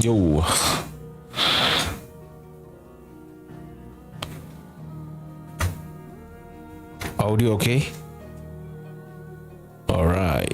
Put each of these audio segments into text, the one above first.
Yo. Audio okay? All right.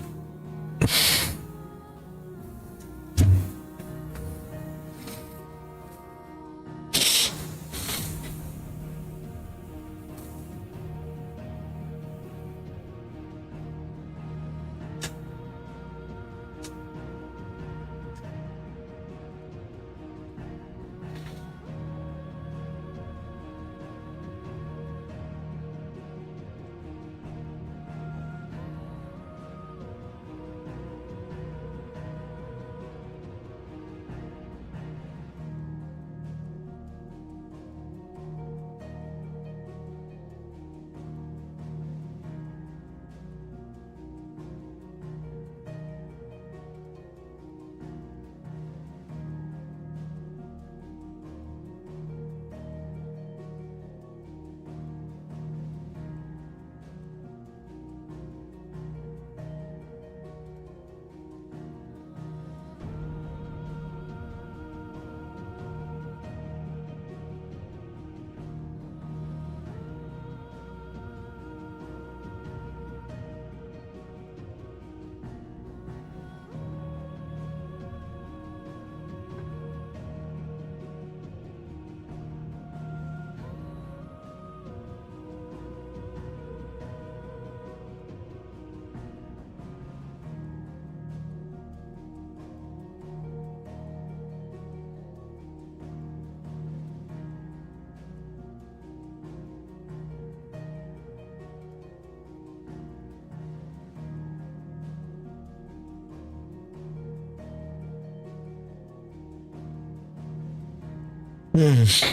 Yes.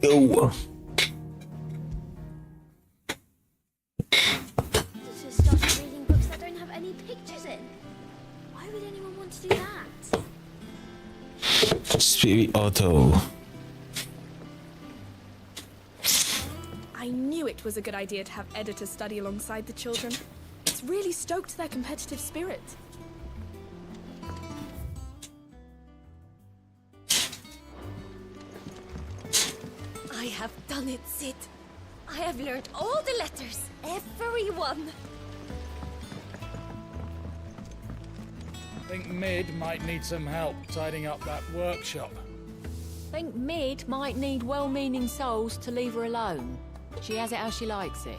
Go. Just started reading books that don't have any pictures in. Why would anyone want to do that? Spirit Auto. I knew it was a good idea to have editors study alongside the children. It's really stoked their competitive spirit. I have done it, Sid. I have learned all the letters, every one. Think Mid might need some help tidying up that workshop. Think Mid might need well-meaning souls to leave her alone. She has it how she likes it.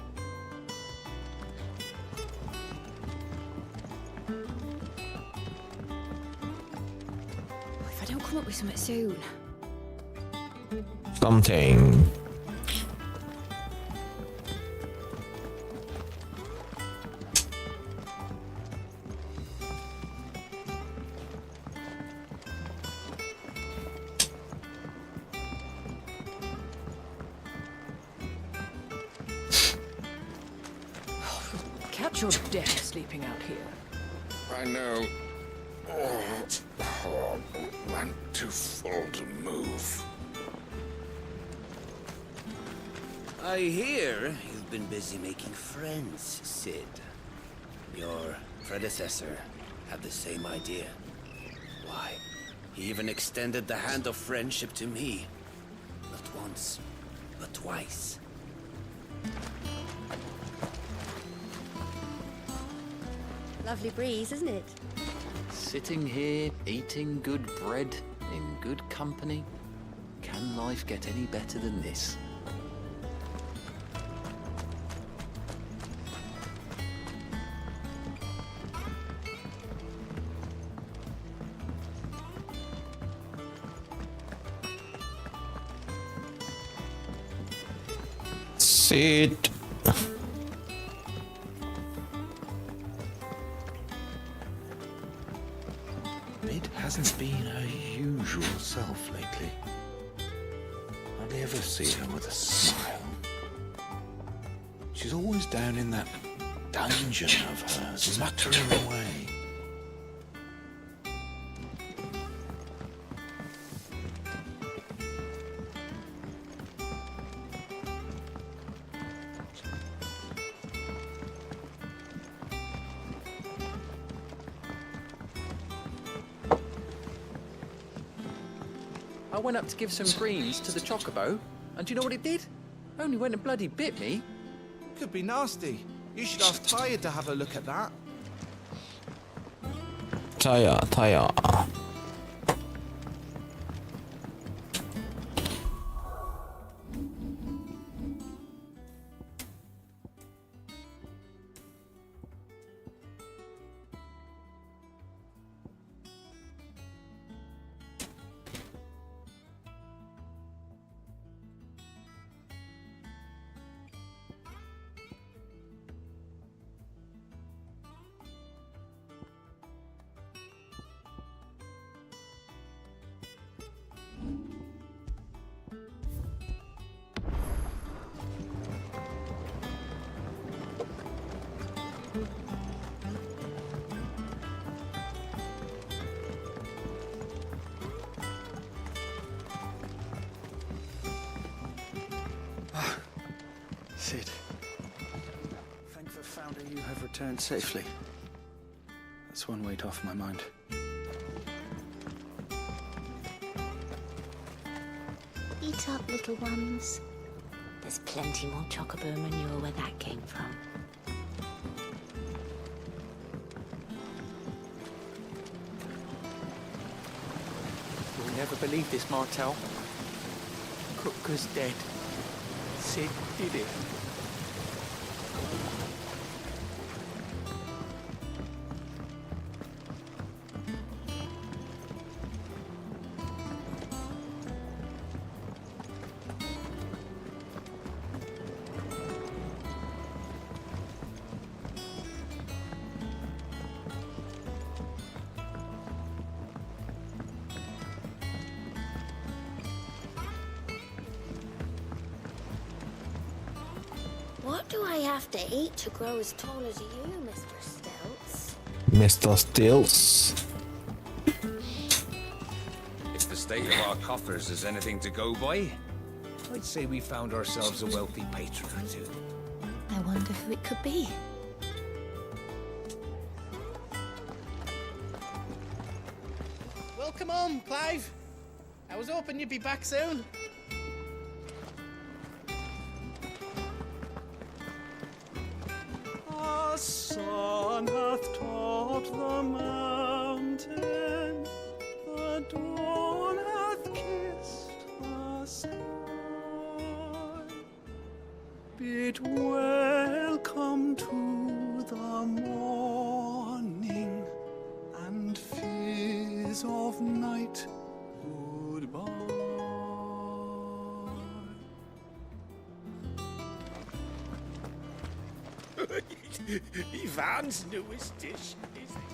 If I don't come up with something soon. Something. Catch your death sleeping out here. I know. Oh, I'm too full to move. I hear you've been busy making friends, Sid. Your predecessor had the same idea. Why, he even extended the hand of friendship to me. Not once, but twice. Lovely breeze, isn't it? Sitting here, eating good bread, in good company. Can life get any better than this? Sit. Mid hasn't been her usual self lately. Hardly ever see her with a smile. She's always down in that dungeon of hers, muttering away. I went up to give some greens to the chocobo, and do you know what it did? Only went and bloody bit me. Could be nasty. You should ask Tyre to have a look at that. Taya. Sid. Thankful founder you have returned safely. That's one weight off my mind. Eat up, little ones. There's plenty more chocobo manure where that came from. You'll never believe this, Martel. Cook's dead. Sid did it. What do I have to eat to grow as tall as you, Mr. Stilts? Mr. Stills. If the state of our coffers is anything to go by, I'd say we found ourselves a wealthy patron or two. I wonder who it could be. Welcome home, Clive. I was hoping you'd be back soon. The sun hath topped the mountain, the dawn hath kissed the sky. Bid welcome to the morning, and fears of night goodbye. Ivan's newest dish, is it?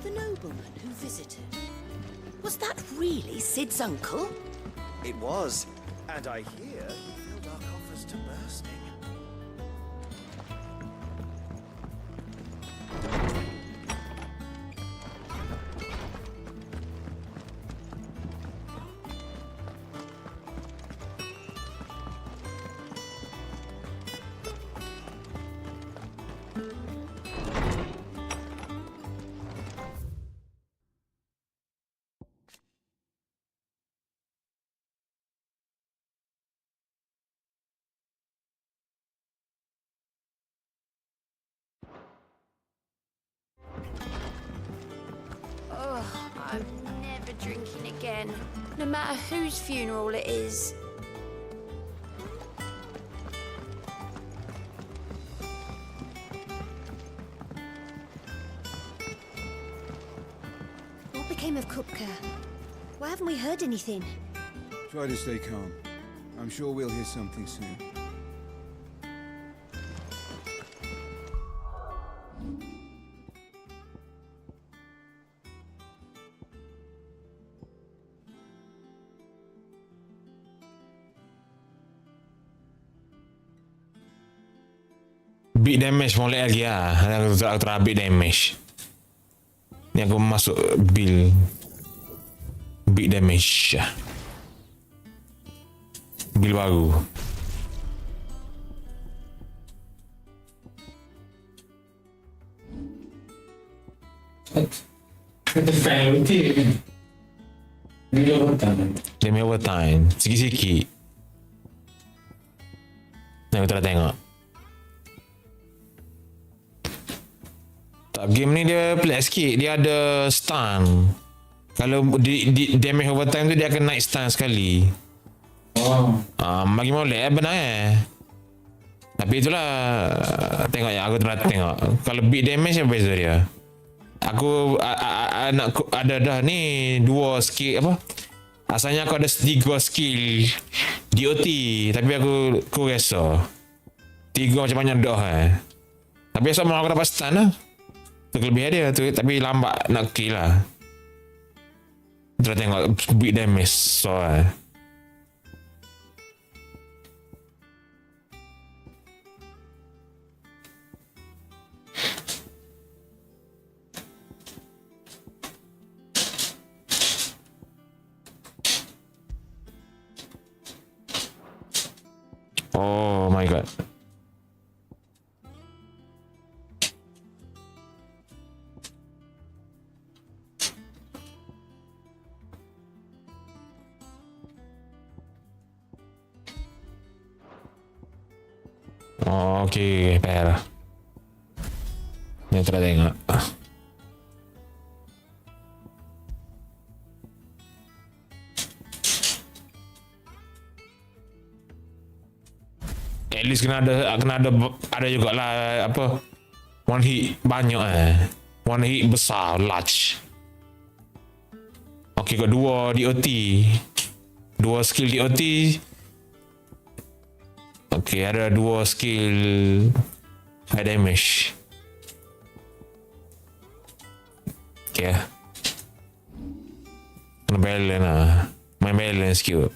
The nobleman who visited. Was that really Sid's uncle? It was, and I hear he filled our coffers to bursting. Oh, I'm never drinking again, no matter whose funeral it is. What became of Kupka? Why haven't we heard anything? Try to stay calm. I'm sure we'll hear something soon. Big damage molek lagi lah. Aku try big damage. Ni aku masuk build big damage. Build baru. Demi overtime. Sikit-sikit. Nak kita tengok. Tak, game ni dia pelik sikit. Dia ada stun. Kalau di damage overtime tu dia akan naik stun sekali. Bagi molek benar Tapi itulah, tengok ya, aku telah tengok. Kalau big damage apa beza dia? Aku ada dah ni 2 skill apa? Asalnya aku ada 3 skill DOT, tapi aku rasa 3 macam banyak dah Tapi esok mau aku dapat stun lah. Tu kelebihan dia tu, tapi lambat nak kill lah. Kita tengok big damage so oh my god. Oh, okey, payah lah. Ni tak tengok. At least kena ada jugalah apa, one hit banyak one hit besar, large. Okey, got 2 DOT, 2 skill DOT. Okey, ada 2 skill high damage. Okey lah. Kena balance lah, main balance skill.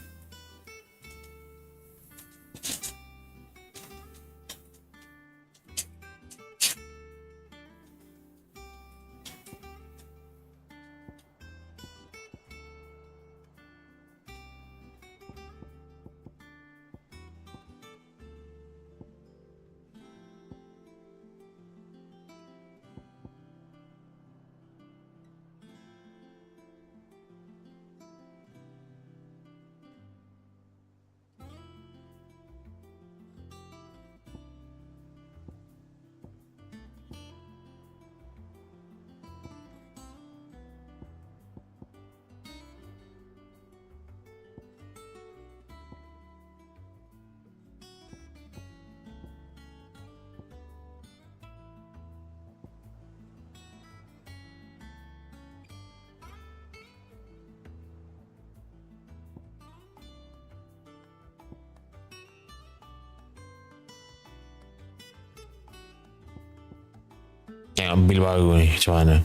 Yang ambil baru ni macam mana?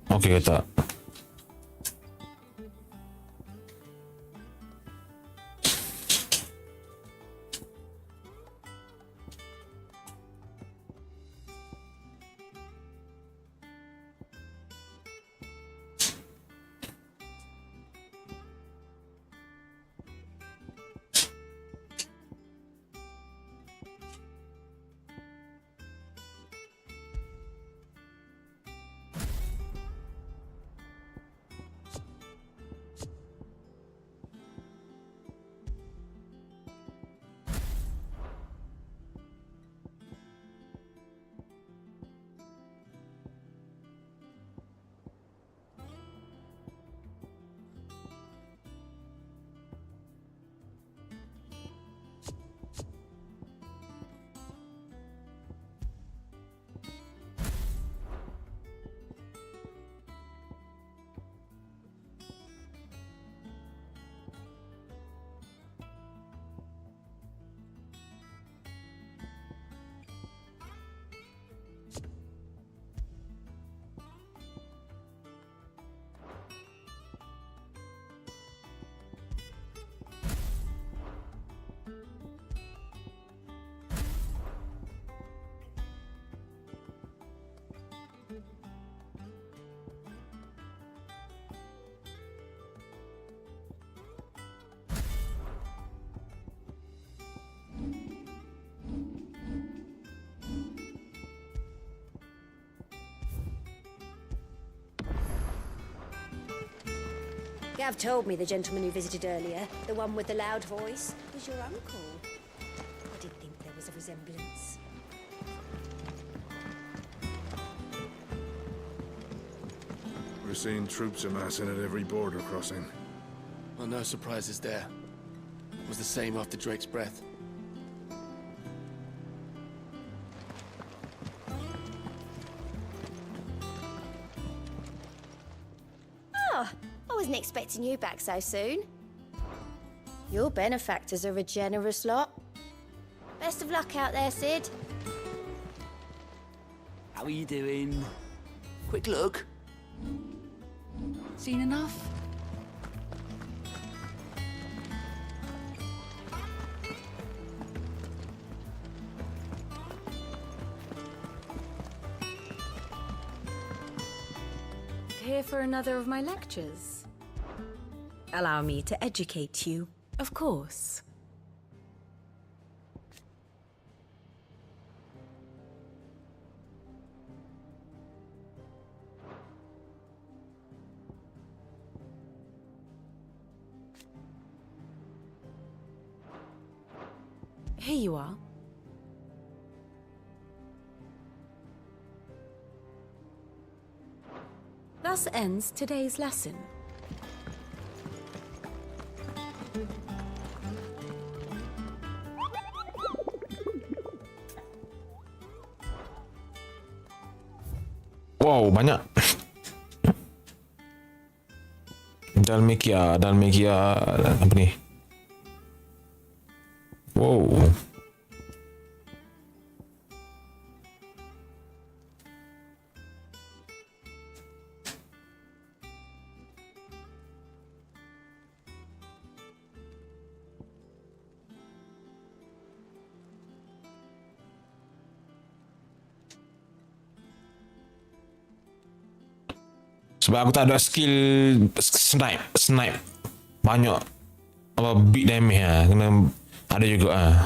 Okey ke tak? Gav told me the gentleman who visited earlier, the one with the loud voice, was your uncle. I did think there was a resemblance. We're seeing troops amassing at every border crossing. Well, no surprises there. It was the same after Drake's breath. Oh, I wasn't expecting you back so soon. Your benefactors are a generous lot. Best of luck out there, Sid. How are you doing? Quick look. Seen enough? Here for another of my lectures. Allow me to educate you. Of course. Here you are. Thus ends today's lesson. Wow, banyak. Dalmekia apa ni? Wow. Sebab aku tak ada skill snipe banyak apa big damage lah. Kena ada juga ah.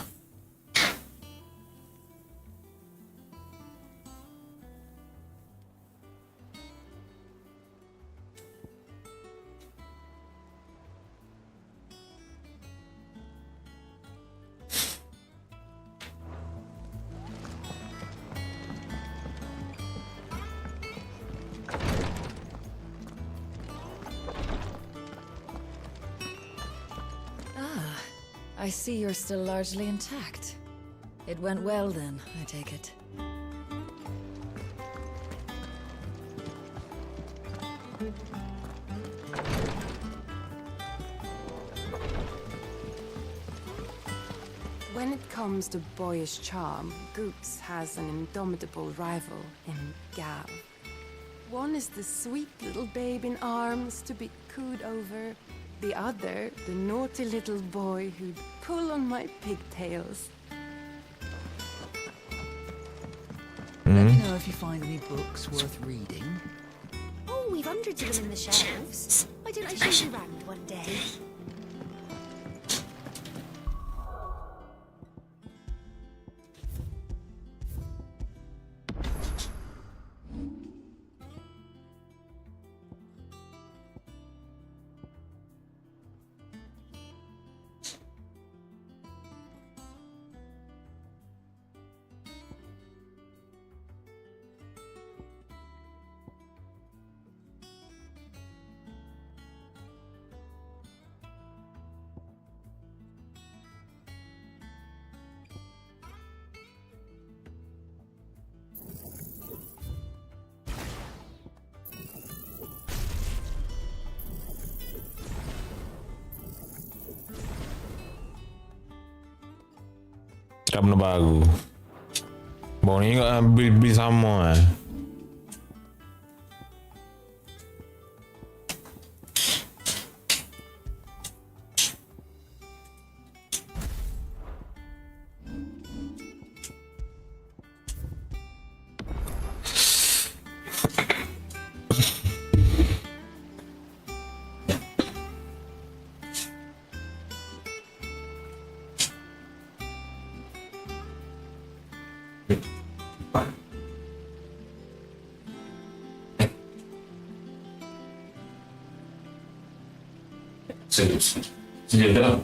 I see you're still largely intact. It went well then, I take it. When it comes to boyish charm, Goops has an indomitable rival in Gav. One is the sweet little babe in arms to be cooed over. The other, the naughty little boy who'd pull on my pigtails. Let me know if you find any books worth reading. Oh, we've hundreds of them in the shelves. Why don't I show you round one day? Tak benda baru. Baru ni juga build sama lah. Senjata lah.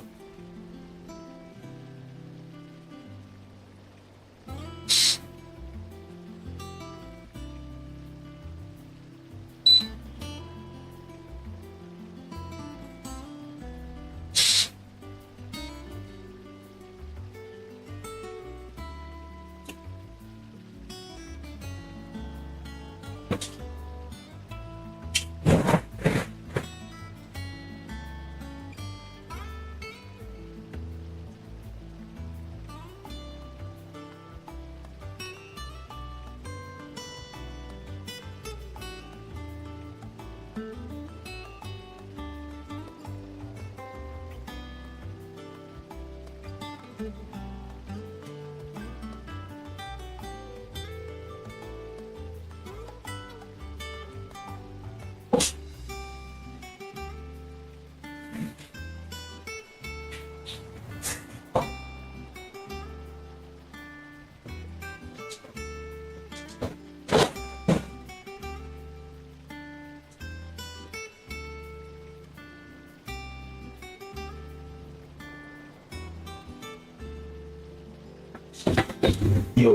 Yo.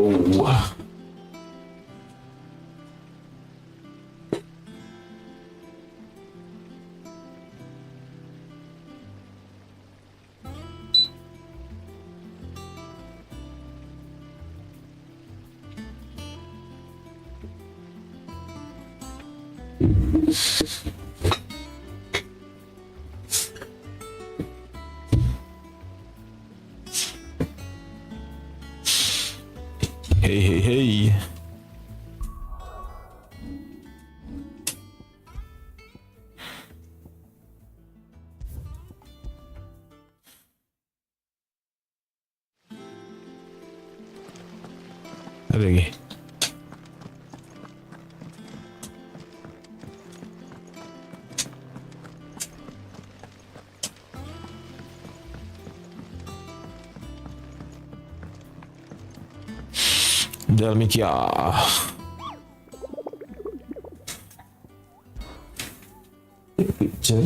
Hey, hey, hey. Ada lagi. Dalmikia. Picture.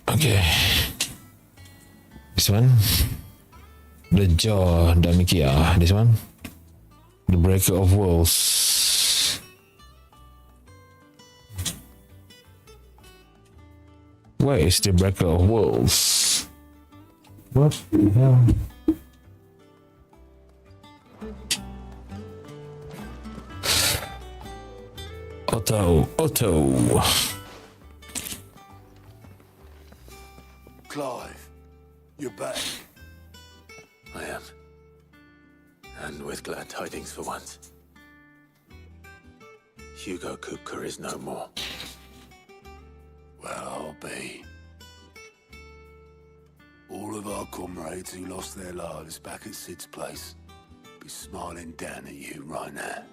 Okay. This one. The jaw Dalmikia. This one. The breaker of worlds. Where is the breaker of worlds? What the hell? Otto. Clive, you're back. I am. And with glad tidings for once. Hugo Kupka is no more. Well, I'll be. All of our comrades who lost their lives back at Sid's place be smiling down at you right now.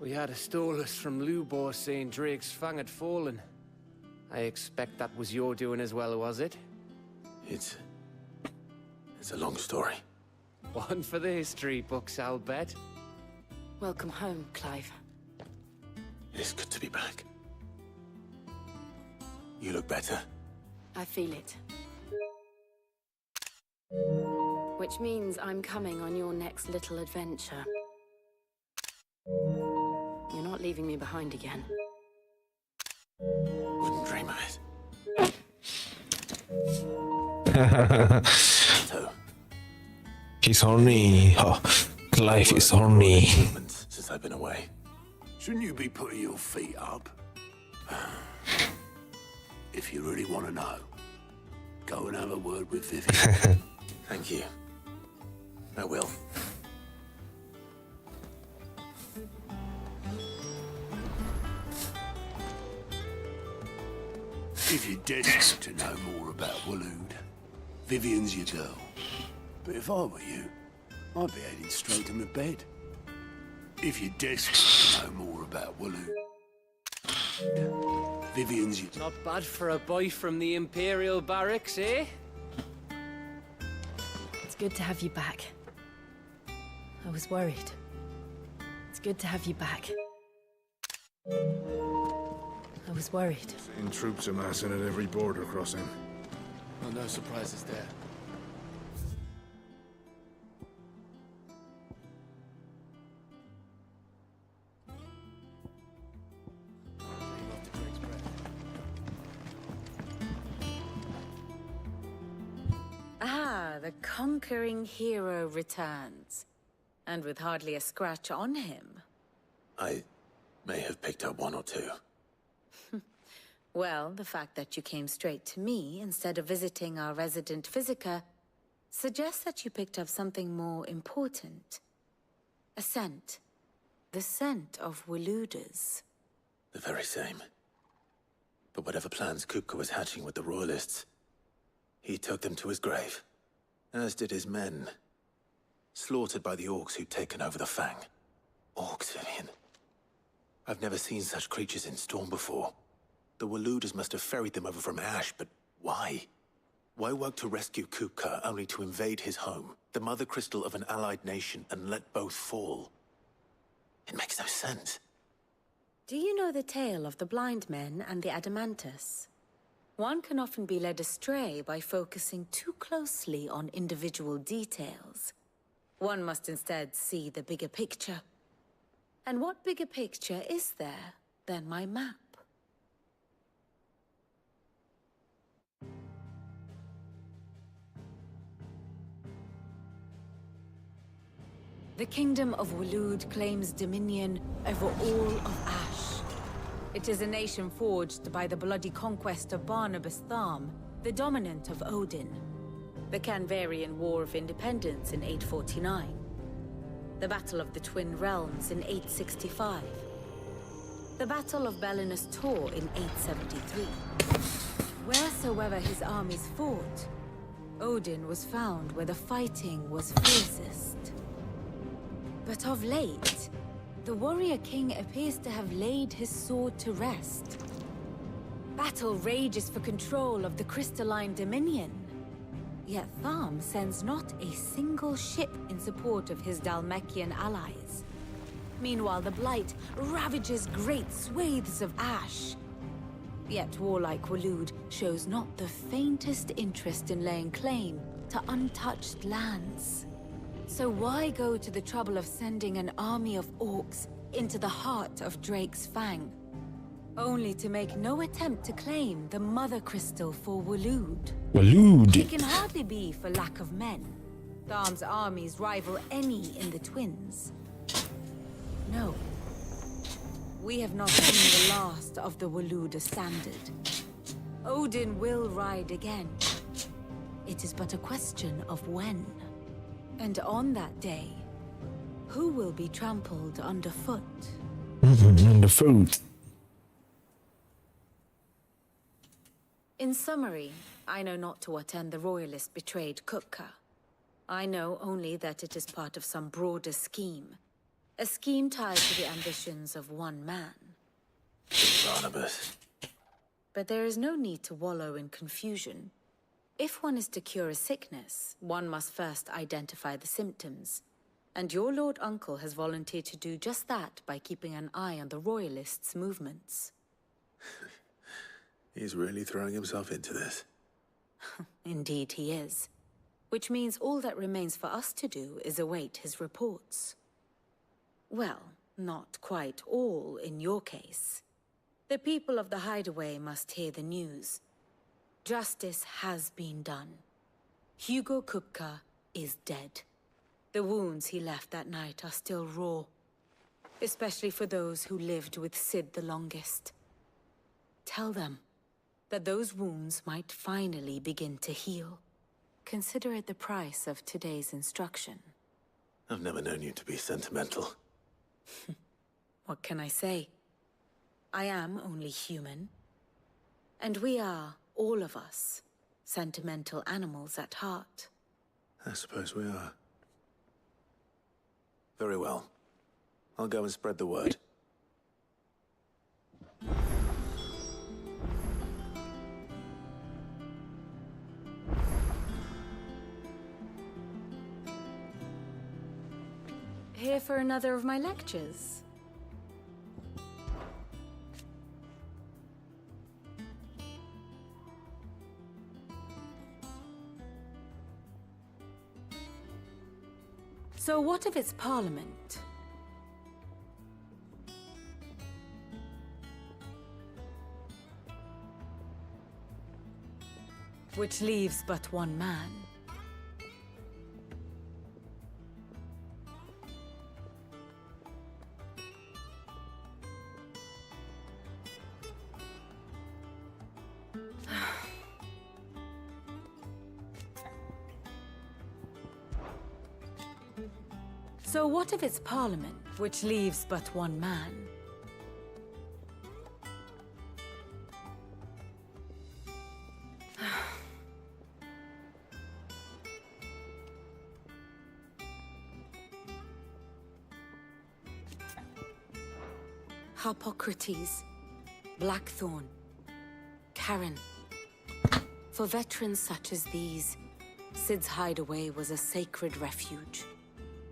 We had a stolus from Lubor saying Drake's fang had fallen. I expect that was your doing as well, was it? It's a long story. One for the history books, I'll bet. Welcome home, Clive. It's good to be back. You look better. I feel it. Which means I'm coming on your next little adventure. You're not leaving me behind again. Wouldn't dream of it. So, He's horny. Oh, Clive is horny. since I've been away. Shouldn't you be putting your feet up? If you really want to know, go and have a word with Vivian. Thank you. I will. If you're desperate to know more about Waloed, Vivian's your girl. But if I were you, I'd be heading straight to my bed. If you're desperate to know more about Waloed, Vivian's your... Not bad for a boy from the Imperial Barracks, eh? It's good to have you back. I was worried. It's good to have you back. I was worried. Seeing troops amassing at every border crossing. Well, no surprises there. Ah, the conquering hero returns. And with hardly a scratch on him. I may have picked up one or two. Well, the fact that you came straight to me instead of visiting our resident Physica suggests that you picked up something more important. A scent. The scent of Waloeders. The very same. But whatever plans Kupka was hatching with the Royalists, he took them to his grave. As did his men. Slaughtered by the Orcs who'd taken over the Fang. Orcs, Vivian. I've never seen such creatures in Storm before. The Waloeders must have ferried them over from Ash, but why? Why work to rescue Kupka only to invade his home, the mother crystal of an allied nation, and let both fall? It makes no sense. Do you know the tale of the blind men and the Adamantus? One can often be led astray by focusing too closely on individual details. One must instead see the bigger picture. And what bigger picture is there than my map? The Kingdom of Waloed claims dominion over all of Ash. It is a nation forged by the bloody conquest of Barnabas Tharm, the dominant of Odin. The Canvarian War of Independence in 849. The Battle of the Twin Realms in 865. The Battle of Belinus Tor in 873. Wheresoever his armies fought, Odin was found where the fighting was fiercest. But of late, the warrior king appears to have laid his sword to rest. Battle rages for control of the crystalline dominion. Yet Tharm sends not a single ship in support of his Dhalmekian allies. Meanwhile, the Blight ravages great swathes of Ash. Yet warlike Waloed shows not the faintest interest in laying claim to untouched lands. So why go to the trouble of sending an army of orcs into the heart of Drake's Fang? Only to make no attempt to claim the Mother Crystal for Waloed. Waloed. It can hardly be for lack of men. Tharm's armies rival any in the Twins. No. We have not seen the last of the Waloeder standard. Odin will ride again. It is but a question of when. And on that day, who will be trampled underfoot? Underfoot. In summary, I know not to what end the Royalists betrayed Kupka. I know only that it is part of some broader scheme. A scheme tied to the ambitions of one man. Barnabas. But there is no need to wallow in confusion. If one is to cure a sickness, one must first identify the symptoms. And your Lord Uncle has volunteered to do just that by keeping an eye on the Royalists' movements. He's really throwing himself into this. Indeed he is. Which means all that remains for us to do is await his reports. Well, not quite all in your case. The people of the Hideaway must hear the news. Justice has been done. Hugo Kupka is dead. The wounds he left that night are still raw. Especially for those who lived with Cid the longest. Tell them that those wounds might finally begin to heal. Consider it the price of today's instruction. I've never known you to be sentimental. What can I say? I am only human. And we are, all of us, sentimental animals at heart. I suppose we are. Very well. I'll go and spread the word. Here for another of my lectures? So what of its parliament? Which leaves but one man. So what of its parliament, which leaves but one man? Harpocrates, Blackthorn, Karen. For veterans such as these, Sid's hideaway was a sacred refuge.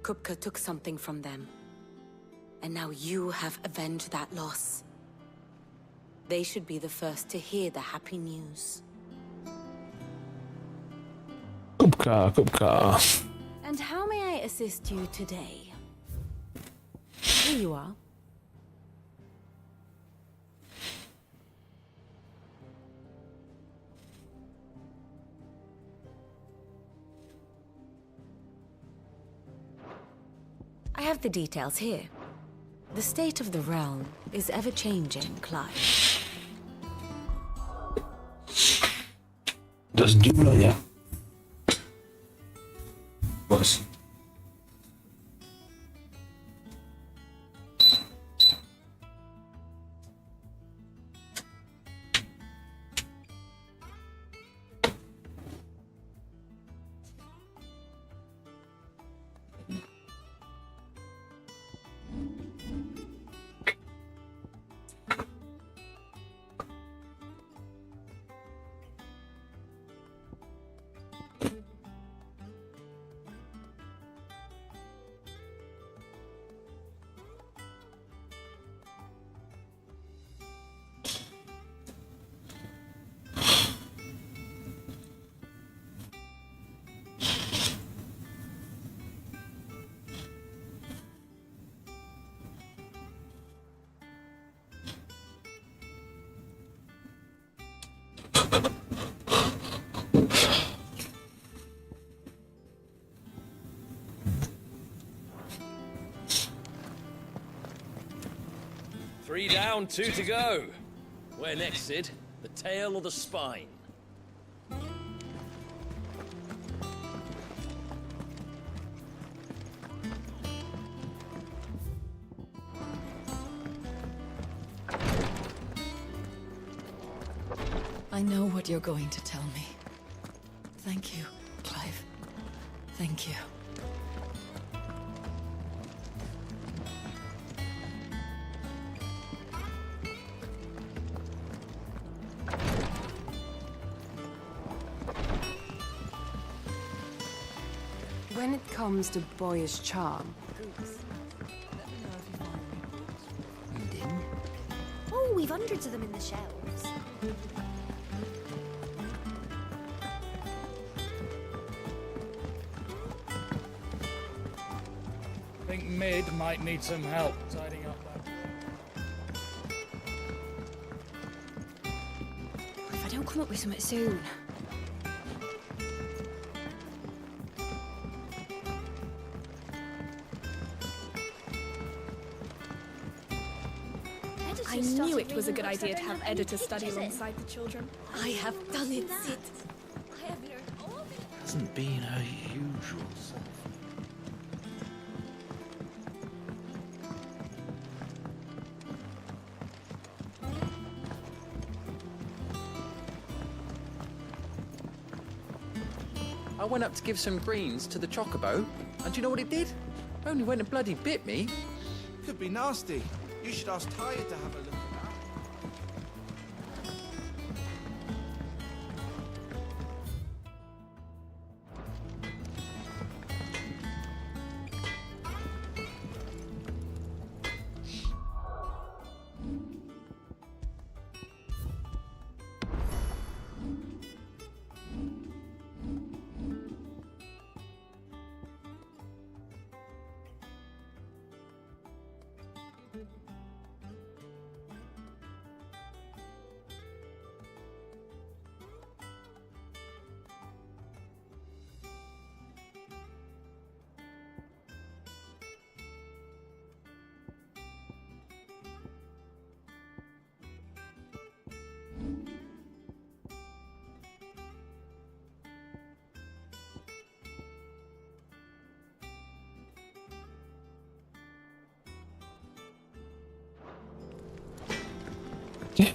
Kupka took something from them, and now you have avenged that loss. They should be the first to hear the happy news. Kupka. And how may I assist you today? Here you are. I have the details here. The state of the realm is ever-changing, Clive. Das dulu ya. Bos. Three down, two to go. Where next, Sid? The tail or the spine? I know what you're going to tell me. Thank you, Clive. Thank you. When it comes to boyish charm, Oh, we've hundreds of them in the shelves. I think Mid might need some help tidying up that. If I don't come up with something soon. I knew it was a good idea to have Editor study alongside the children. I have done it, Sid. I have learned all of it. Hasn't been her usual self. I went up to give some greens to the chocobo, and do you know what it did? Only went and bloody bit me. Could be nasty. You should ask Tyre to have a look at that. Okay.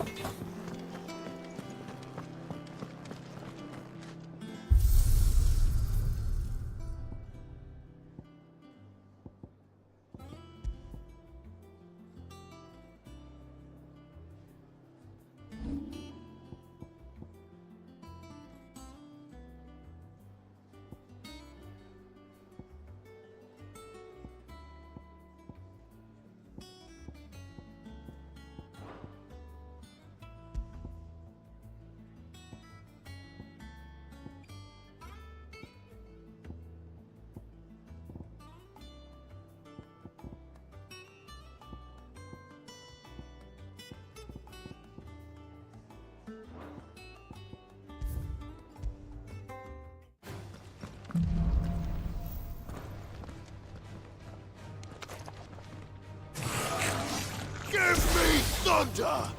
Give me thunder!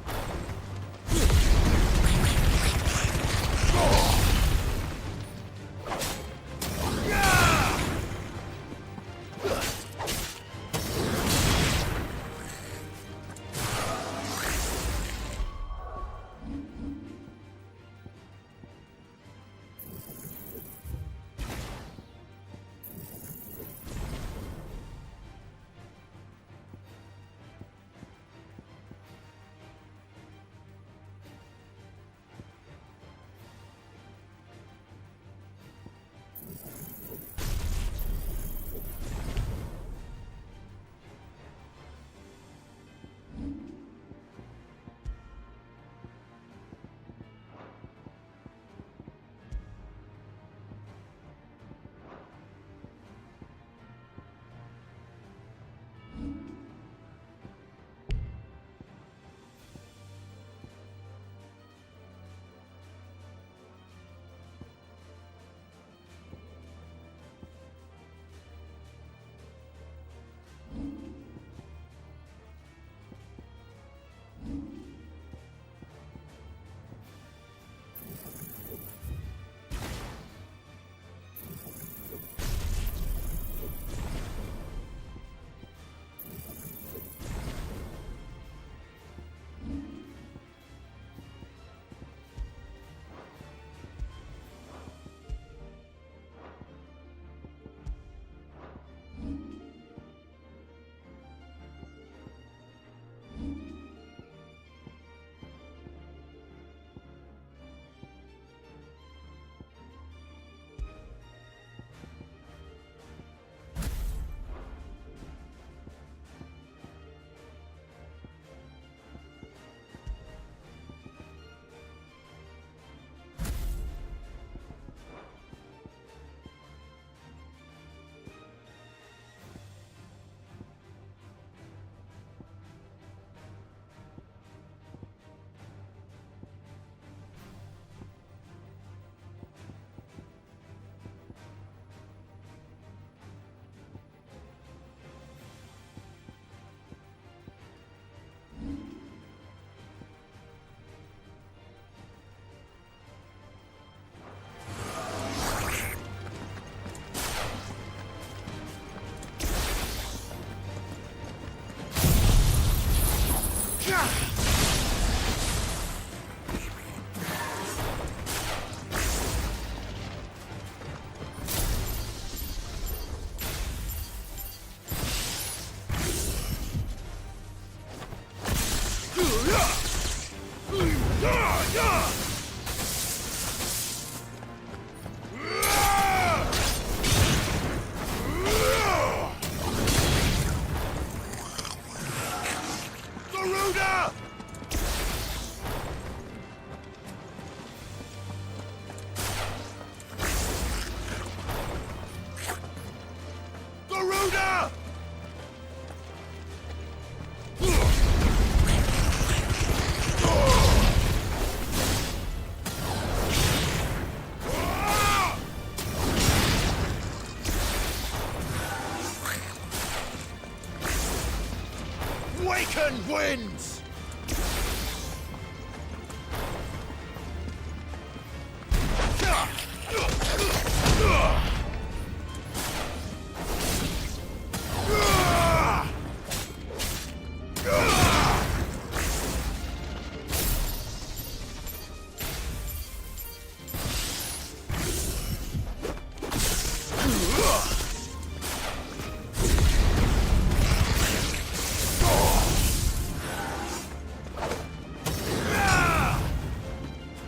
Waken winds!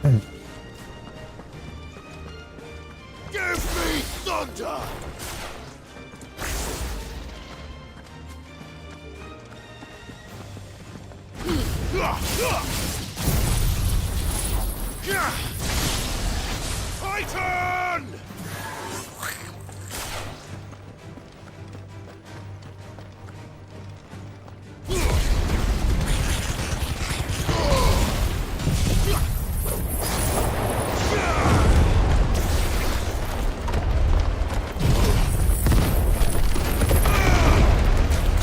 Give me thunder! Titan!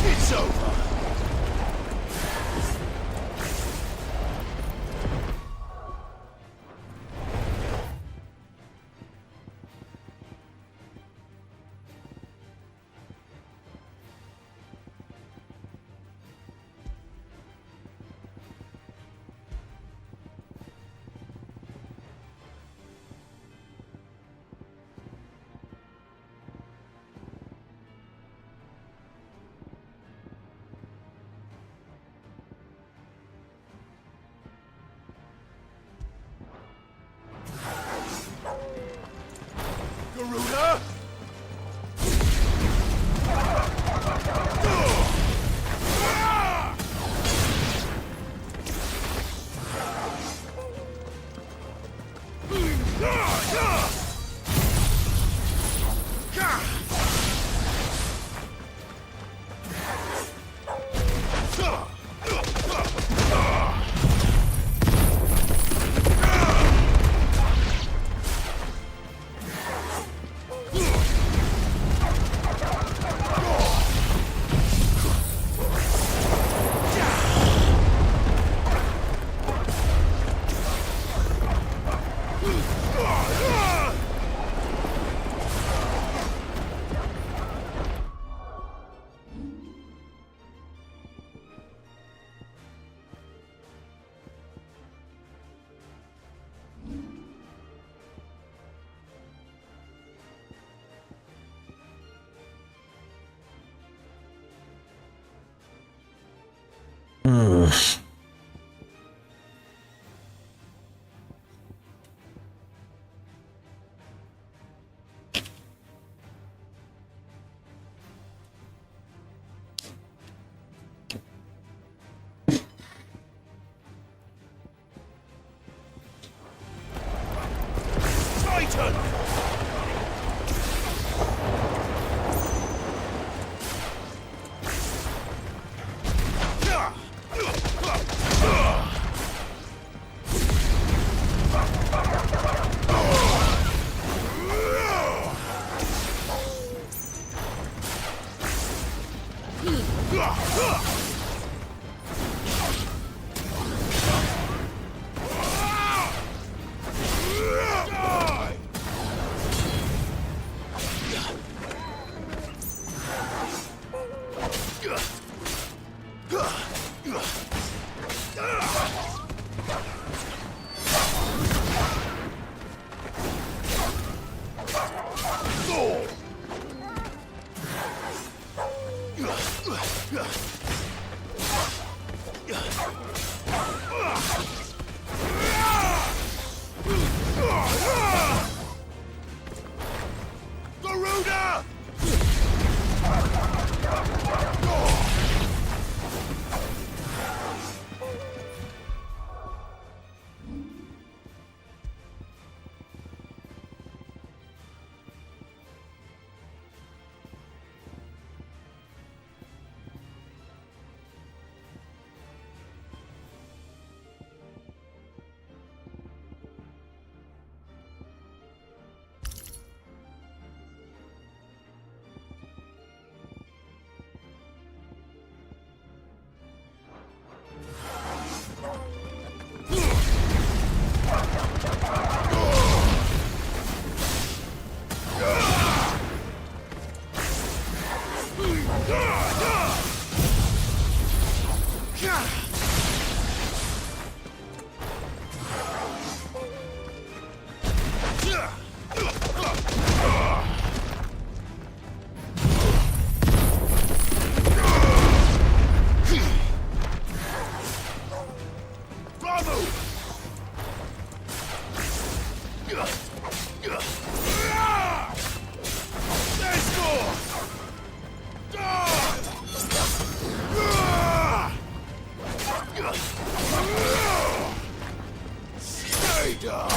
It's over. Garuda? Titan! Die! Stay down!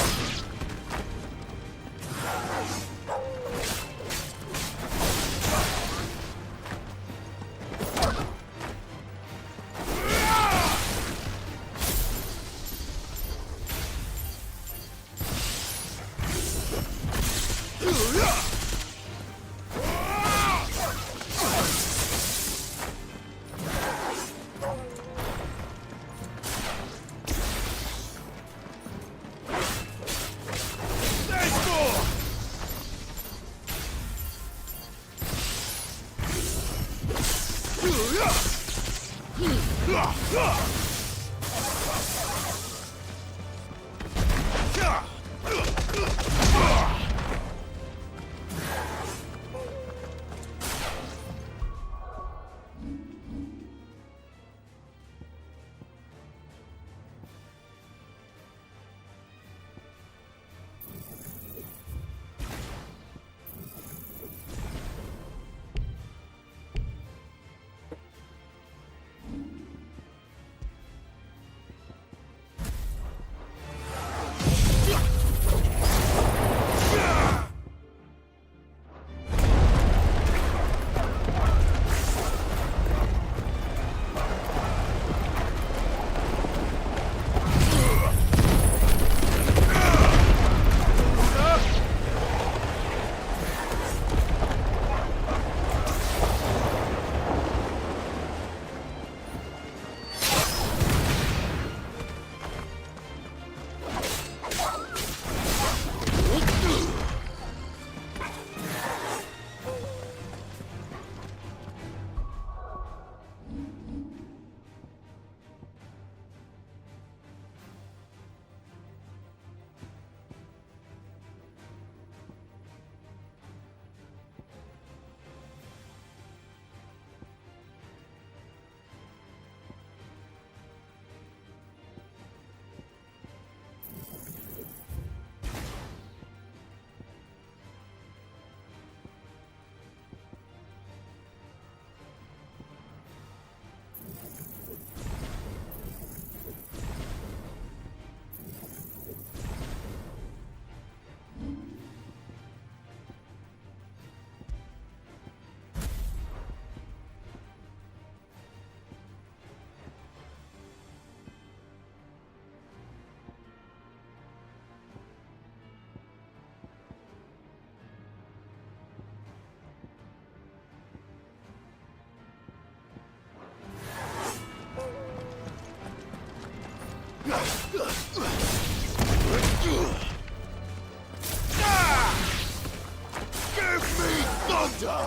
Give me thunder!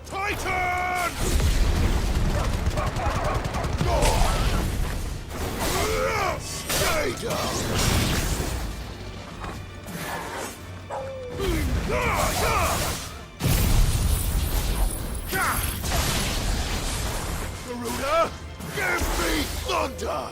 Titan! Stay down! Garuda, give me thunder!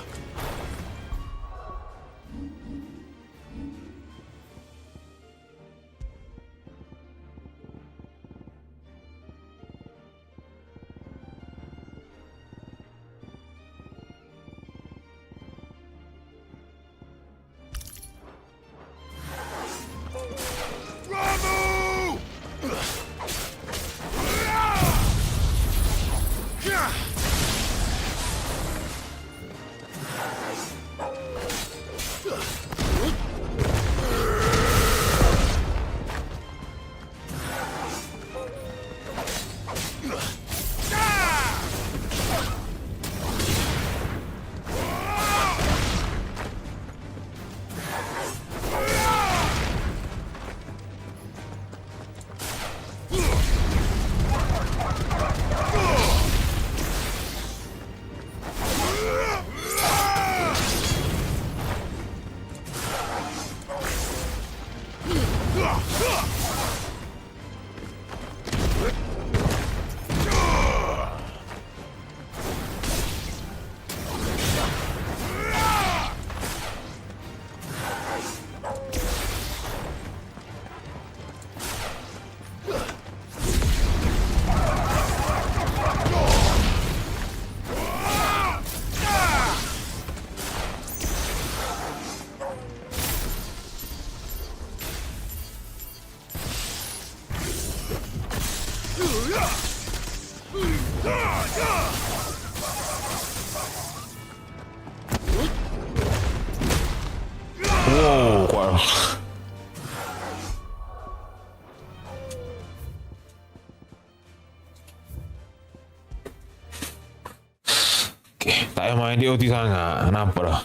Okay, tak payah main DOT sangat. Nampak dah.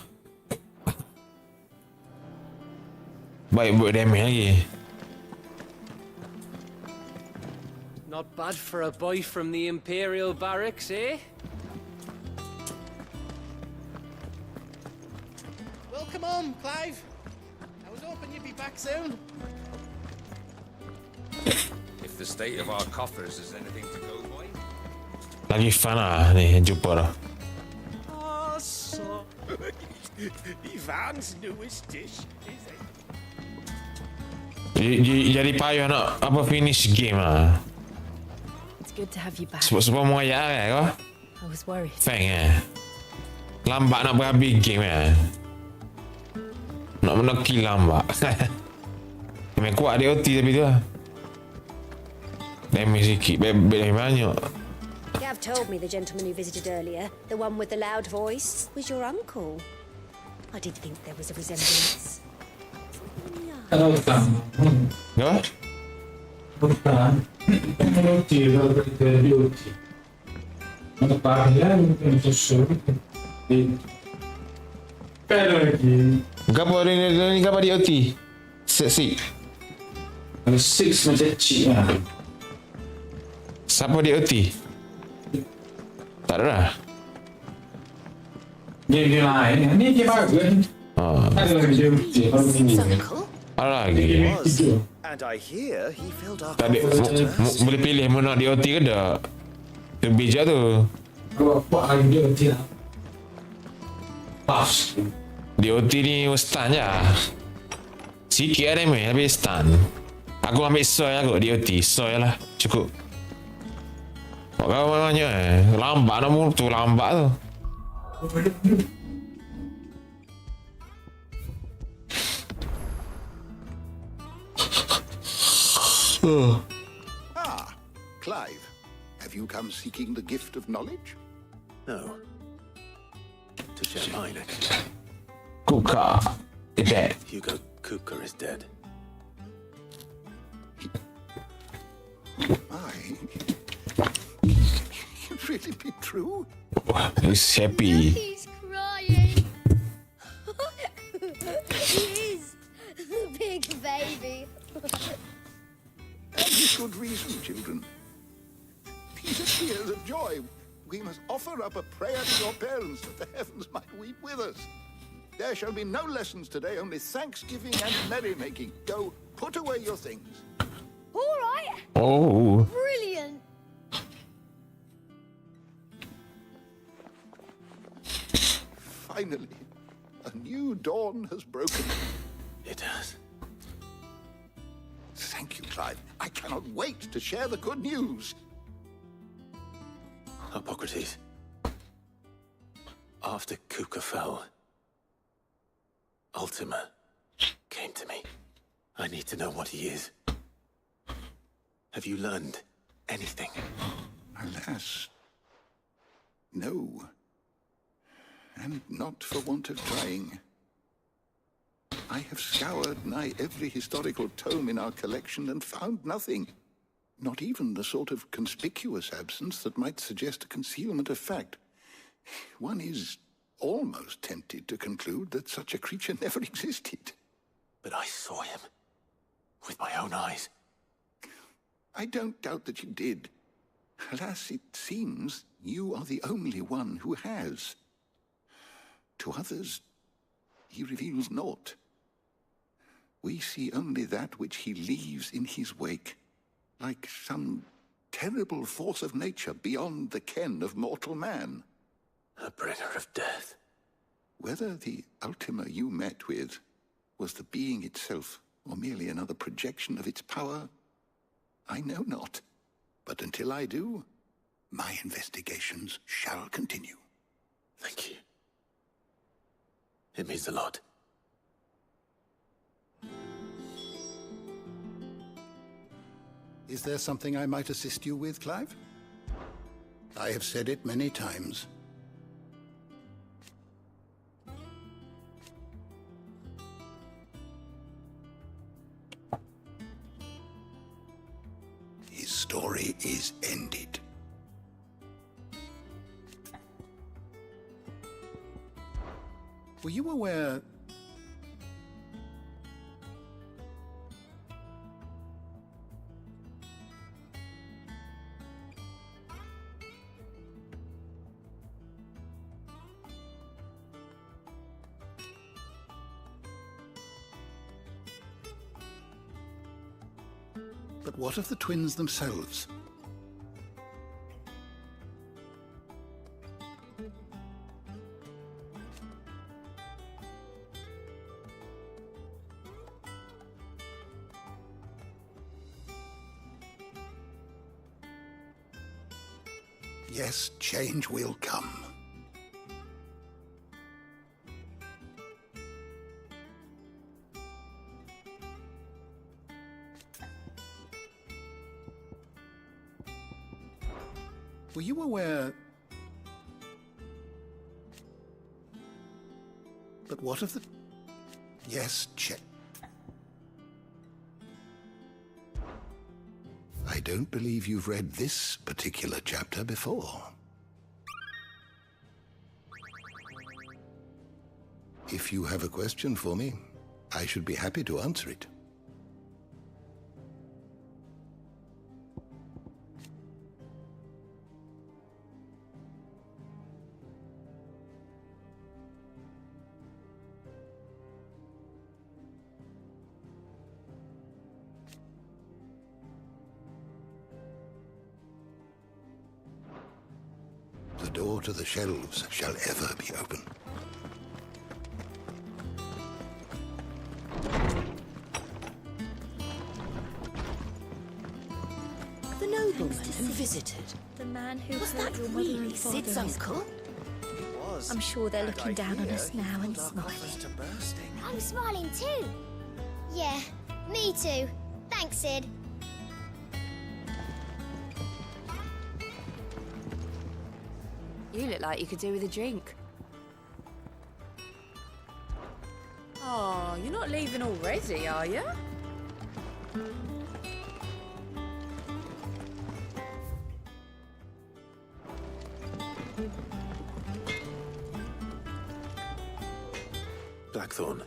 Baik buat damage lagi. Not bad for a boy from the Imperial Barracks, eh? Welcome home, Clive. I was hoping you'd be back soon. If the state of our coffers is anything to go by. Lagi fun lah ni jumpa dah. Ah, so. Ivan's newest dish, is it? Jadi payah nak apa finish game lah. It's good to have you back. Sebab mau ayat kan kau? I was worried. Fang lambat nak berhabis game nak meneki lambat. Memang kuat dia OT tapi tu lah. Damage sikit, damage banyak. Gav told me the gentleman you visited earlier, the one with the loud voice, was your uncle. I did think there was a resemblance. Apa? Bukan. DOT. Mana pahaya mungkin susu. Pero lagi. Gapa ni gapa DOT? Six. Ada 6 macam cik lah. Siapa DOT? Tak ada lah. Game lain. Ni game bagus. Ada lagi DOT. Ada lagi. And I hear he filled our Tadi boleh pilih mau nak DOT ke tak? Tu bijak tu. Buat lagi DOT lah. Buffs. DOT ni stun je. Sikit ada main tapi stun. Aku ambil soy aku DOT. Soy lah. Cukup. Kau banyak lambat nak tu lambat tu. Ah, Clive, have you come seeking the gift of knowledge? No. To share mine, actually. Kuka is dead. Hugo Kuka is dead. Can it really be true? He's happy. He's crying. He is. Big baby. And with good reason, children. These are tears of joy. We must offer up a prayer to your parents that the heavens might weep with us. There shall be no lessons today, only thanksgiving and merrymaking. Go, put away your things. All right. Oh. Brilliant. Finally, a new dawn has broken. It has. Thank you, Clive. I cannot wait to share the good news. Hippocrates. After Kuka fell, Ultima came to me. I need to know what he is. Have you learned anything? Alas, no. And not for want of trying. I have scoured nigh every historical tome in our collection and found nothing. Not even the sort of conspicuous absence that might suggest a concealment of fact. One is almost tempted to conclude that such a creature never existed. But I saw him with my own eyes. I don't doubt that you did. Alas, it seems you are the only one who has. To others, he reveals naught. We see only that which he leaves in his wake, like some terrible force of nature beyond the ken of mortal man. A bringer of death. Whether the Ultima you met with was the being itself, or merely another projection of its power, I know not. But until I do, my investigations shall continue. Thank you. It means a lot. Is there something I might assist you with, Clive? I have said it many times. story is ended. Were you aware... But what of the twins themselves? Yes, change will come. Were you aware... But what of the... Yes, I don't believe you've read this particular chapter before. If you have a question for me, I should be happy to answer it. The door to the shelves shall ever be open. The nobleman who visited. The man who Was hurt that your mother really and father. Sid's uncle? I'm sure they're looking down on us now and smiling. I'm smiling too. Yeah, me too. Thanks, Sid. You look like you could do with a drink. Oh, you're not leaving already, are you? Blackthorn,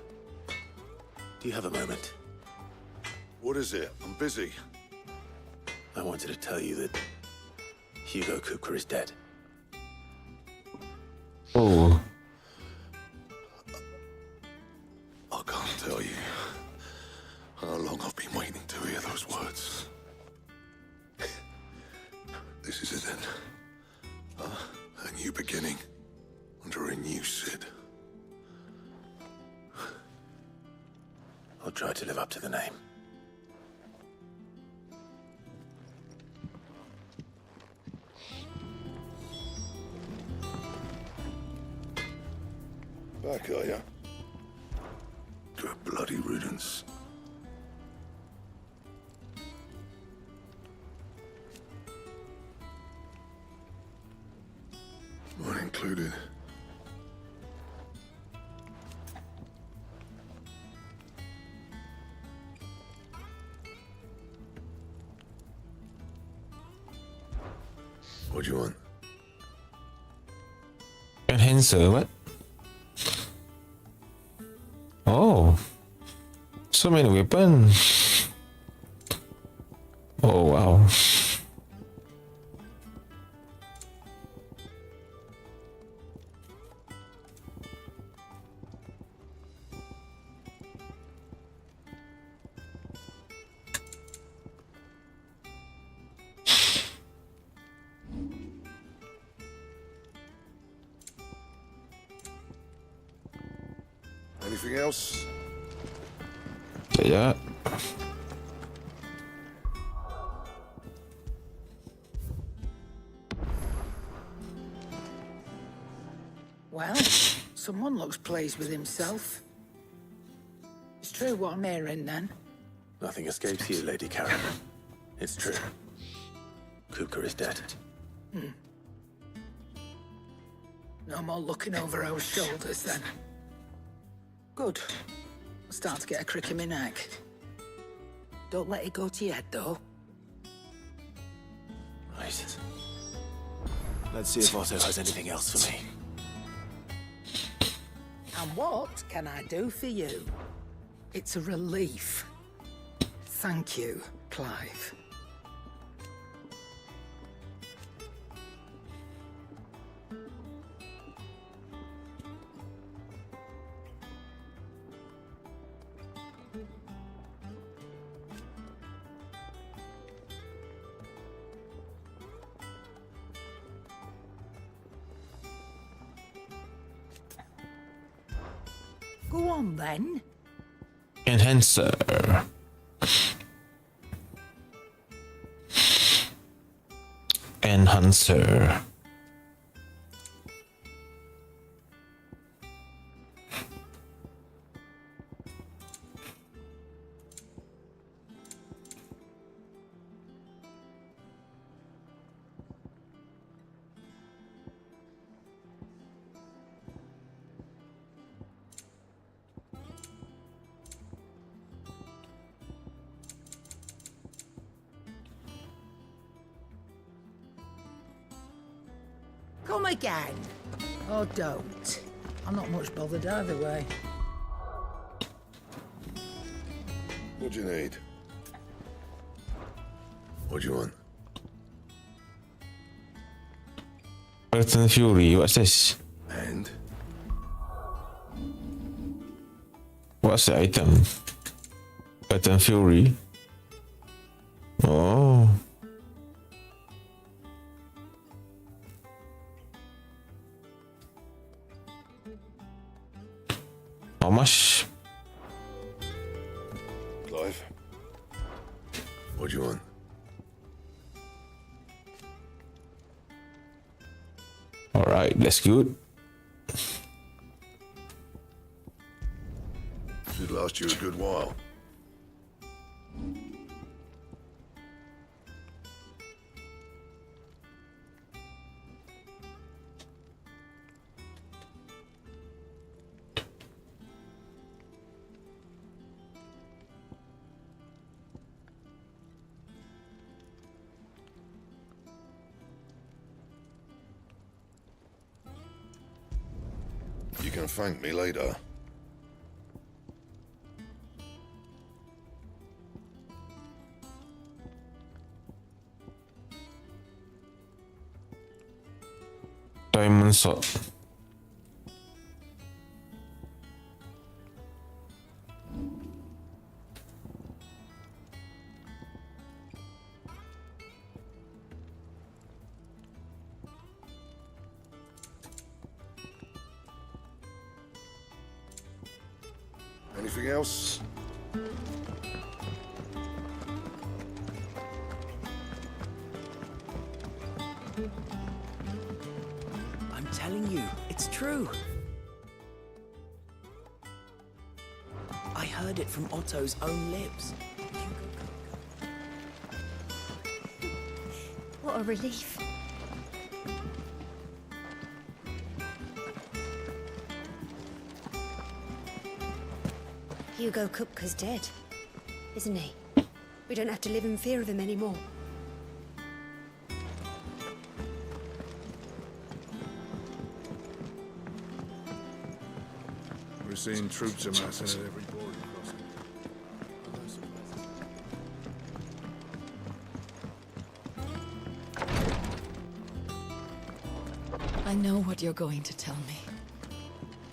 do you have a moment? What is it? I'm busy. I wanted to tell you that Hugo Kupka is dead. Oh. I can't tell you how long I've been waiting to hear those words. This is it then. A new beginning under a new Sid. I'll try to live up to the name. Back, are ya? To a bloody riddance. Mine included. What do you want? Enhancer, what? Oh. So many weapons. Oh, wow. Anything else? Yeah. Well, someone looks pleased with himself. It's true what I'm hearing, then. Nothing escapes you, Lady Karen. It's true. Kupka is dead. No more looking over our shoulders, then. Good. I'm starting to get a crick in my neck. Don't let it go to your head, though. Right. Let's see if Otto has anything else for me. And what can I do for you? It's a relief. Thank you, Clive. Go on then. Enhancer. Enhancer. Come again. Or don't. I'm not much bothered either way. What do you need? What do you want? Burton Fury, what's this? And? What's the item? Burton Fury. Oh. How much? Clive? What do you want? Alright, that's good. Should last you a good while. You can thank me later. Diamond sword. Anything else? I'm telling you, it's true. I heard it from Otto's own lips. What a relief. Hugo Kupka's dead, isn't he? We don't have to live in fear of him anymore. We're seeing troops amassing at every border crossing. I know what you're going to tell me.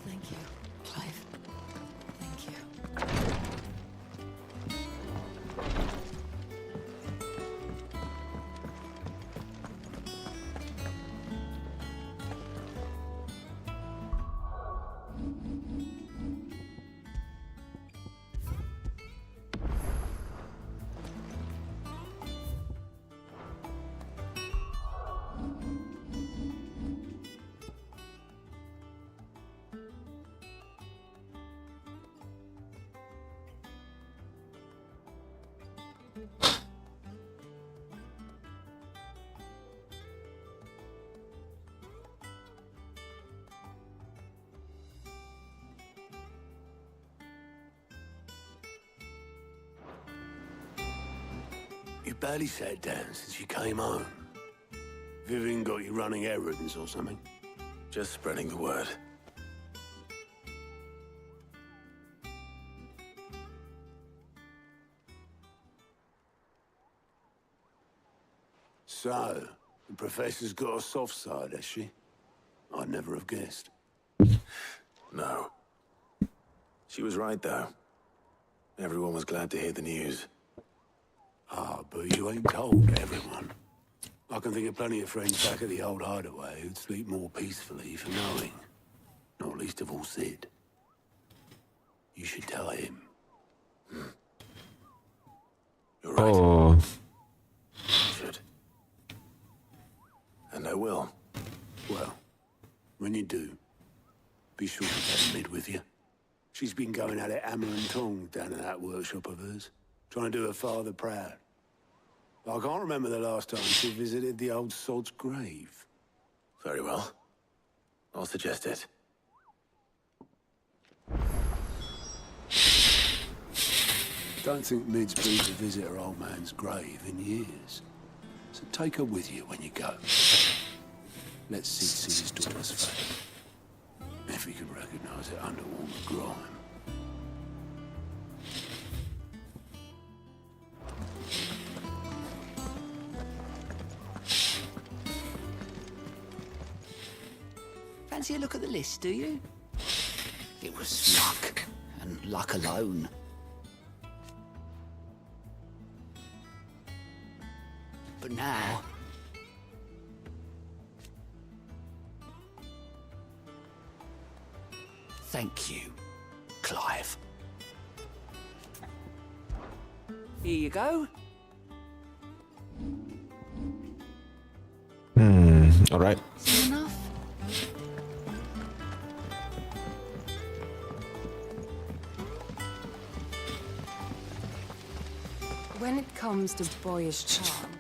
Thank you, Clive. Thank you. You barely sat down since you came home. Vivian got you running errands or something? Just spreading the word. So, the professor's got a soft side, has she? I'd never have guessed. No. She was right, though. Everyone was glad to hear the news. Ah, but you ain't told everyone. I can think of plenty of friends back at the old hideaway who'd sleep more peacefully for knowing. Not least of all Sid. You should tell him. You're right. Oh, Should. And I will. Well, when you do, be sure to take Mid with you. She's been going at it hammer and tongs down in that workshop of hers, trying to do her father proud. I can't remember the last time she visited the old sod's grave. Very well. I'll suggest it. Don't think Mid's been to visit her old man's grave in years. So take her with you when you go. Let's see his daughter's face. If he can recognize it under all the grime. Fancy a look at the list, do you? It was luck, and luck alone. But now... Thank you, Clive. Here you go. All right. Is enough? When it comes to boyish charm,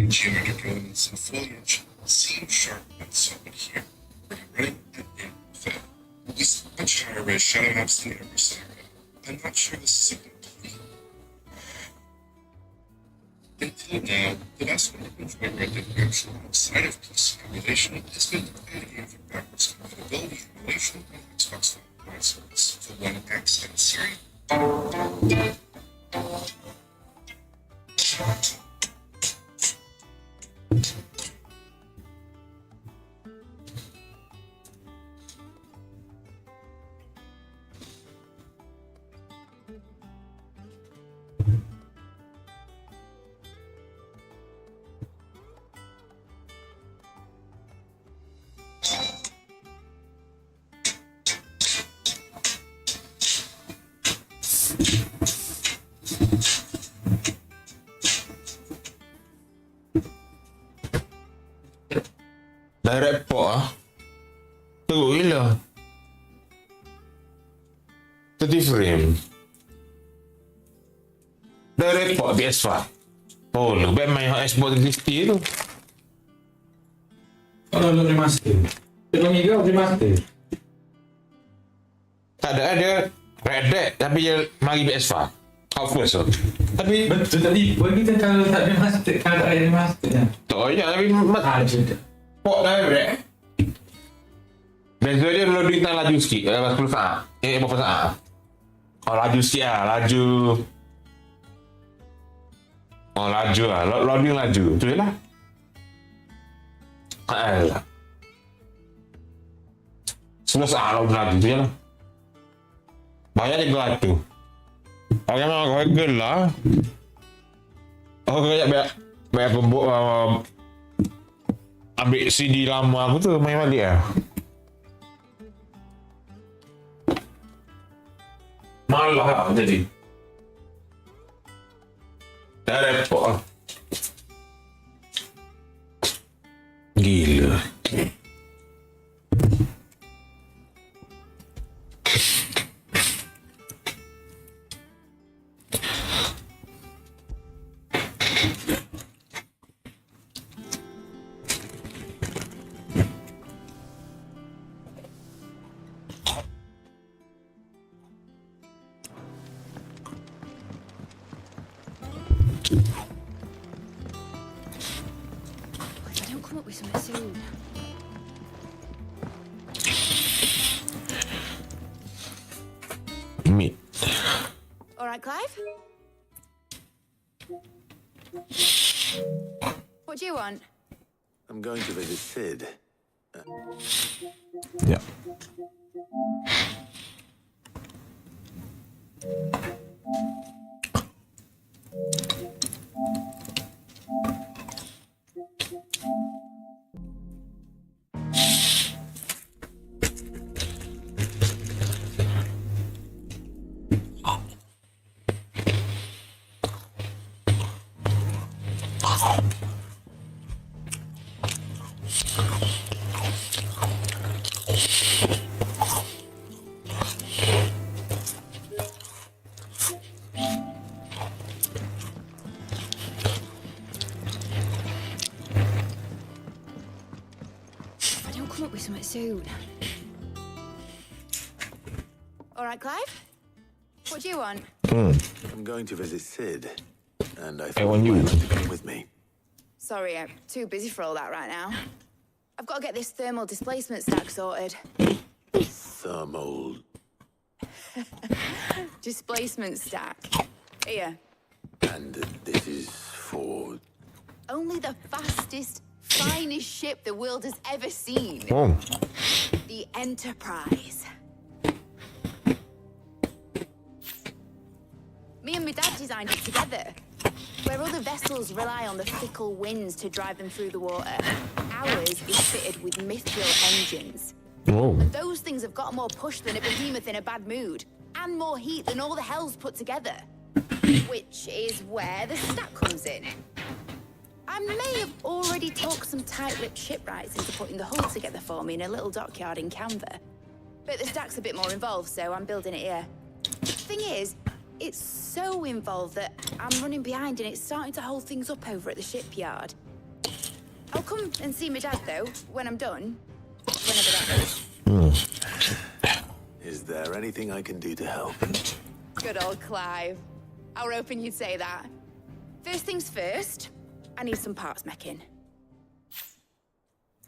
Geometric elements and foliage seem sharp and someone here are running it in with at least a much higher res shadow maps in every scenario. I'm not sure this is a good thing. Until now, the vast majority of my Red Dead reaction outside of PC emulation has been additive for backwards compatibility emulation on Xbox One consoles for One X and Series. Direct port ah. Teruk gila. 30 frame. Direct port PS5. Oh, lebih main Xbox 360 tu. Kalau lu remaster. Belum juga remaster. Tak ada Red Dead tapi dia mari PS5. Of course. Tapi betul tadi kita kalau tak remaster, kalau tak ada remaster ya. Tak payah tapi port direct. Beza dia loading time laju sikit. 10 saat. Berapa saat? Oh laju sikit lah. Laju. Oh laju lah. Loading laju. Tu je lah. Alah. 10 saat loading laju. Tu je lah. Banyak dia gelap tu. Orang memang kau lah. Oh kayak banyak pembuk ambil CD lama aku tu main balik lah. Malah lah jadi. Dah repot lah. Gila. If I don't come up with something soon. Meat. All right, Clive. What do you want? I'm going to visit Sid. Yeah. If I don't come up with something soon. All right, Clive? What do you want? I'm going to visit Sid, and I thought want you you. might like to come with me. Sorry, I'm too busy for all that right now. I've got to get this thermal displacement stack sorted. Thermal. Displacement stack. Here. And this is for... Only the fastest, finest ship the world has ever seen. Oh. The Enterprise. Me and my dad designed it together. Where other vessels rely on the fickle winds to drive them through the water, ours is fitted with mithril engines. Oh. And those things have got more push than a behemoth in a bad mood, and more heat than all the hells put together. Which is where the stack comes in. I may have already talked some tight-lipped shipwrights into putting the hull together for me in a little dockyard in Canva. But the stack's a bit more involved, so I'm building it here. Thing is, it's so involved that I'm running behind and it's starting to hold things up over at the shipyard. I'll come and see my dad, though, when I'm done. Whenever that is. Is there anything I can do to help? Good old Clive. I were hoping you'd say that. First things first, I need some parts making.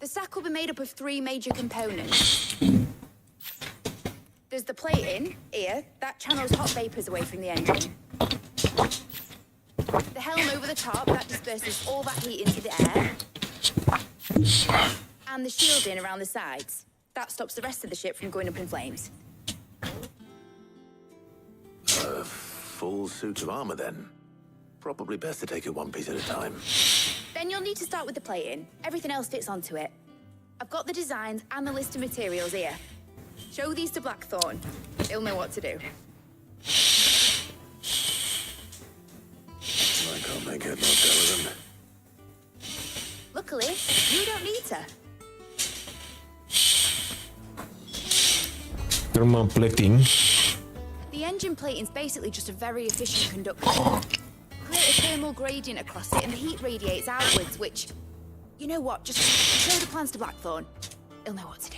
The stack will be made up of 3 major components. There's the plating, here, that channels hot vapours away from the engine. The helm over the top, that disperses all that heat into the air. And the shielding around the sides. That stops the rest of the ship from going up in flames. A full suit of armor, then. Probably best to take it one piece at a time. Then you'll need to start with the plating. Everything else fits onto it. I've got the designs and the list of materials here. Show these to Blackthorn. He'll know what to do. I can't make it not go with them. Luckily, you don't need to. Thermal plating. The engine plating's basically just a very efficient conductor. Create a thermal gradient across it and the heat radiates outwards, which... You know what? Just show the plans to Blackthorn. He'll know what to do.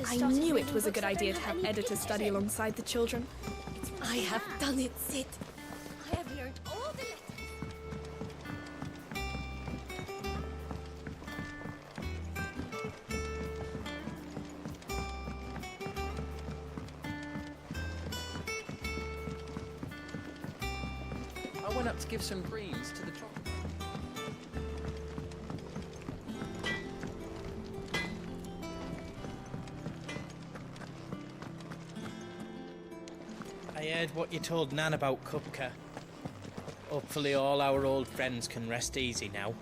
I knew it was a good idea to have editors study alongside the children. I have done it, Sid. I have learned all the letters. I went up to give some greens to the troll. I heard what you told Nan about Kupka. Hopefully all our old friends can rest easy now.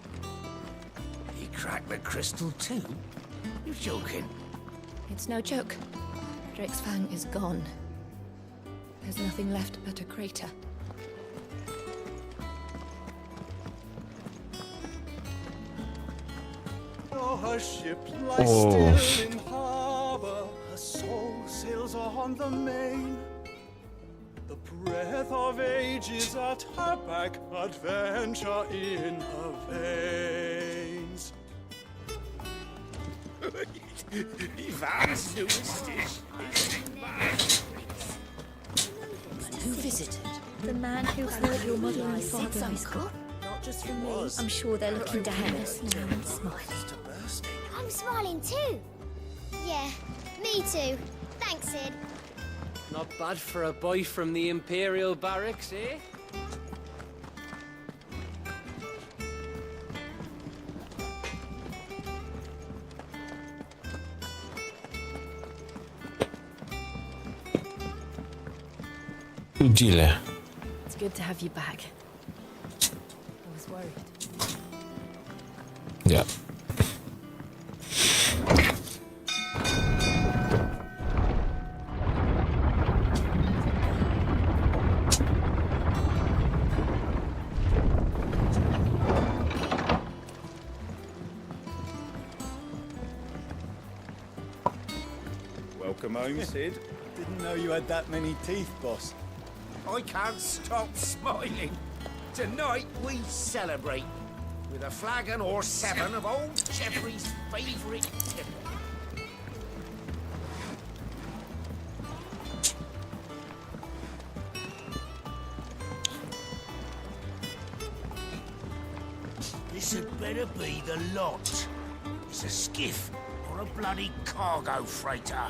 He cracked the crystal too? You're joking. It's no joke. Drake's Fang is gone. There's nothing left but a crater. Oh, her ship lies still in harbor. Her soul sails on the main. The breath of ages at her back, adventure in her veins. Who visited? The man who heard your mother and father uncle. Not just from me. I'm sure they're looking down at us now and smiling. I'm smiling too. Yeah, me too. Thanks, Sid. Not bad for a boy from the Imperial Barracks, eh? Uji lah. It's good to have you back. I was worried. Ya. Welcome home, Sid. Didn't know you had that many teeth, boss. I can't stop smiling. Tonight we celebrate with a flagon or 7 of old Jeffrey's favourite tipple. This had better be the lot. It's a skiff or a bloody cargo freighter.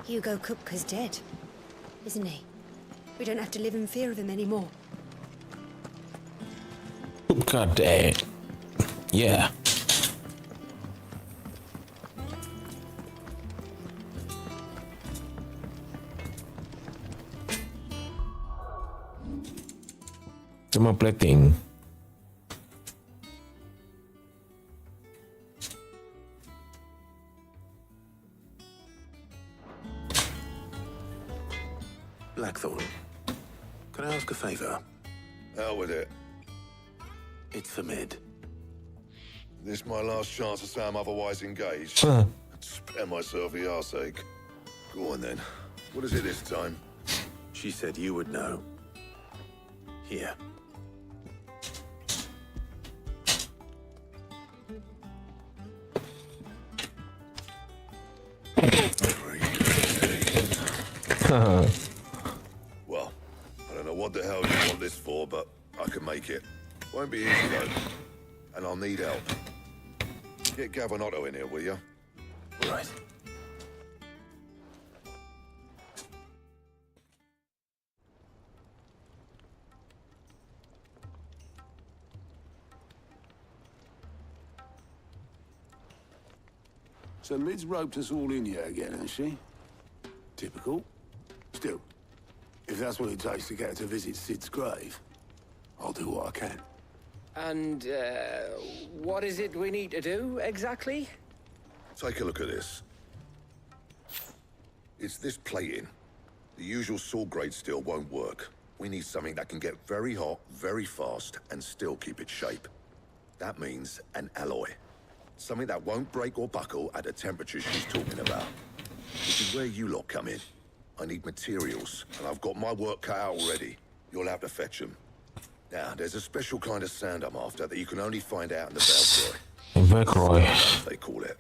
Hugo Kupka's dead, isn't he? We don't have to live in fear of him anymore. Kupka dead. Yeah. Cuma plating. Blackthorn, can I ask a favour? Hell with it. It's for Mid. This my last chance to say I'm otherwise engaged. Spare myself the arseache. Go on then. What is it this time? She said you would know. Here. Well, I don't know what the hell you want this for, but I can make it. Won't be easy though, and I'll need help. Get Gavin Otto in here, will you? Right. So Mid's roped us all in here again, has she? Typical. Still, if that's what it takes to get her to visit Sid's grave, I'll do what I can. And, what is it we need to do, exactly? Take a look at this. It's this plating. The usual sword grade steel won't work. We need something that can get very hot, very fast, and still keep its shape. That means an alloy. Something that won't break or buckle at the temperatures she's talking about. Which is where you lot come in. I need materials, and I've got my work cut out already. You'll have to fetch them. Now, there's a special kind of sand I'm after that you can only find out in the Valkyrie, they call it.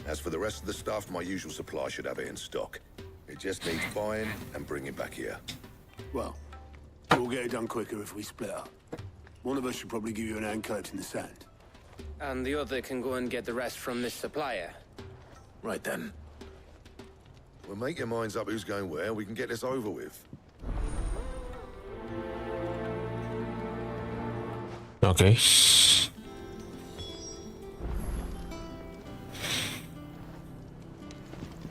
As for the rest of the stuff, my usual supply should have it in stock. It just needs buying and bringing back here. Well, we'll get it done quicker if we split up. One of us should probably give you an hand coat in the sand. And the other can go and get the rest from this supplier. Right then. Well, make your minds up who's going where, we can get this over with. Okay.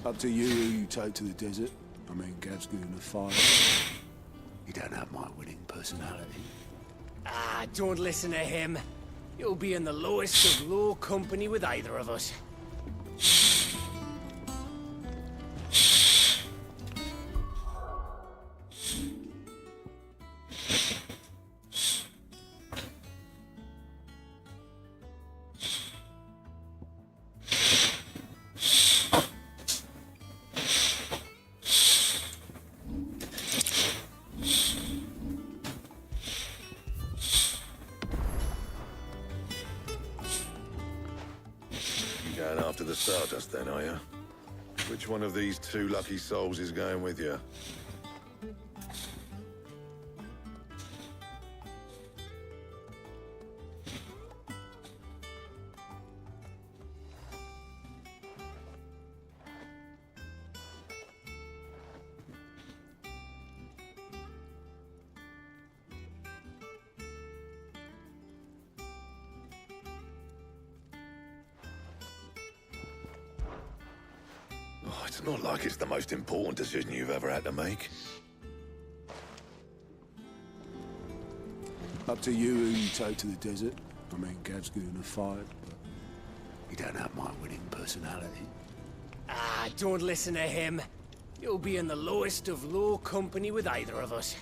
Up to you who you take to the desert. I mean, Gav's good in the fight. You don't have my winning personality. Ah, don't listen to him. You'll be in the lowest of low company with either of us. Going after the Stardust then, are you? Which one of these two lucky souls is going with you? it's not like it's the most important decision you've ever had to make. Up to you who you take to the desert. I mean, Gav's good in a fight, but you don't have my winning personality. Ah, don't listen to him. You'll be in the lowest of low company with either of us.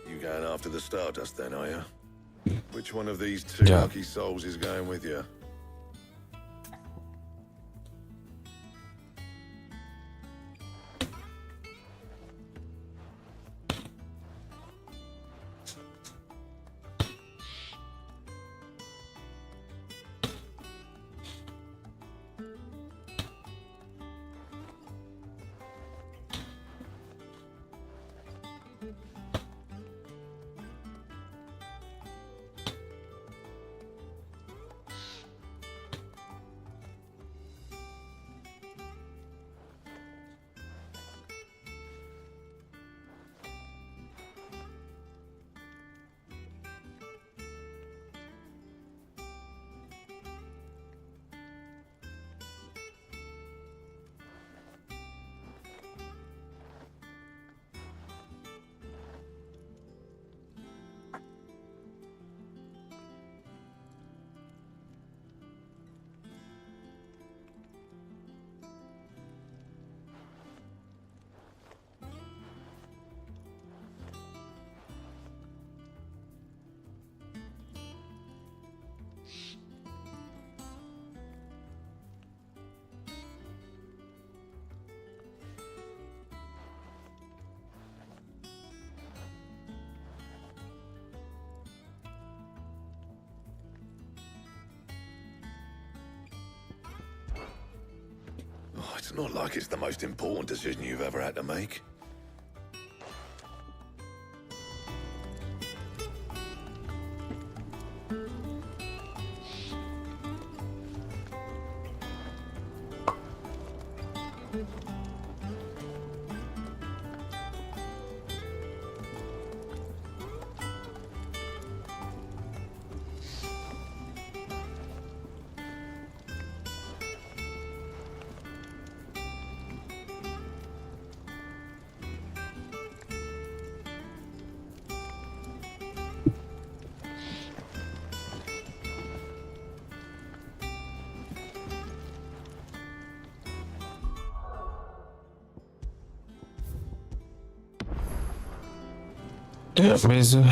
You going after the Stardust then, are you? Which one of these two Yeah. lucky souls is going with you? Oh, it's not like it's the most important decision you've ever had to make. Ya, beza.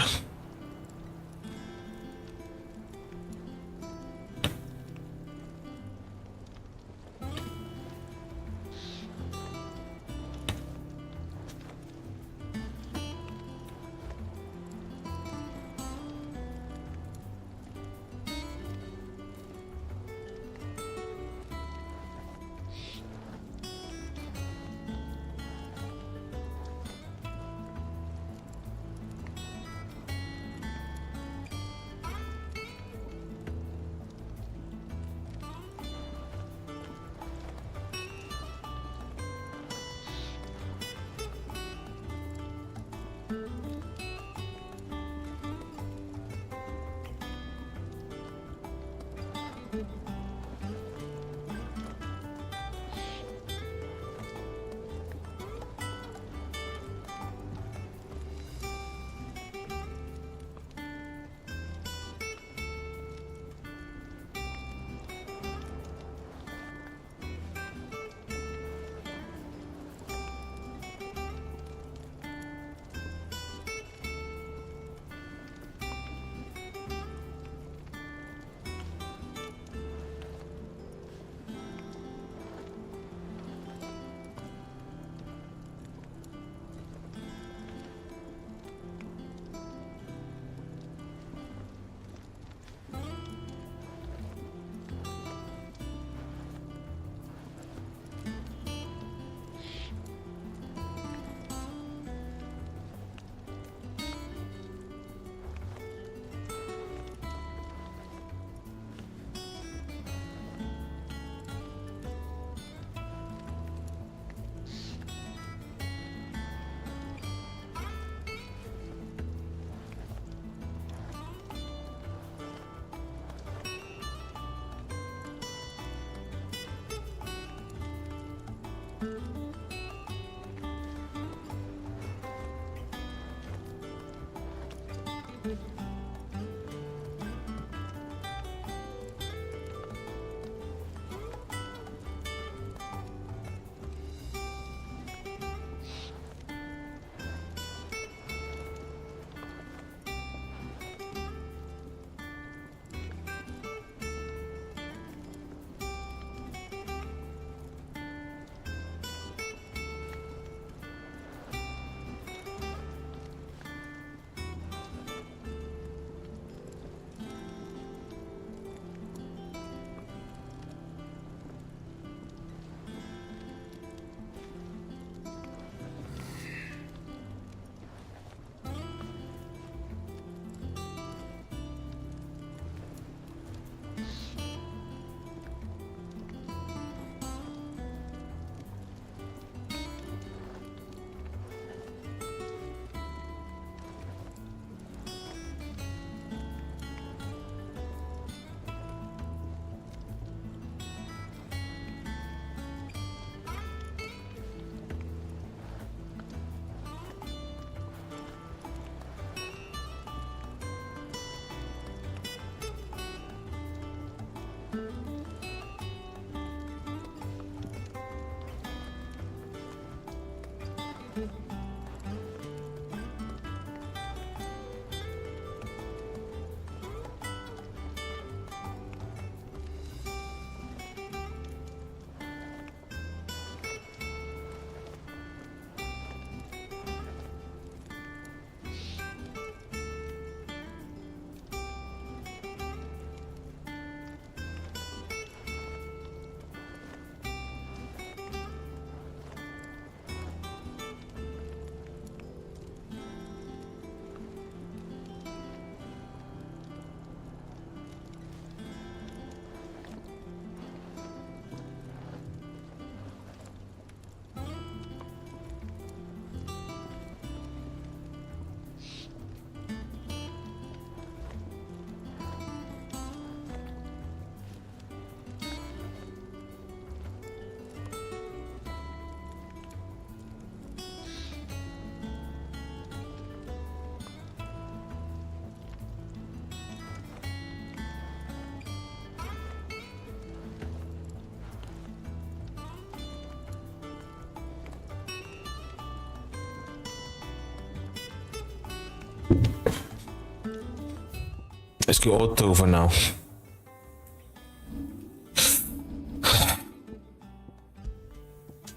Let's go auto for now.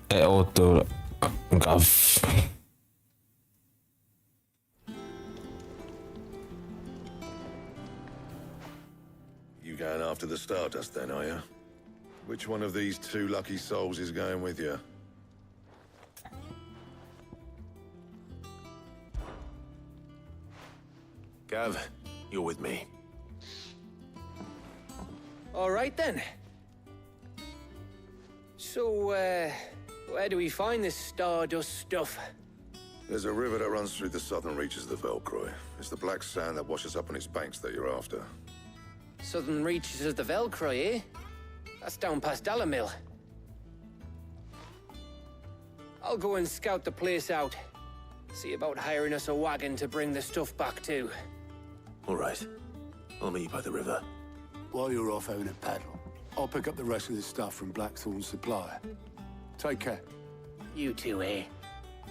Auto. Gov. You going after the Stardust then, are you? Which one of these two lucky souls is going with you? Gav, you're with me. All right then. So, where do we find this Stardust stuff? There's a river that runs through the southern reaches of the Velcroy. It's the black sand that washes up on its banks that you're after. Southern reaches of the Velcroy, eh? That's down past Dalamil. I'll go and scout the place out. See about hiring us a wagon to bring the stuff back to. All right. I'll meet you by the river. While you're off having a paddle, I'll pick up the rest of this stuff from Blackthorn's supplier. Take care. You two, eh?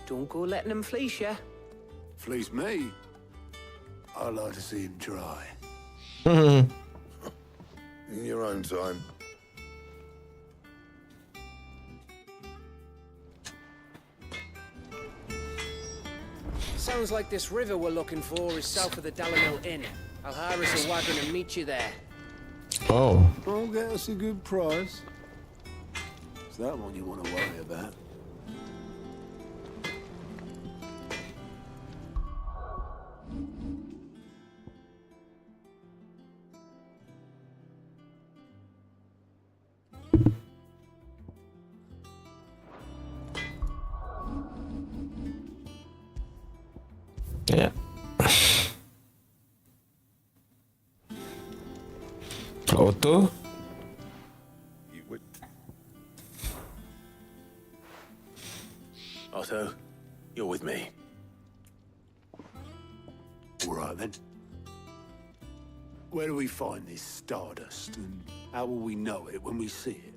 Don't go letting them fleece ya. Fleece me? I'd like to see him try. In your own time. Sounds like this river we're looking for is south of the Dalamil Inn. I'll hire us a wagon and meet you there. Oh. I'll get us a good price. Is that one you want to worry about? Yeah. Auto. Otto, you're with me. All right then. Where do we find this Stardust, and how will we know it when we see it?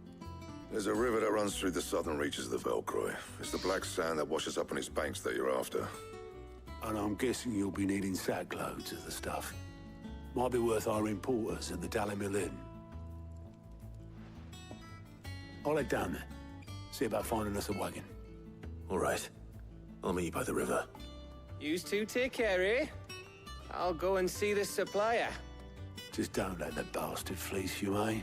There's a river that runs through the southern reaches of the Velcroy. It's the black sand that washes up on its banks that you're after. And I'm guessing you'll be needing sack loads of the stuff. Might be worth hiring porters at the Dalamil Inn. I'll head down there. See about finding us a wagon. All right. I'll meet you by the river. Yous two take care, eh? I'll go and see this supplier. Just don't let the bastard fleece you, eh?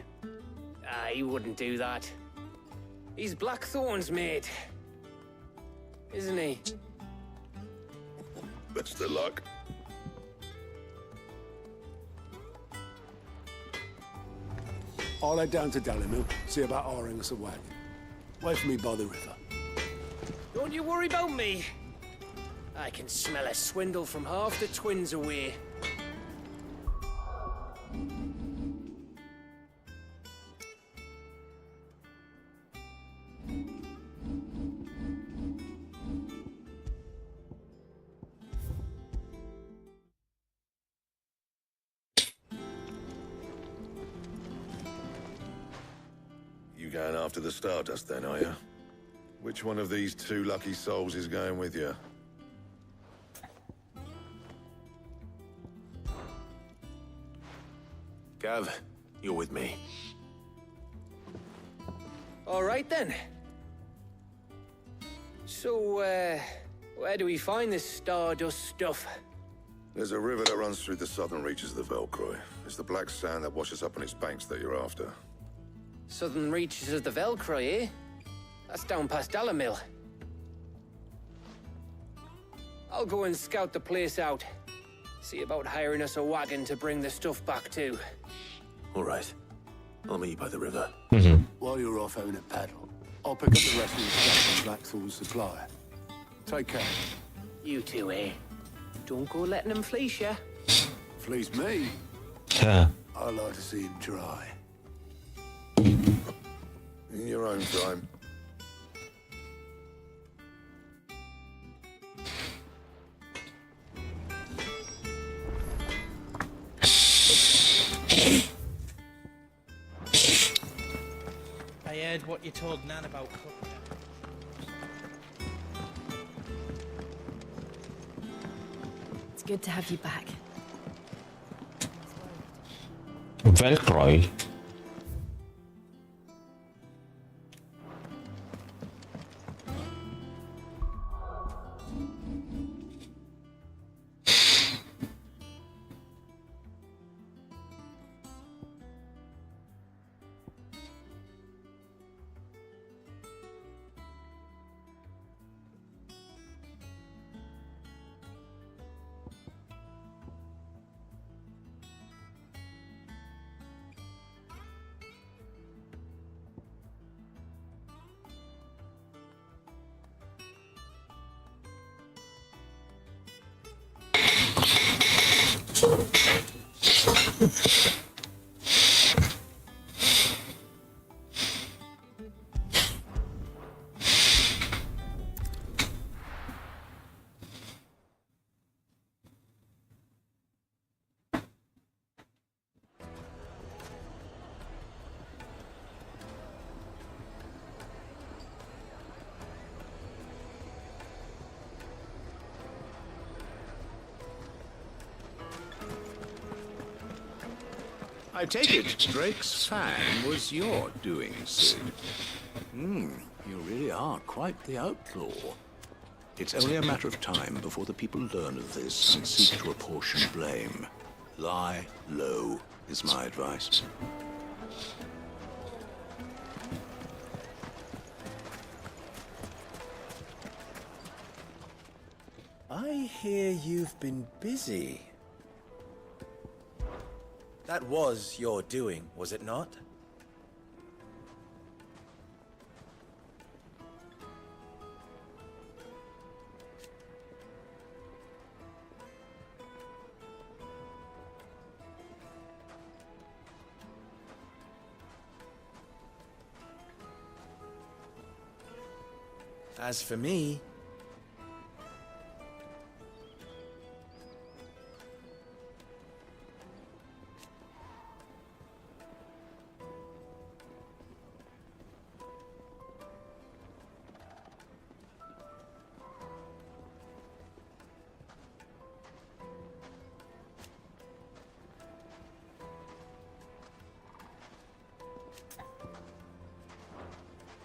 He wouldn't do that. He's Blackthorn's mate. Isn't he? Best of luck. I'll head down to Dalamil, see about hiring us a wagon. Wait for me by the river. Don't you worry about me. I can smell a swindle from half the twins away. You going after the Stardust then, are you? Which one of these two lucky souls is going with you? Gav, you're with me. All right then. So, where do we find this Stardust stuff? There's a river that runs through the southern reaches of the Velcroy. It's the black sand that washes up on its banks that you're after. Southern reaches of the Velcroy, eh? That's down past Dalamil. I'll go and scout the place out. See about hiring us a wagon to bring the stuff back to. All right. I'll meet you by the river. While you're off having a paddle, I'll pick up the rest of the stuff from Blackthorn's supplier. Take care. You two, eh? Don't go letting them fleece ya. Fleece me? Yeah. I'd like to see him try. In your own time. I heard what you told Nan about Kupka. It's good to have you back. Velcroy. I take it Drake's fan was your doing, Sid. You really are quite the outlaw. It's only a matter of time before the people learn of this and seek to apportion blame. Lie low is my advice. I hear you've been busy. That was your doing, was it not? As for me,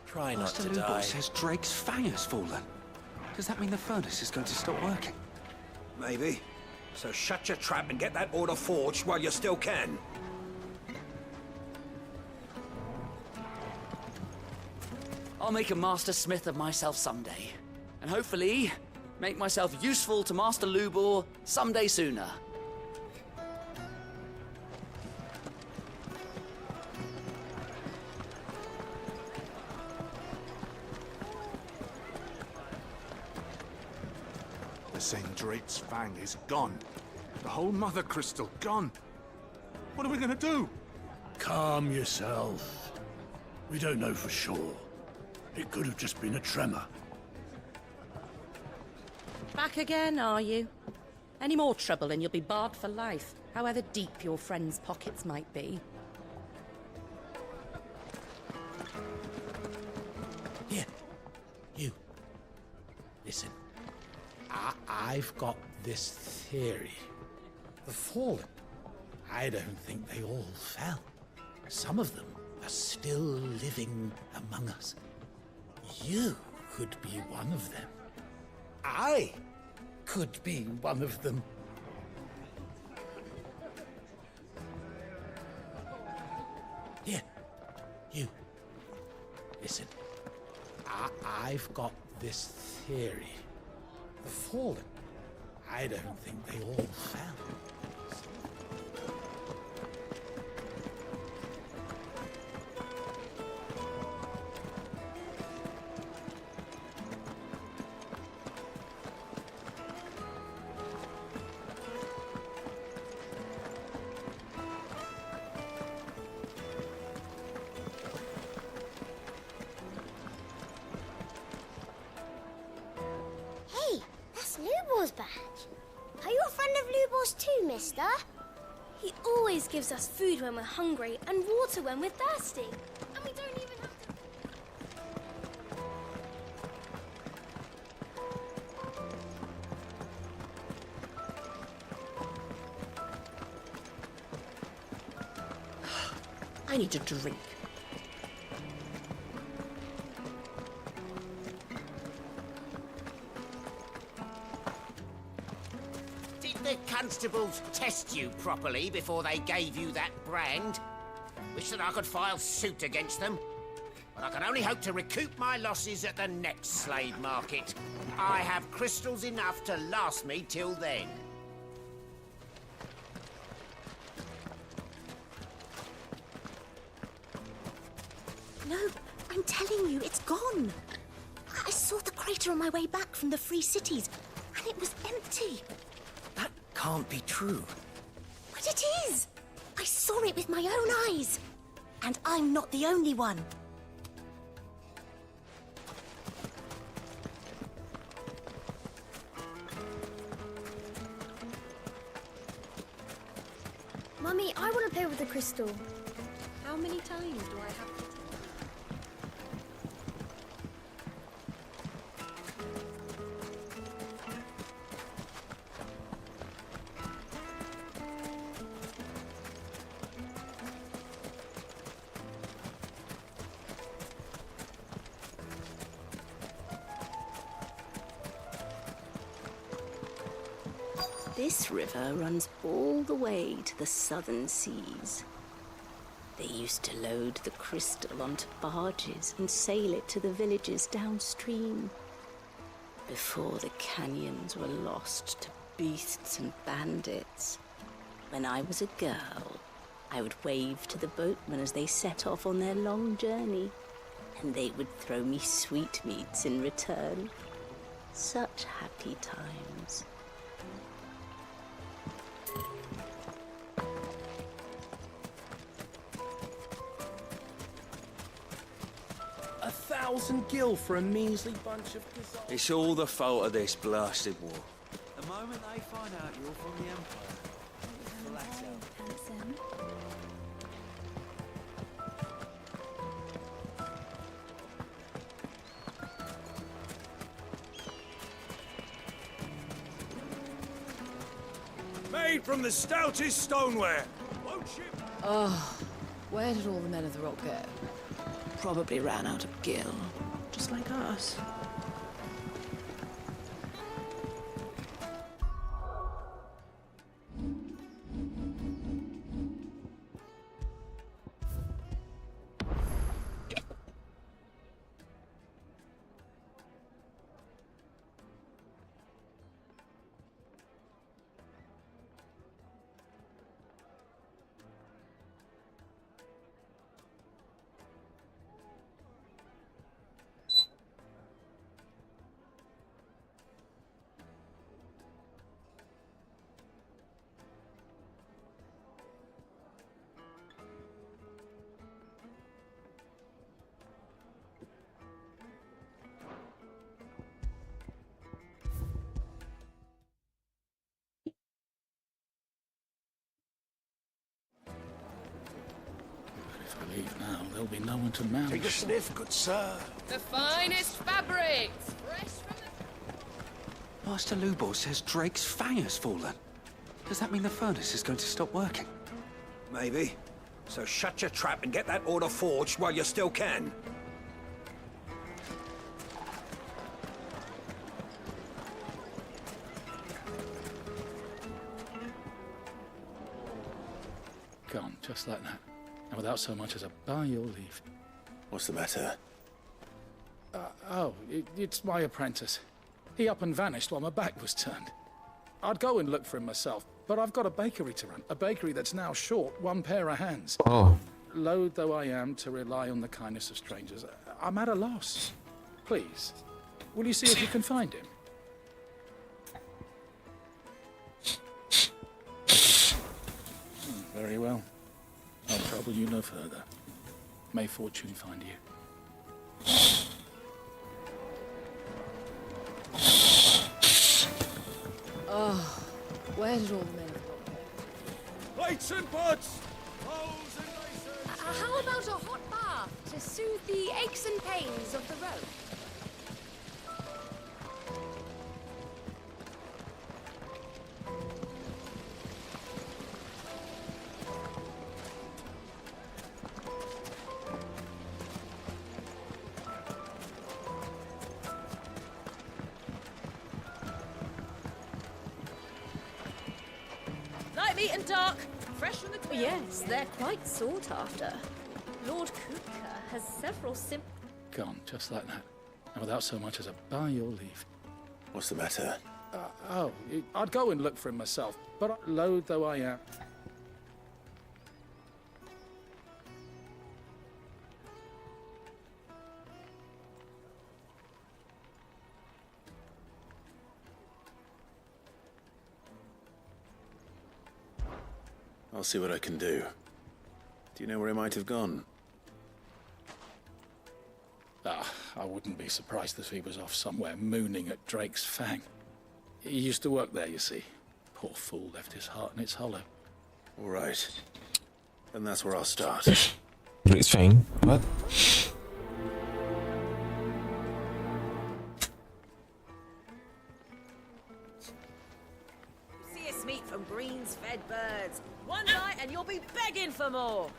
try not Master to Lubor die. says Drake's fang has fallen. Does that mean the furnace is going to stop working? Maybe. So shut your trap and get that order forged while you still can. I'll make a master smith of myself someday. And hopefully, make myself useful to Master Lubor someday sooner. They're saying Drake's fang is gone. The whole Mother Crystal gone. What are we gonna do? Calm yourself. We don't know for sure. It could have just been a tremor. Back again, are you? Any more trouble and you'll be barred for life, however deep your friends' pockets might be. Here, you. Listen. I've got this theory. The Fallen. I don't think they all fell. Some of them are still living among us. You could be one of them. I could be one of them. Here, you. Listen. I've got this theory. The Fallen. I don't think they all fell. Hey, that's Lubor's badge. Are you a friend of Lubor's too, mister? He always gives us food when we're hungry and water when we're thirsty. And we don't even have to... I need a drink. Did the constables test you properly before they gave you that brand? Wish that I could file suit against them. But I can only hope to recoup my losses at the next slave market. I have crystals enough to last me till then. No, I'm telling you, it's gone. I saw the crater on my way back from the Free Cities, and it was empty. That can't be true. But it is! I saw it with my own eyes. And I'm not the only one. Mummy, I want to play with the crystal. How many times do I have to... This river runs all the way to the southern seas. They used to load the crystal onto barges and sail it to the villages downstream. Before the canyons were lost to beasts and bandits. When I was a girl, I would wave to the boatmen as they set off on their long journey, and they would throw me sweetmeats in return. Such happy times. 1,000 gil for a measly bunch of gazelles. It's all the fault of this blasted war. The moment they find out you're from the Empire, flat out. Made from the stoutest stoneware. Won't you? Oh, where did all the men of the rock go? Probably ran out of gil, just like us. If I leave now, there'll be no one to manage. Take a sniff, good sir. The finest fabrics! Master Lubor says Drake's fang has fallen. Does that mean the furnace is going to stop working? Maybe. So shut your trap and get that order forged while you still can. Gone, just like that. And without so much as a by your leave. What's the matter? It's my apprentice. He up and vanished while my back was turned. I'd go and look for him myself, but I've got a bakery to run. A bakery that's now short one pair of hands. Oh. Loath though I am to rely on the kindness of strangers, I'm at a loss. Please, will you see if you can find him? Very well. I'll trouble you no further. May fortune find you. Oh, where did all the men of the rock go? Plates and pots! How about a hot bath to soothe the aches and pains of the road? Get me eaten dark, fresh from the grill. Yes, they're quite sought after. Lord Kupka has several Gone, just like that. And without so much as a by your leave. What's the matter? I'd go and look for him myself, but loath though I am. I'll see what I can do. Do you know where he might have gone? I wouldn't be surprised if he was off somewhere mooning at Drake's Fang. He used to work there, you see. Poor fool left his heart in its hollow. All right. Then that's where I'll start. Drake's Fang? What? Fierce meat from greens fed birds. One night and you'll be begging for more.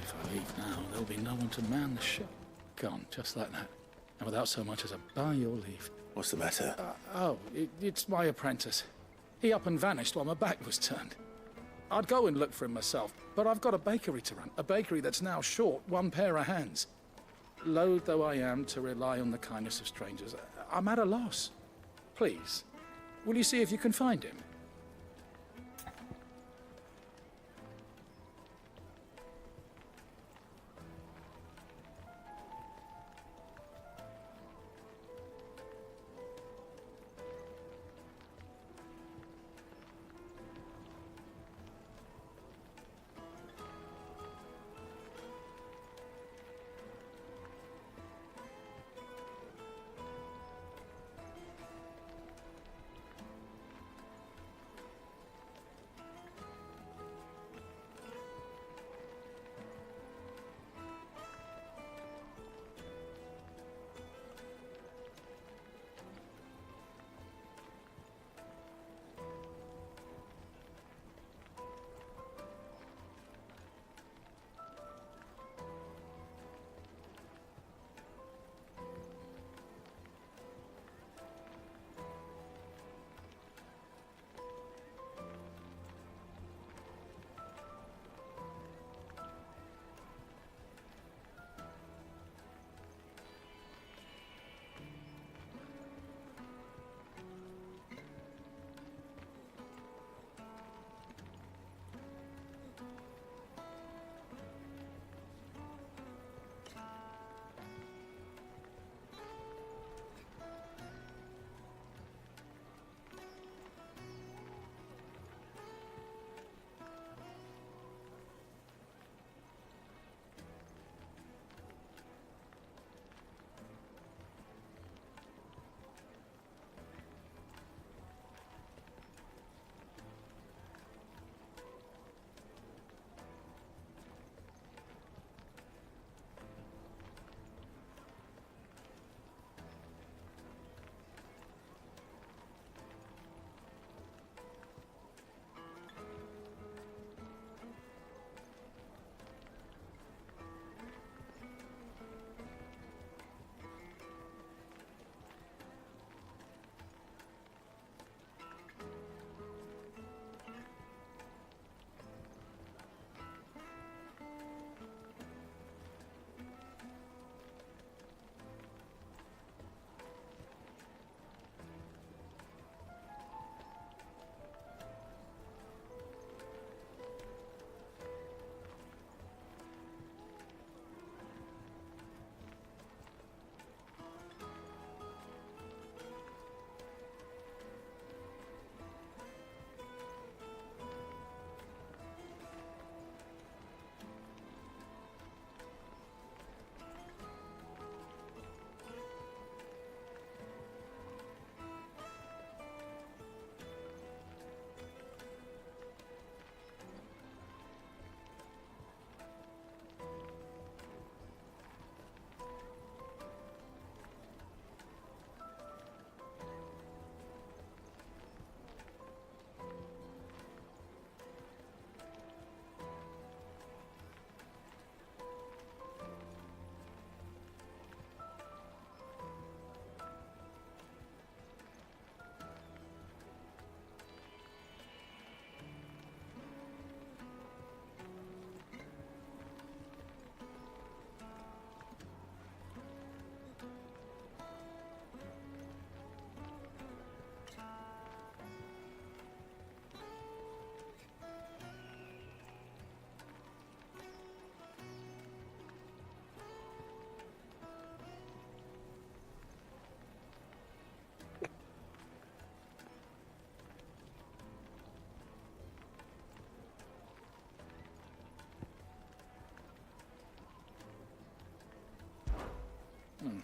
If I leave now, there'll be no one to man the ship. Gone, just like that. And without so much as a by your leave. What's the matter? It's my apprentice. He up and vanished while my back was turned. I'd go and look for him myself, but I've got a bakery to run. A bakery that's now short one pair of hands. Loath though I am to rely on the kindness of strangers, I'm at a loss. Please, will you see if you can find him?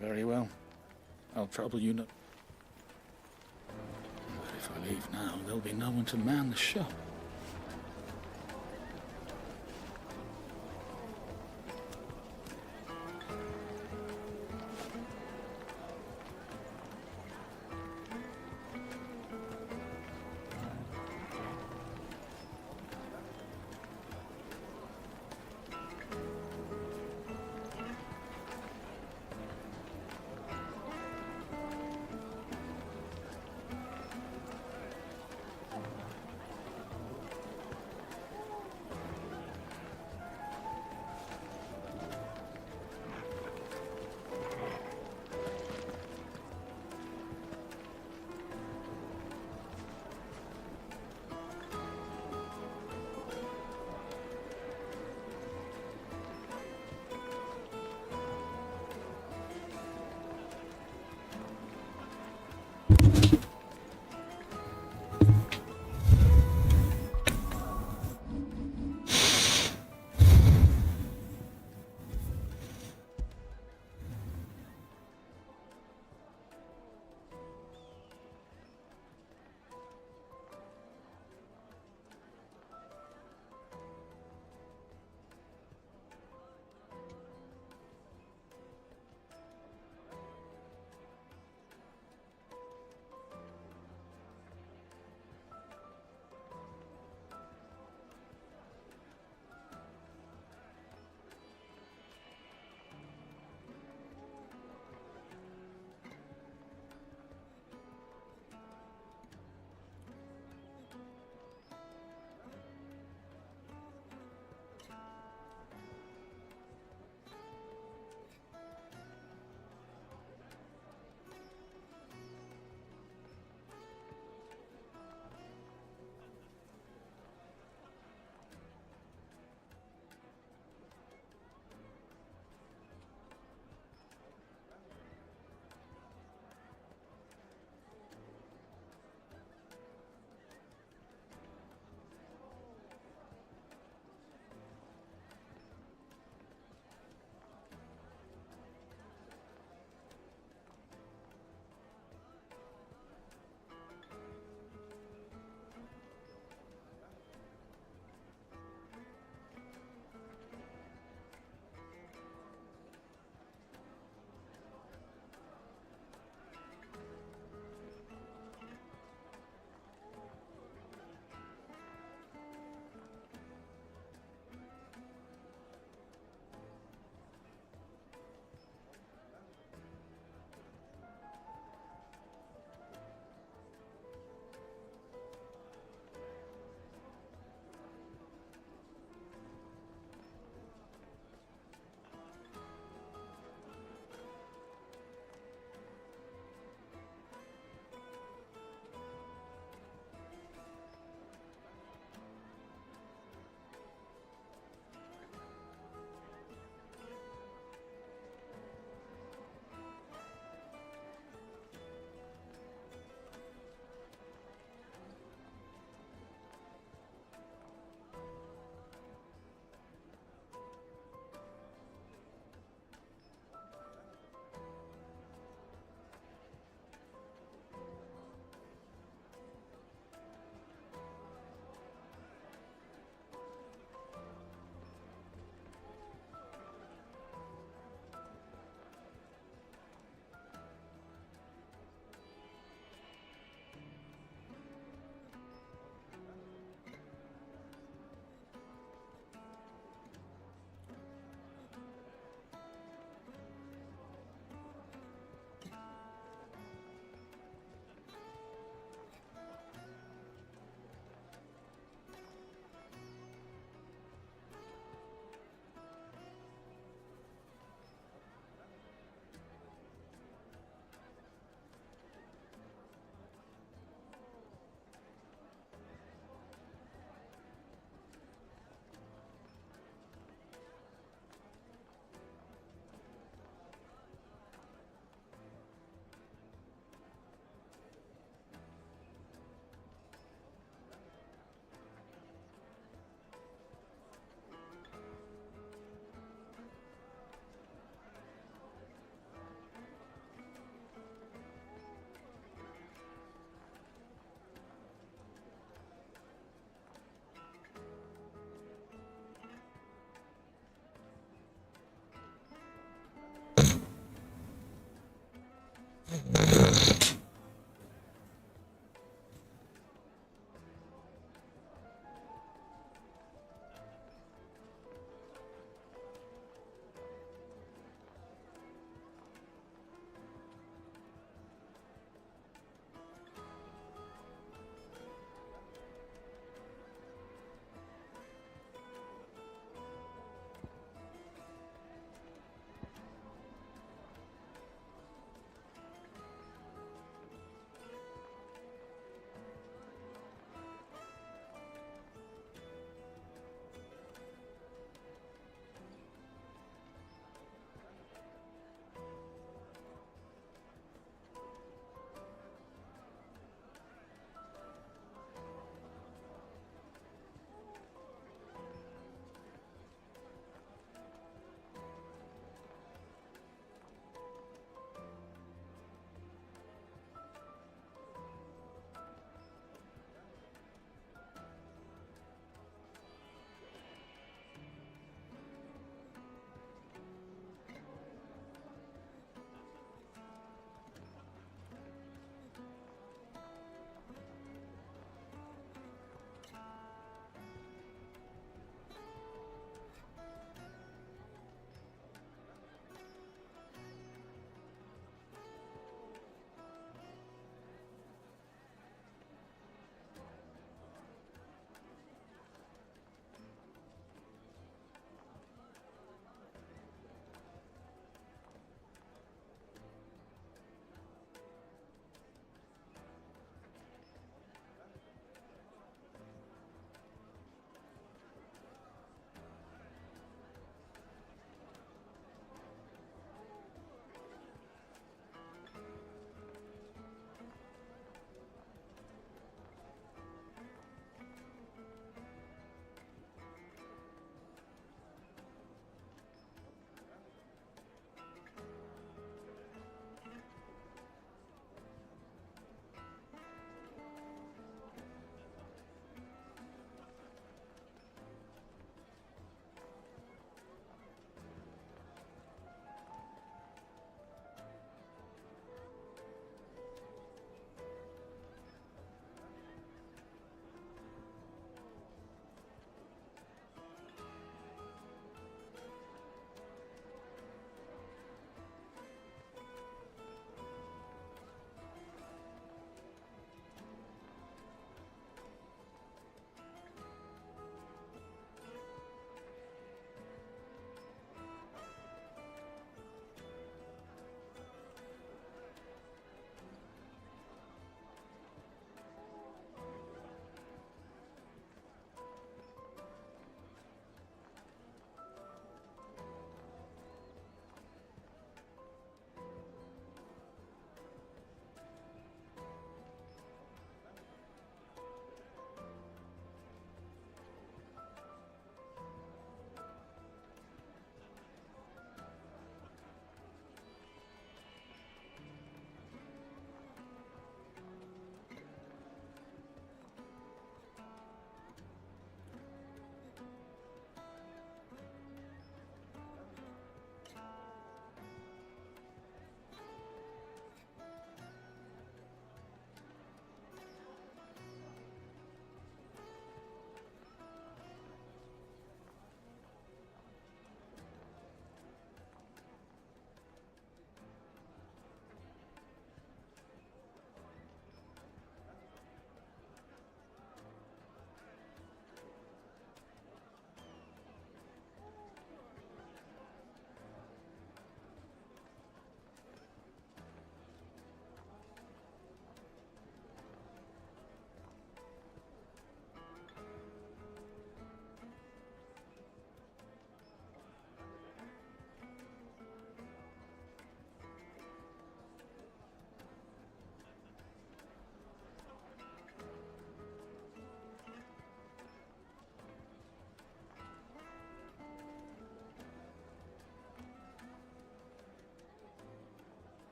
Very well. I'll trouble you no... But if I leave now, there'll be no one to man the shop.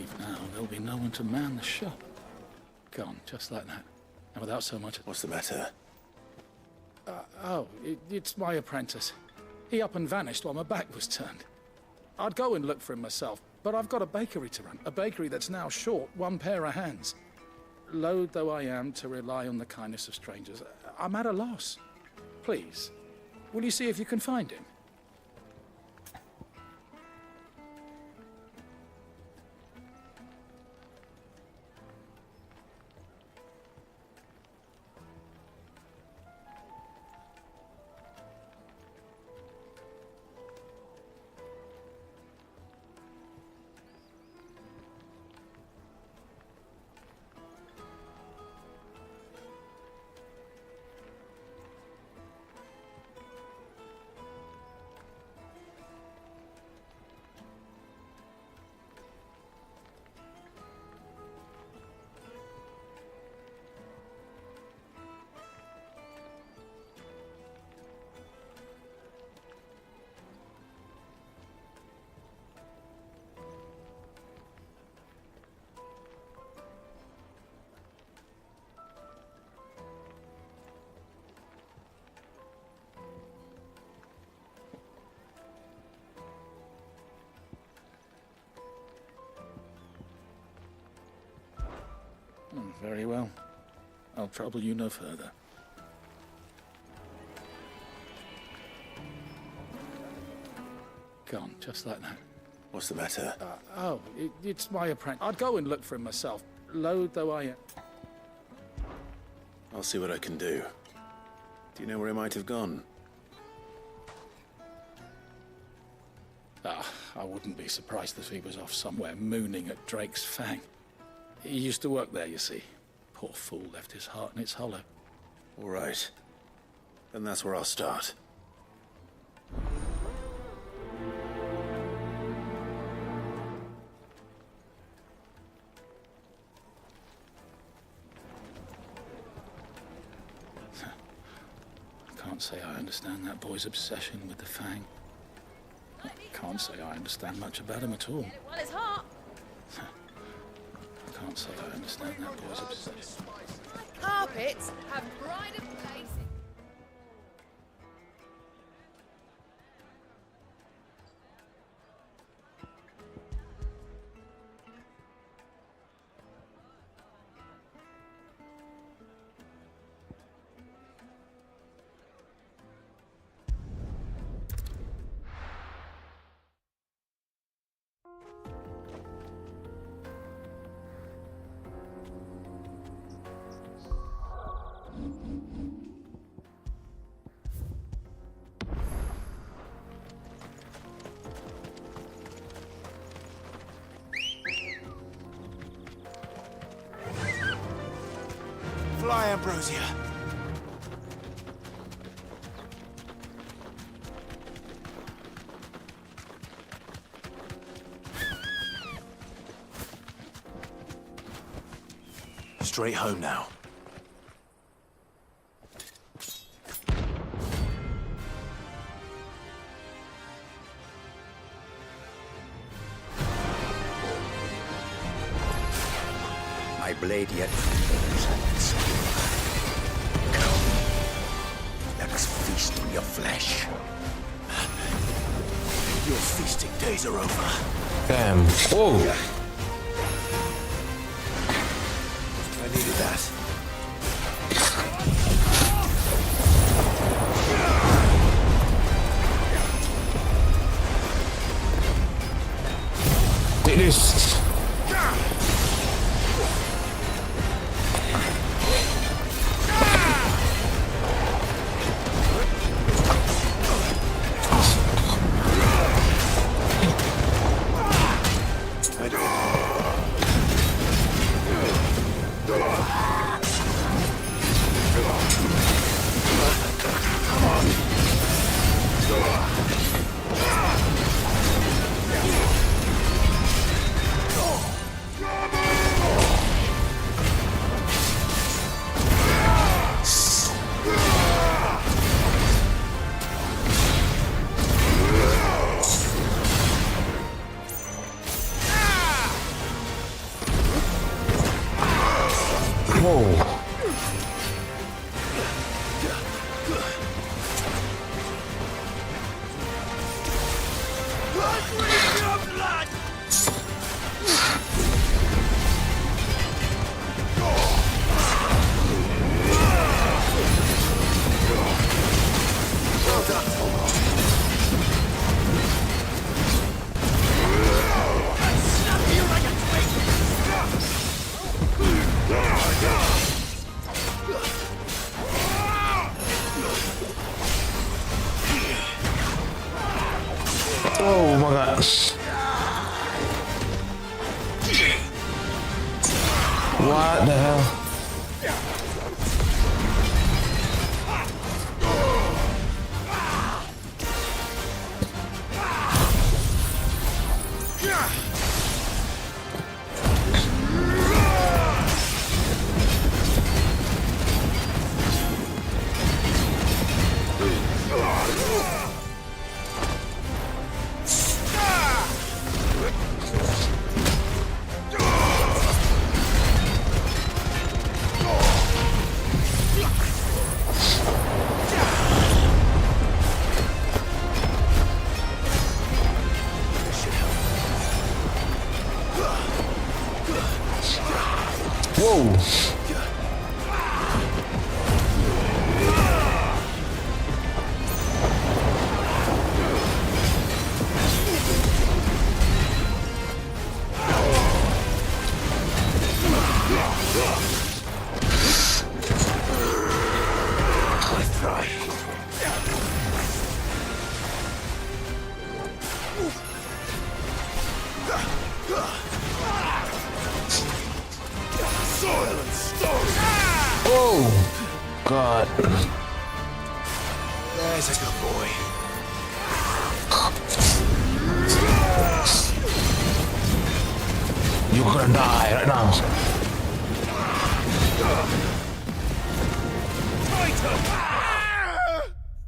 leave now, there'll be no one to man the shop. Gone, just like that. And without so much... What's the matter? It's my apprentice. He up and vanished while my back was turned. I'd go and look for him myself, but I've got a bakery to run. A bakery that's now short one pair of hands. Loath though I am to rely on the kindness of strangers, I'm at a loss. Please, will you see if you can find him? Very well. I'll trouble you no further. Gone, just like that. What's the matter? It's my apprentice. I'd go and look for him myself. Loath though I am. I'll see what I can do. Do you know where he might have gone? I wouldn't be surprised if he was off somewhere mooning at Drake's Fang. He used to work there, you see. Poor fool left his heart in its hollow. All right. Then that's where I'll start. I can't say I understand that boy's obsession with the Fang. I can't say I understand much about him at all. Well, it's hot. I can't say I understand that boy's obsession. Carpets have pride of place. Fly, Ambrosia. Straight home now. My blade yet trembles at its skill. Come, let us feast on your flesh. Your feasting days are over. Damn. Oh! I needed that. Take this. Oh my god. What the hell? Whoa. Oh, God. There's a good boy. You're gonna die right now.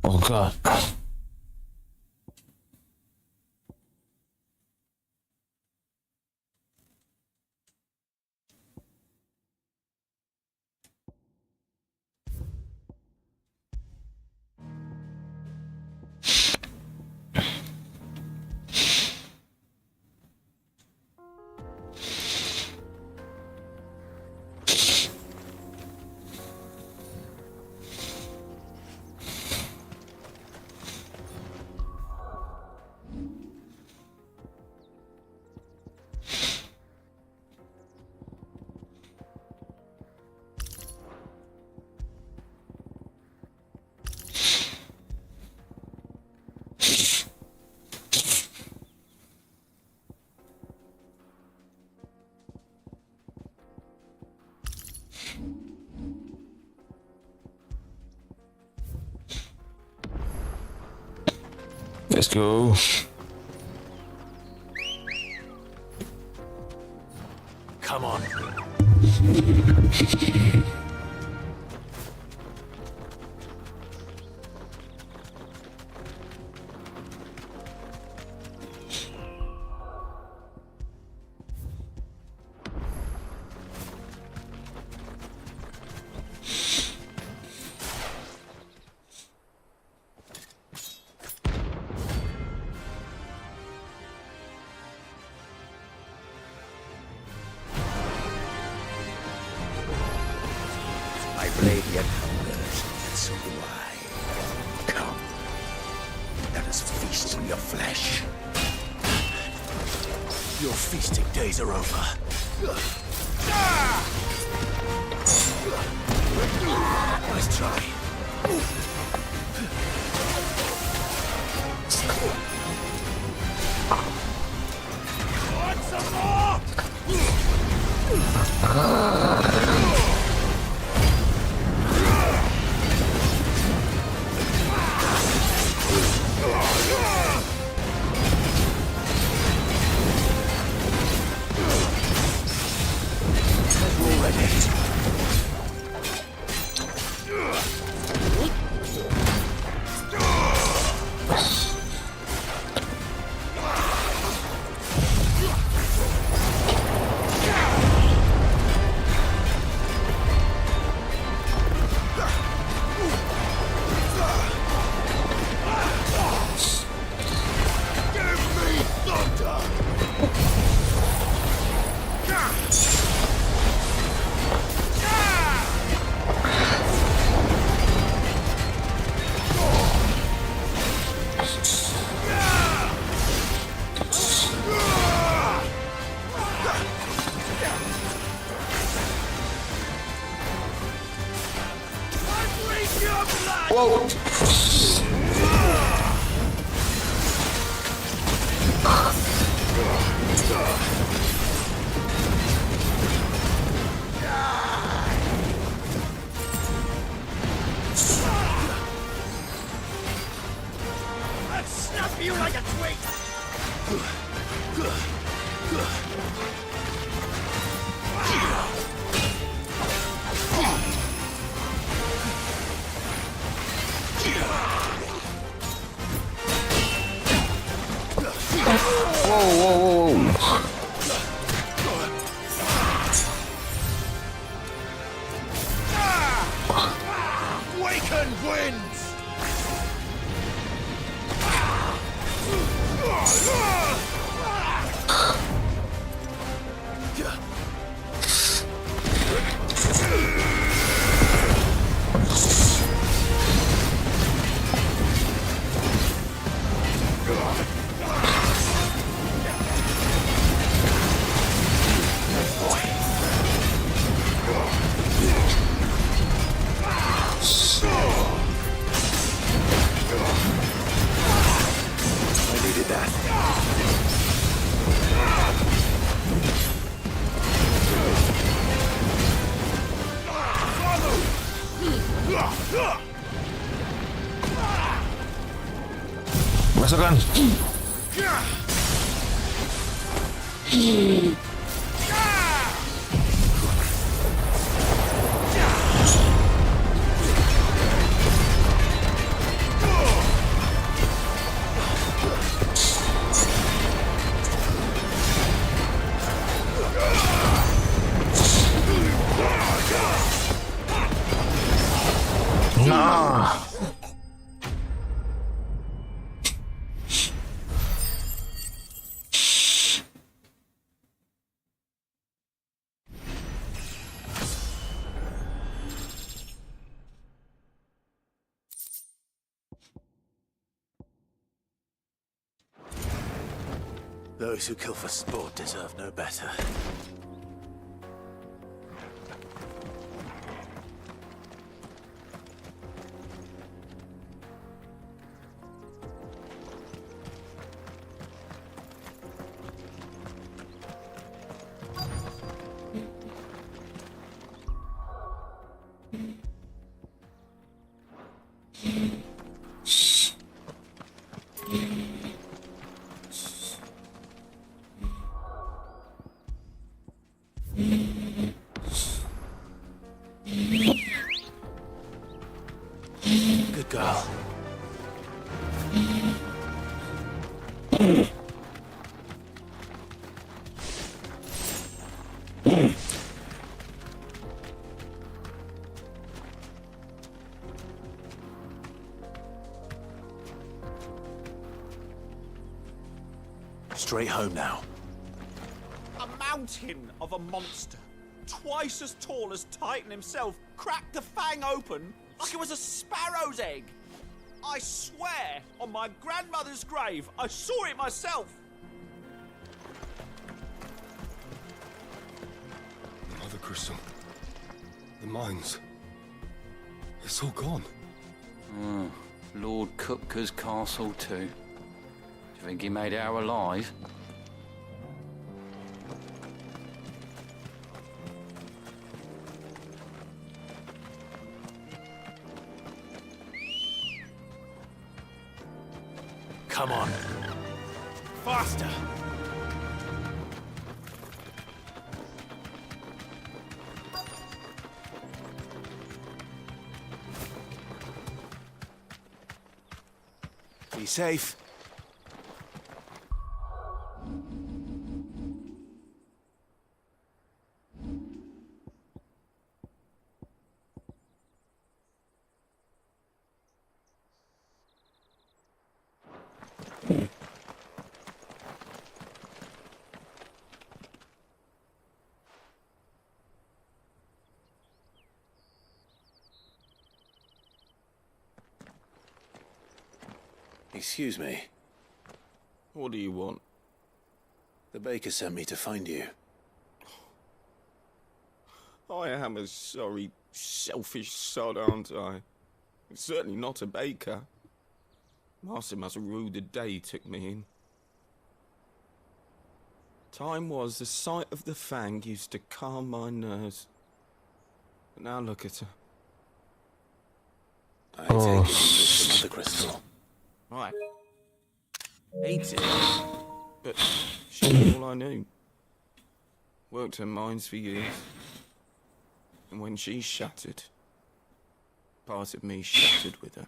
Oh, God. Let's go. Come on. My blade yet hungers, and so do I. Come, let us feast on your flesh. Your feasting days are over. Nice try. Want some more? Already. Whoa! I'll snap you like a twig! Whoa! Wakened winds! I needed that. Masukkan. Nah. Those who kill for sport deserve no better. Good girl. Straight home now. A mountain of a monster, twice as tall as Titan himself, cracked the fang open like it was a sparrow's egg. I swear, on my grandmother's grave, I saw it myself. Mother Crystal. The mines. It's all gone. Oh, Lord Kupka's castle too. Do you think he made it out alive? Come on. Faster! Be safe. Excuse me. What do you want? The baker sent me to find you. I am a sorry, selfish sod, aren't I? Certainly not a baker. Master must have ruled the day he took me in. Time was the sight of the Fang used to calm my nerves. But now look at her. I take it you live the Mother Crystal. Right. Ate it. But she was all I knew. Worked her mines for years. And when she shattered, part of me shattered with her.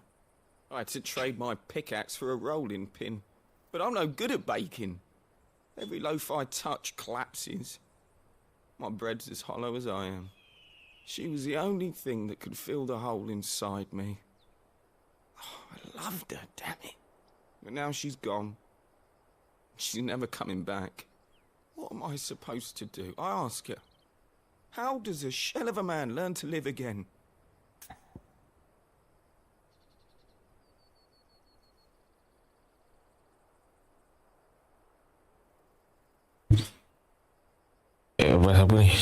I had to trade my pickaxe for a rolling pin. But I'm no good at baking. Every loaf I touch collapses. My bread's as hollow as I am. She was the only thing that could fill the hole inside me. Oh, I loved her, damn it. But now she's gone. She's never coming back. What am I supposed to do? I ask her. How does a shell of a man learn to live again? Apa ni?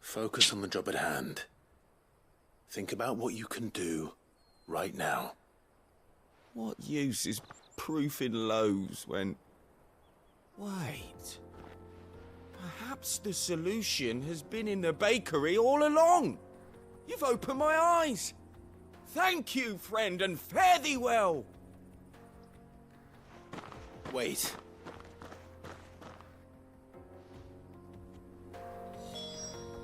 Focus on the job at hand. Think about what you can do right now. What use is proofing loaves when... Wait. Perhaps the solution has been in the bakery all along. You've opened my eyes. Thank you, friend, and fare thee well. Wait.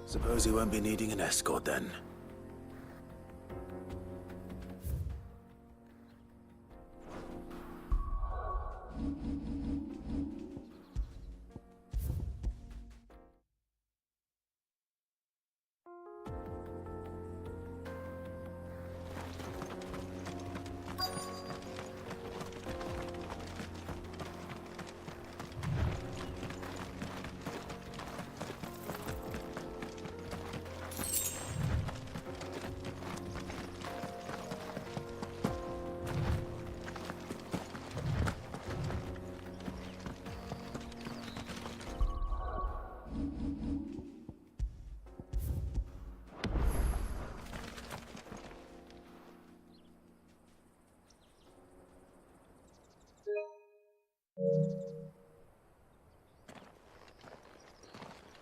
Suppose you won't be needing an escort then.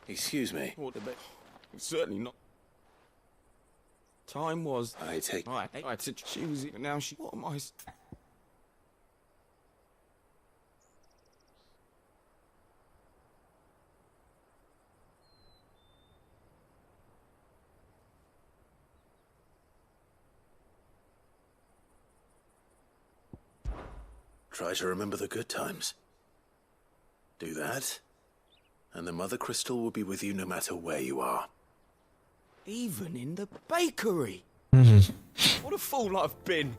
Excuse me. Certainly not. Time was... I take... I said she was... Now she... What am I... Try to remember the good times. Do that, and the Mother Crystal will be with you no matter where you are. Even in the bakery. What a fool I've been.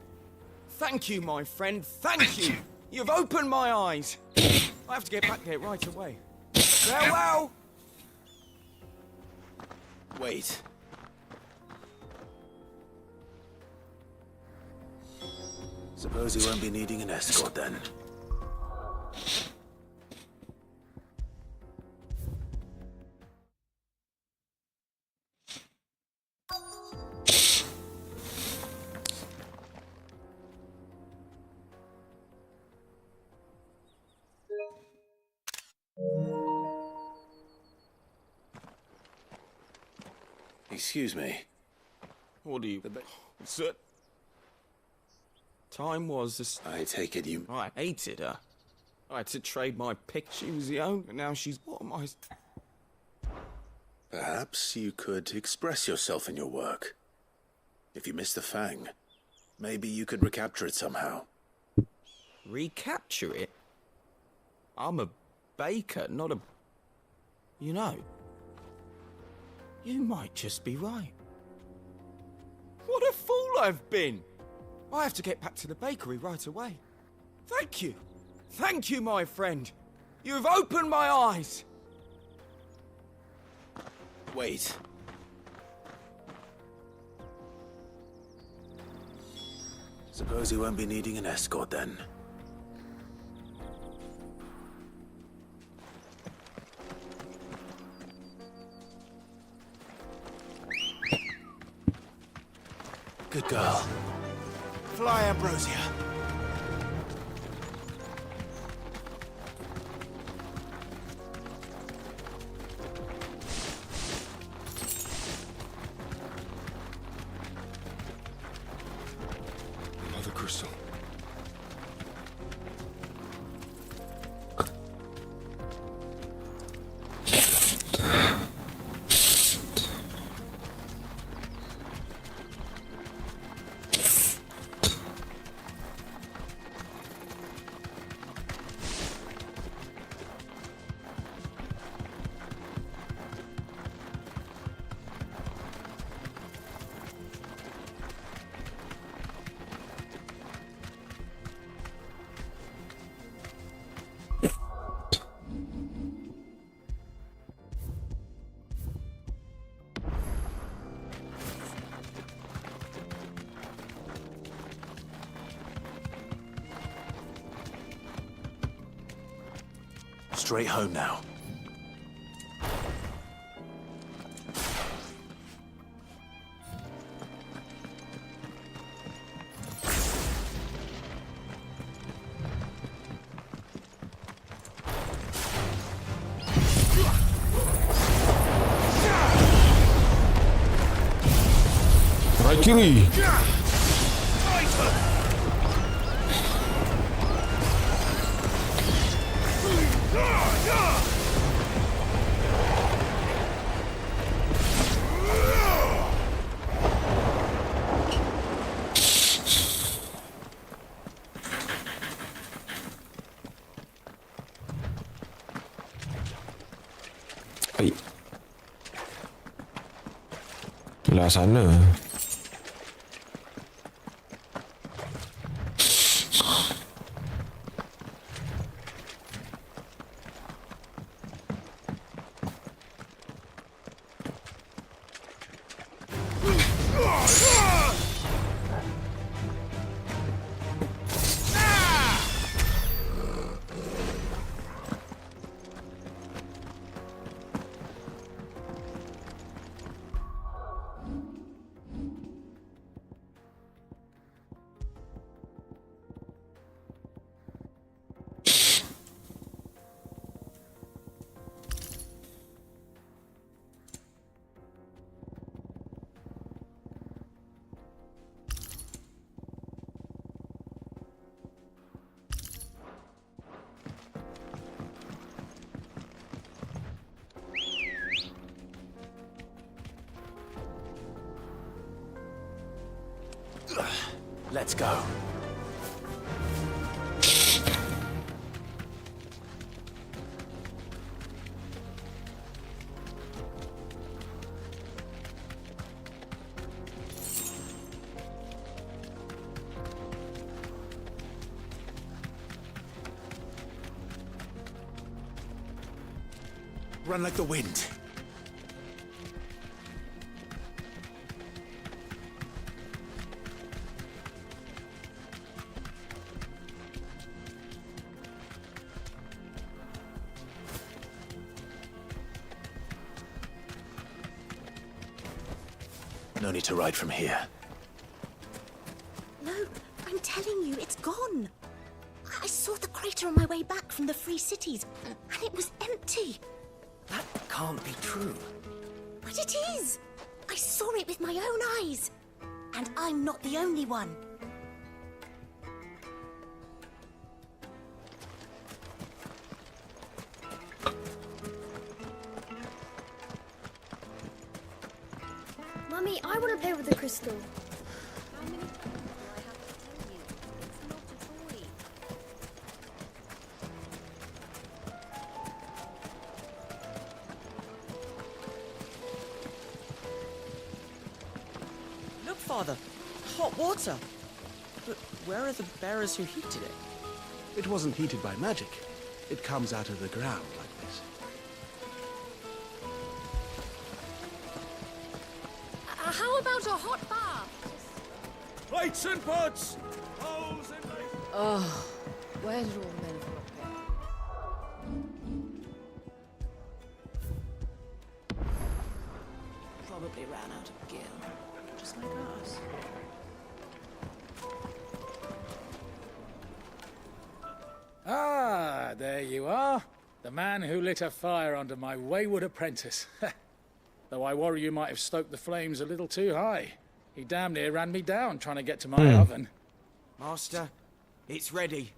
Thank you, my friend. Thank you. You've opened my eyes. I have to get back there right away. Farewell. Wait. Suppose you won't be needing an escort then. Excuse me. What do you... Sir... Time was this... I take it you... I hated her. I had to trade my pick. She was the owner, and now she's... What am I... Perhaps you could express yourself in your work. If you miss the Fang, maybe you could recapture it somehow. Recapture it? I'm a baker, not a... You know, you might just be right. What a fool I've been! I have to get back to the bakery right away. Thank you. Thank you, my friend. You've opened my eyes. Wait. Suppose you won't be needing an escort then. Good girl. Fly, Ambrosia. Mother Crystal. Straight home now. Right kiri. Lah sana. Let's go. Run like the wind. No need to ride from here. No, I'm telling you, it's gone. I saw the crater on my way back from the Free Cities, and it was empty. That can't be true. But it is. I saw it with my own eyes. And I'm not the only one. Mummy, I want to play with the crystal. How many times do I have to tell you? It's not a toy. Look, Father, hot water. But where are the bearers who heated it? It wasn't heated by magic. It comes out of the ground like this. How about a hot bath? Plates and pots! Bowls and knives! Oh, where did all the men drop Probably ran out of gil, just like us. Ah, there you are. The man who lit a fire under my wayward apprentice. Though I worry you might have stoked the flames a little too high. He damn near ran me down trying to get to my oven. Master, it's ready.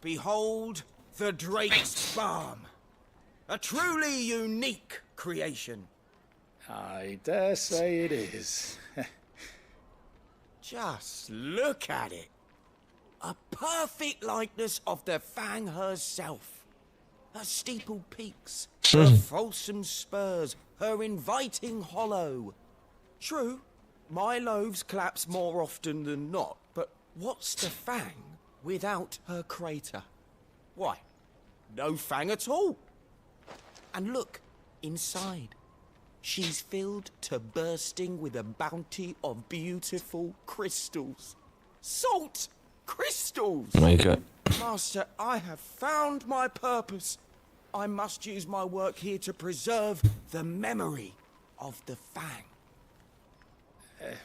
Behold the Drake's Balm. A truly unique creation. I dare say it is. Just look at it. A perfect likeness of the Fang herself. Her steeple peaks, her fulsome spurs, her inviting hollow. True, my loaves collapse more often than not, but what's the Fang without her crater? Why, no Fang at all. And look, inside. She's filled to bursting with a bounty of beautiful crystals. Salt crystals! My God. Master, I have found my purpose. I must use my work here to preserve the memory of the Fang.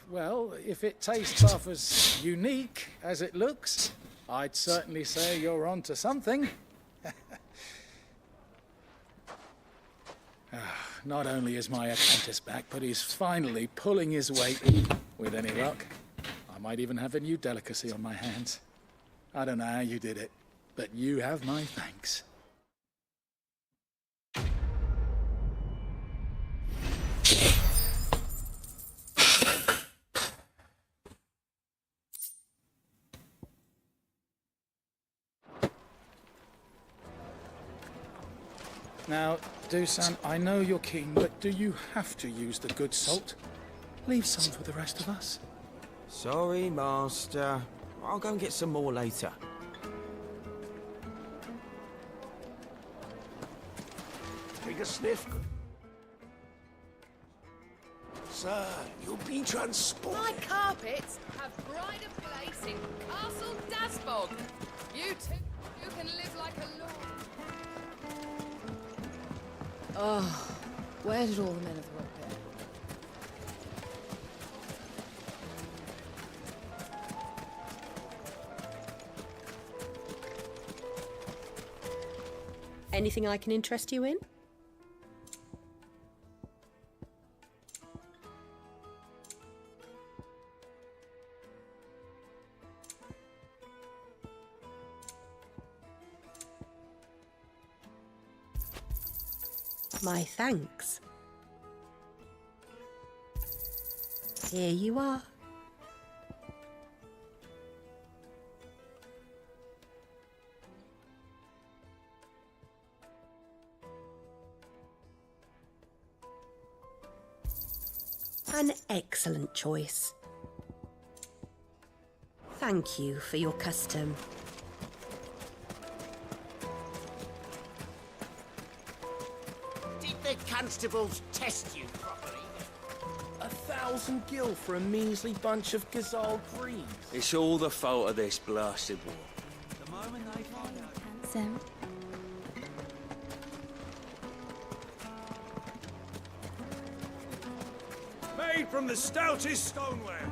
Well, if it tastes half as unique as it looks, I'd certainly say you're onto something. Not only is my apprentice back, but he's finally pulling his weight. With any luck, I might even have a new delicacy on my hands. I don't know how you did it, but you have my thanks. Now, Dusan, I know you're keen, but do you have to use the good salt? Leave some for the rest of us. Sorry, Master. I'll go and get some more later. Take a sniff. Sir, you'll be transported. My carpets have pride of place in Castle Dasbog. You two, you can live like a lord. Oh, where did all the men of the rock go? Anything I can interest you in? My thanks. Here you are. An excellent choice. Thank you for your custom. Did the constables test you properly? 1,000 gil for a measly bunch of Ghazal greaves. It's all the fault of this blasted war. The moment they find out. Handsome. Made from the stoutest stoneware.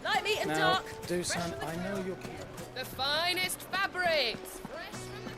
Light meat and Now, dark. Dusan, I know you're keen. The finest fabrics. Fresh from the...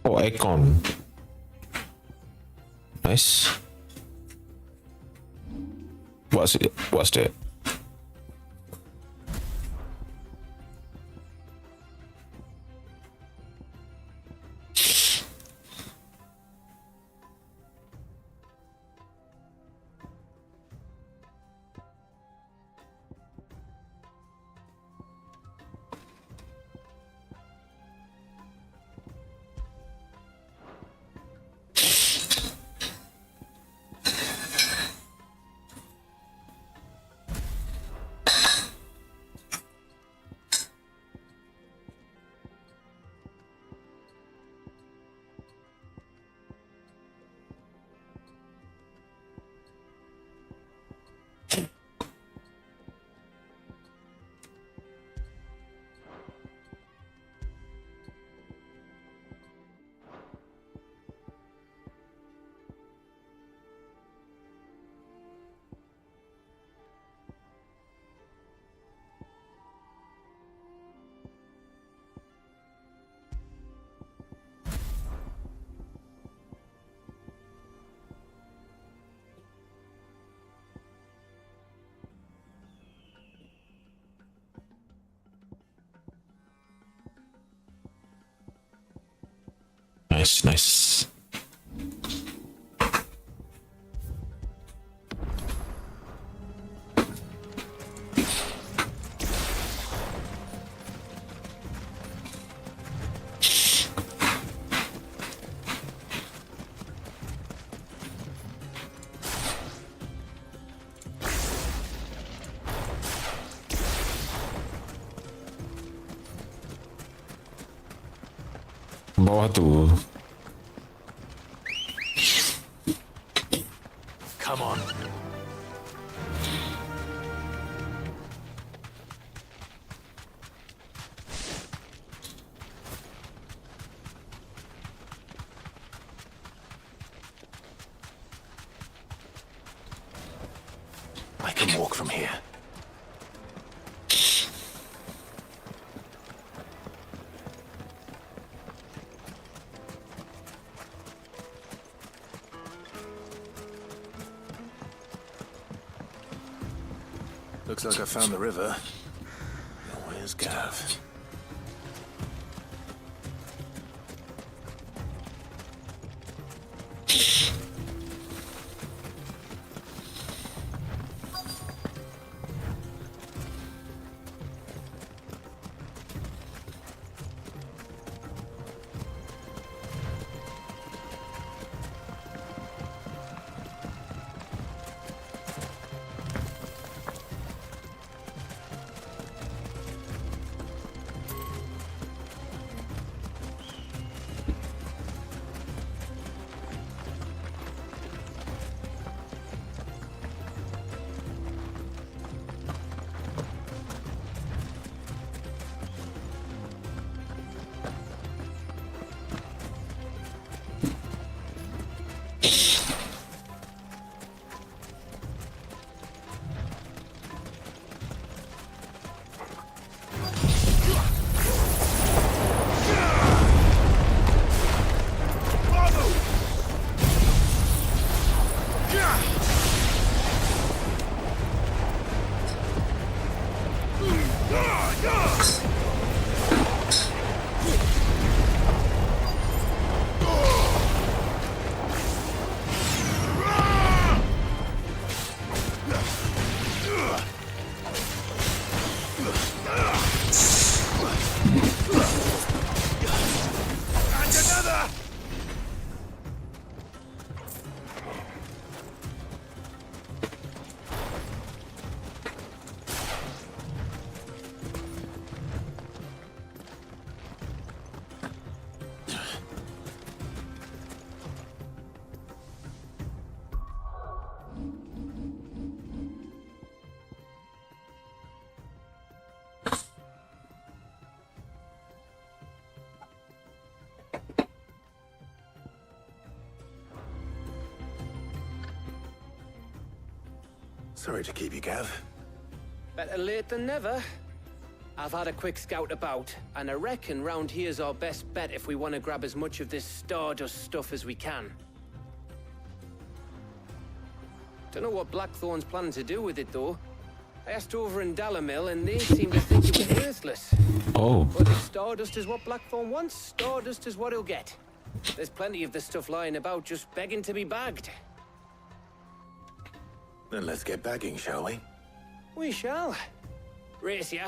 Oh, aircon. Nice. What's it? What's that? Nice, nice. Bawah tu. Come on. I can walk from here. Looks like I found the river. Now where's Gav? Sorry to keep you, Gav. Better late than never. I've had a quick scout about, and I reckon round here's our best bet if we want to grab as much of this Stardust stuff as we can. Don't know what Blackthorn's planning to do with it, though. I asked over in Dalamil, and they seem to think it was worthless. Oh. But if Stardust is what Blackthorn wants, Stardust is what he'll get. There's plenty of the stuff lying about, just begging to be bagged. Then let's get bagging, shall we? We shall. Race ya.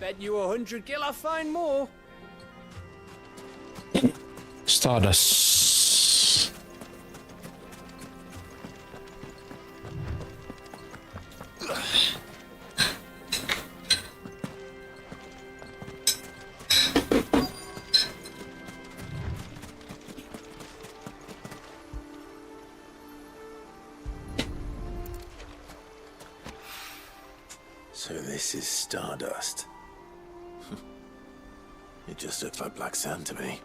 Bet you 100 gil I find more. Stardust. So this is Stardust. It just looks like black sand to me.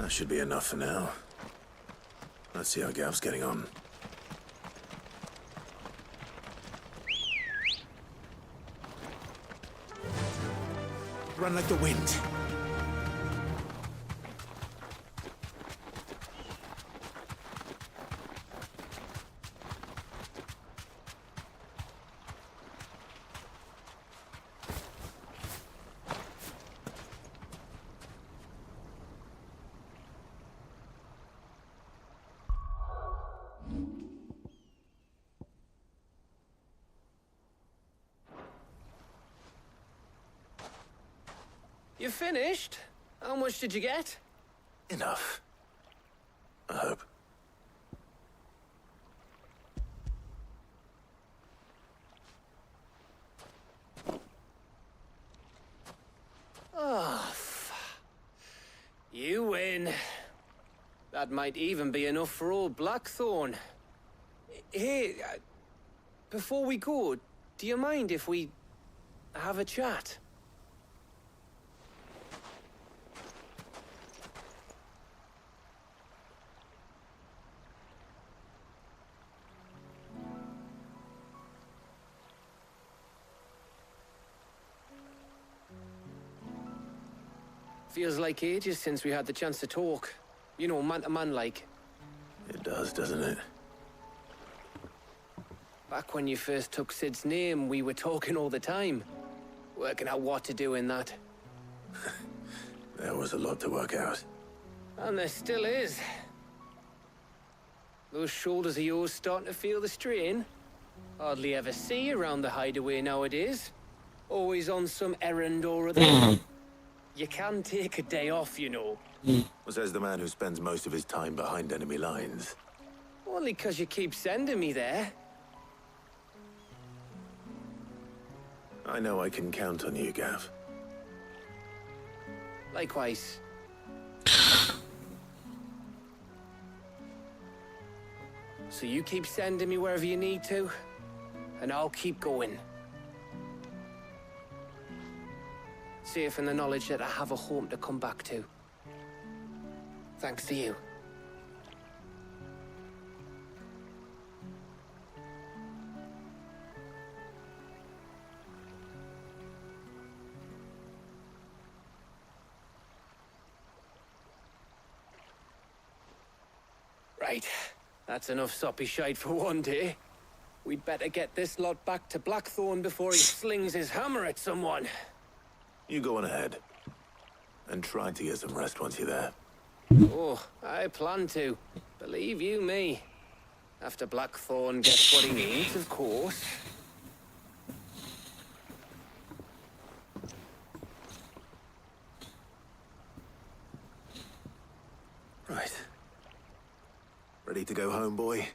That should be enough for now. Let's see how Gav's getting on. Run like the wind. You finished? How much did you get? Enough. I hope. Oh, you win. That might even be enough for old Blackthorn. Hey, before we go, do you mind if we have a chat? Feels like ages since we had the chance to talk. You know, man to man like. It does, doesn't it? Back when you first took Sid's name, we were talking all the time. Working out what to do in that. There was a lot to work out. And there still is. Those shoulders of yours starting to feel the strain. Hardly ever see you around the hideaway nowadays. Always on some errand or other. You can take a day off, you know. Says the man who spends most of his time behind enemy lines. Only 'cause you keep sending me there. I know I can count on you, Gav. Likewise. So you keep sending me wherever you need to, and I'll keep going. Safe in the knowledge that I have a home to come back to. Thanks to you. Right. That's enough soppy shite for one day. We'd better get this lot back to Blackthorn before he slings his hammer at someone. You go on ahead. And try to get some rest once you're there. Oh, I plan to. Believe you me. After Blackthorn gets what he needs, of course. Right. Ready to go home, boy?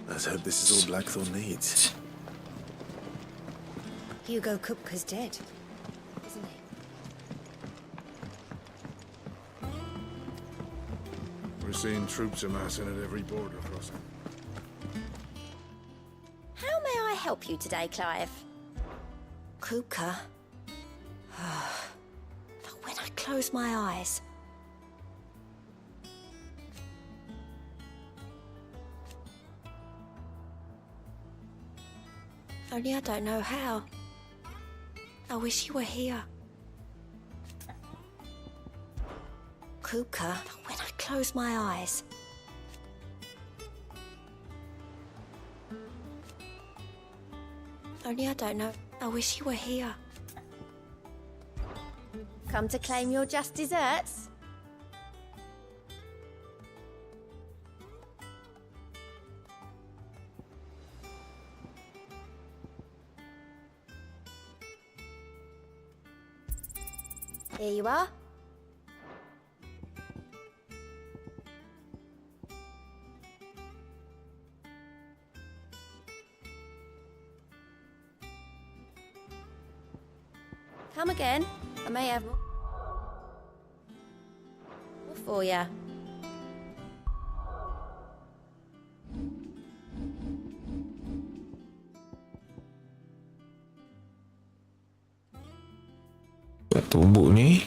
Let's hope this is all Blackthorn needs. Hugo Kupka's dead, isn't he? We're seeing troops amassing at every border crossing. How may I help you today, Clive? Kupka? But when I close my eyes... Only I don't know how. I wish you were here. Kupka, but when I close my eyes... Only I don't know. I wish you were here. Come to claim your just desserts? Here you are. Come again. I may have more for ya. Tumbuk ni.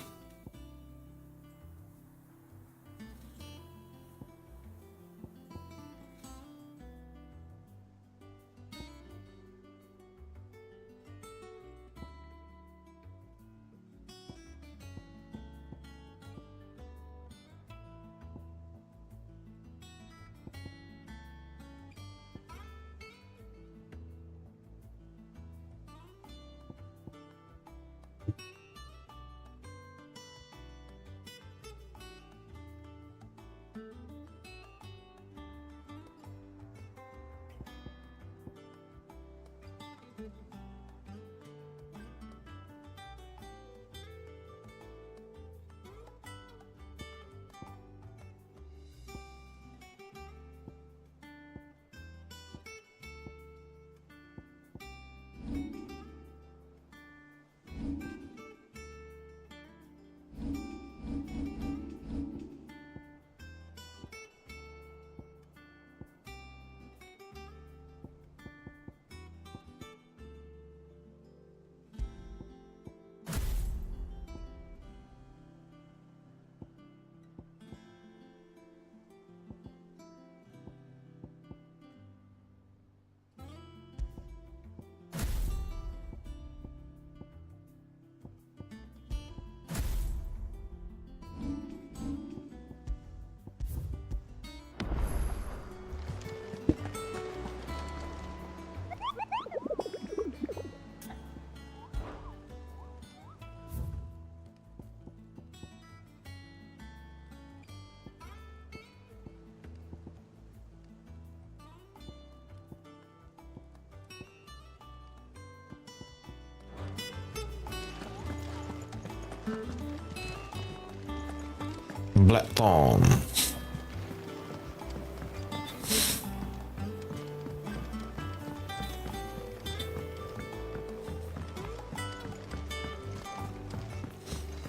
Blackthorn.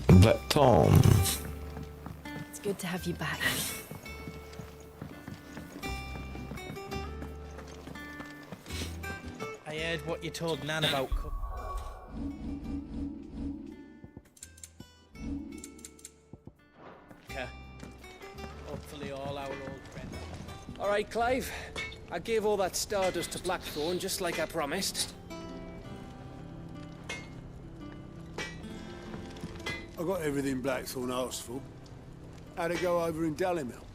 Blackthorn. It's good to have you back. I heard what you told Nan about hopefully all our old friends. All right, Clive. I gave all that stardust to Blackthorn just like I promised. I got everything Blackthorn asked for. How'd it go over in Dalrymple?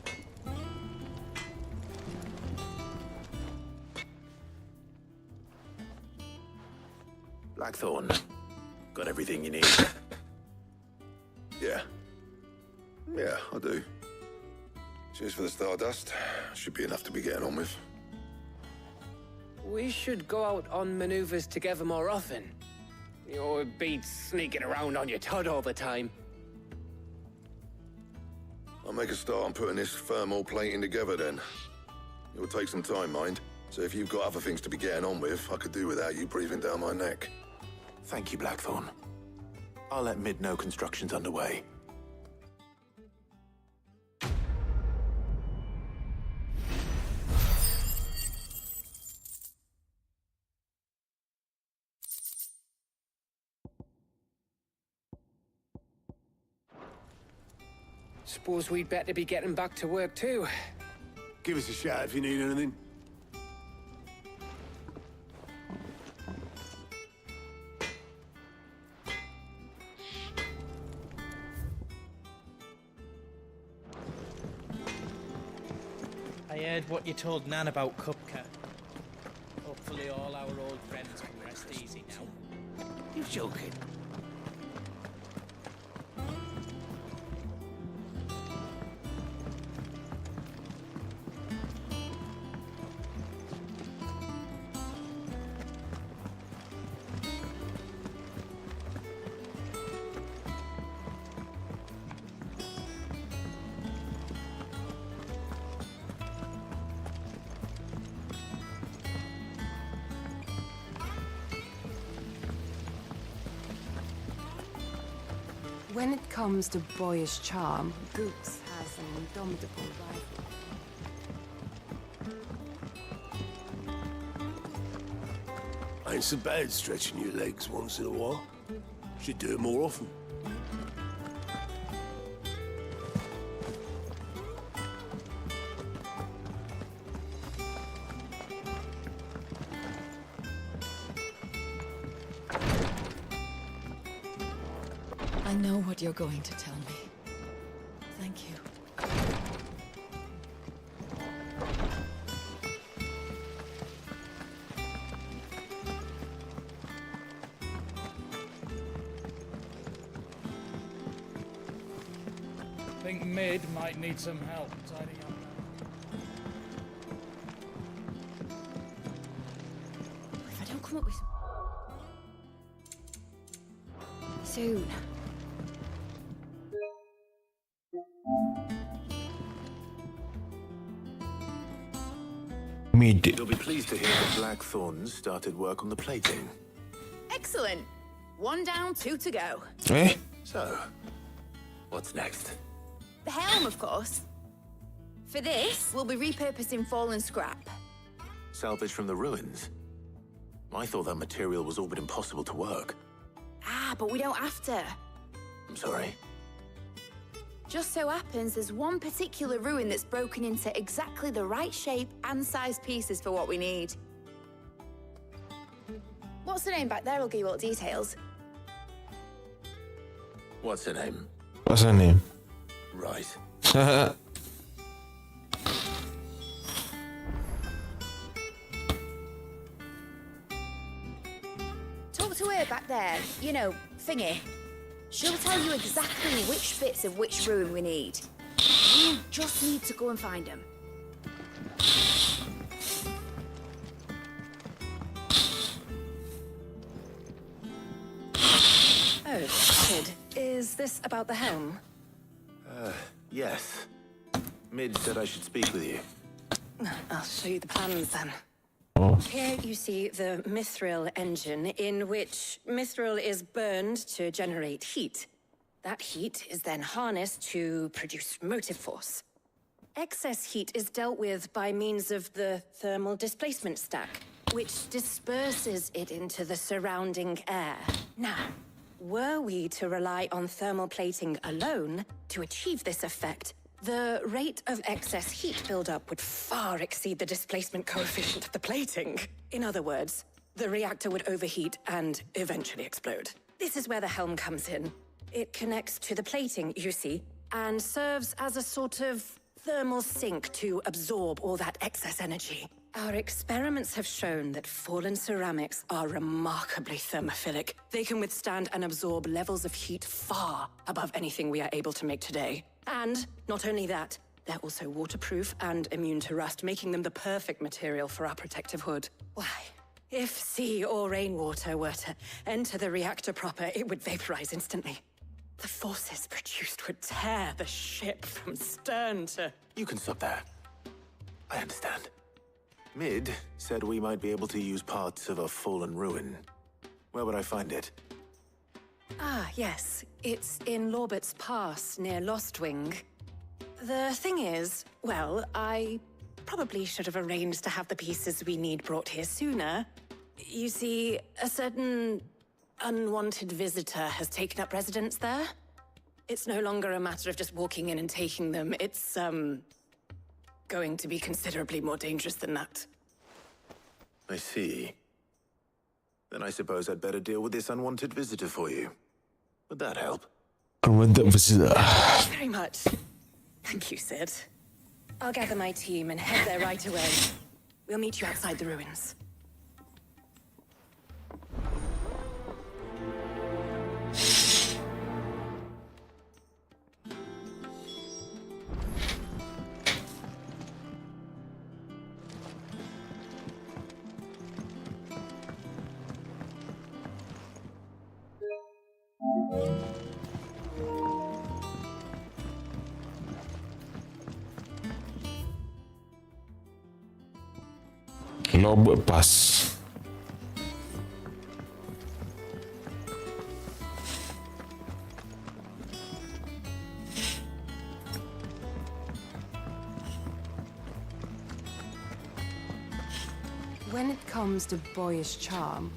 Blackthorn, got everything you need? Yeah. Yeah, I do. Cheers for the stardust. Should be enough to be getting on with. We should go out on maneuvers together more often. Or be sneaking around on your Todd all the time. I'll make a start on putting this thermal plating together then. It will take some time, mind. So if you've got other things to be getting on with, I could do without you breathing down my neck. Thank you, Blackthorn. I'll let Mid know construction's underway. Suppose we'd better be getting back to work too. Give us a shout if you need anything. I heard what you told Nan about Kupka. Hopefully all our old friends can rest easy now. You're joking. When it comes to boyish charm, Gooks has an indomitable rival. Ain't so bad stretching your legs once in a while. Should do it more often. I know what you're going to tell me. Thank you. Think Mid might need some help tidying up. If I don't come up with soon. Mid. You'll be pleased to hear that Blackthorn started work on the plating. Excellent. 1 down, 2 to go. Eh? So, what's next? The helm, of course. For this, we'll be repurposing fallen scrap. Salvage from the ruins? I thought that material was all but impossible to work. Ah, but we don't have to. I'm sorry. Just so happens there's one particular ruin that's broken into exactly the right shape and size pieces for what we need. What's the name back there? I'll give you all the details. What's her name? What's her name? Right. Talk to her back there. You know, thingy. She'll tell you exactly which bits of which ruin we need. You just need to go and find them. Oh, Sid, is this about the helm? Yes. Mid said I should speak with you. I'll show you the plans then. Oh. Here you see the mithril engine, in which mithril is burned to generate heat. That heat is then harnessed to produce motive force. Excess heat is dealt with by means of the thermal displacement stack, which disperses it into the surrounding air. Now, were we to rely on thermal plating alone to achieve this effect, the rate of excess heat buildup would far exceed the displacement coefficient of the plating. In other words, the reactor would overheat and eventually explode. This is where the helm comes in. It connects to the plating, you see, and serves as a sort of thermal sink to absorb all that excess energy. Our experiments have shown that fallen ceramics are remarkably thermophilic. They can withstand and absorb levels of heat far above anything we are able to make today. And not only that, they're also waterproof and immune to rust, making them the perfect material for our protective hood. Why? If sea or rainwater were to enter the reactor proper, it would vaporize instantly. The forces produced would tear the ship from stern to... You can stop there. I understand. Mid said we might be able to use parts of a fallen ruin. Where would I find it? Ah, yes. It's in Lorbert's Pass, near Lostwing. The thing is, well, I probably should have arranged to have the pieces we need brought here sooner. You see, a certain unwanted visitor has taken up residence there. It's no longer a matter of just walking in and taking them. It's, going to be considerably more dangerous than that. I see. Then I suppose I'd better deal with this unwanted visitor for you. Would that help? Unwanted visitor. Very much. Thank you, Sid. I'll gather my team and head there right away. We'll meet you outside the ruins. Lobert Pass. When it comes to boyish charm,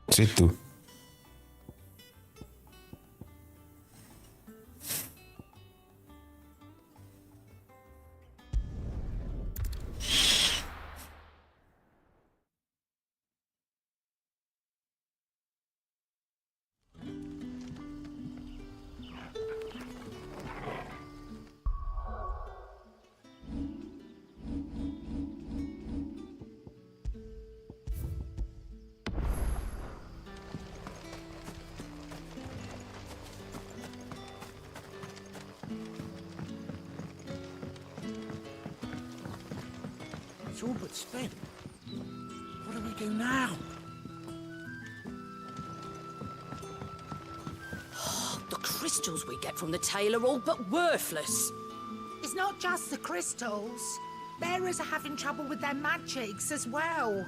Situ. It's all but spent. What do we do now? The crystals we get from the tail are all but worthless. It's not just the crystals. Bearers are having trouble with their magics as well.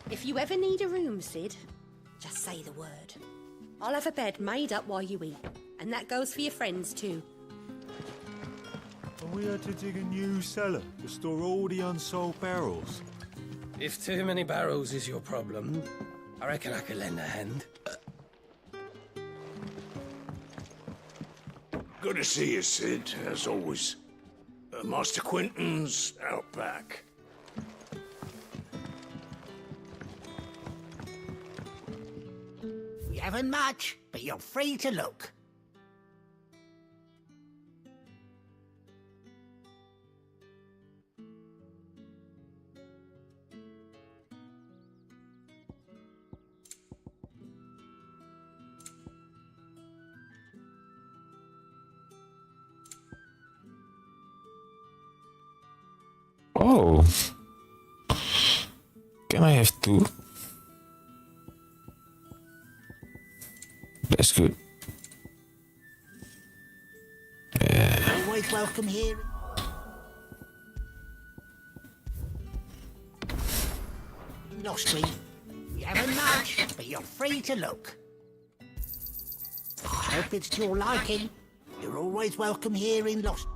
If you ever need a room, Sid, just say the word. I'll have a bed made up while you eat. And that goes for your friends too. And we had to dig a new cellar to store all the unsold barrels. If too many barrels is your problem, I reckon I could lend a hand. Good to see you, Sid, as always. Master Quentin's out back. We haven't much, but you're free to look. Oh. Can I have 2? That's good. Always welcome here. Lost me. We haven't much, but you're free to look. I hope it's to your liking. You're always welcome here in Lost.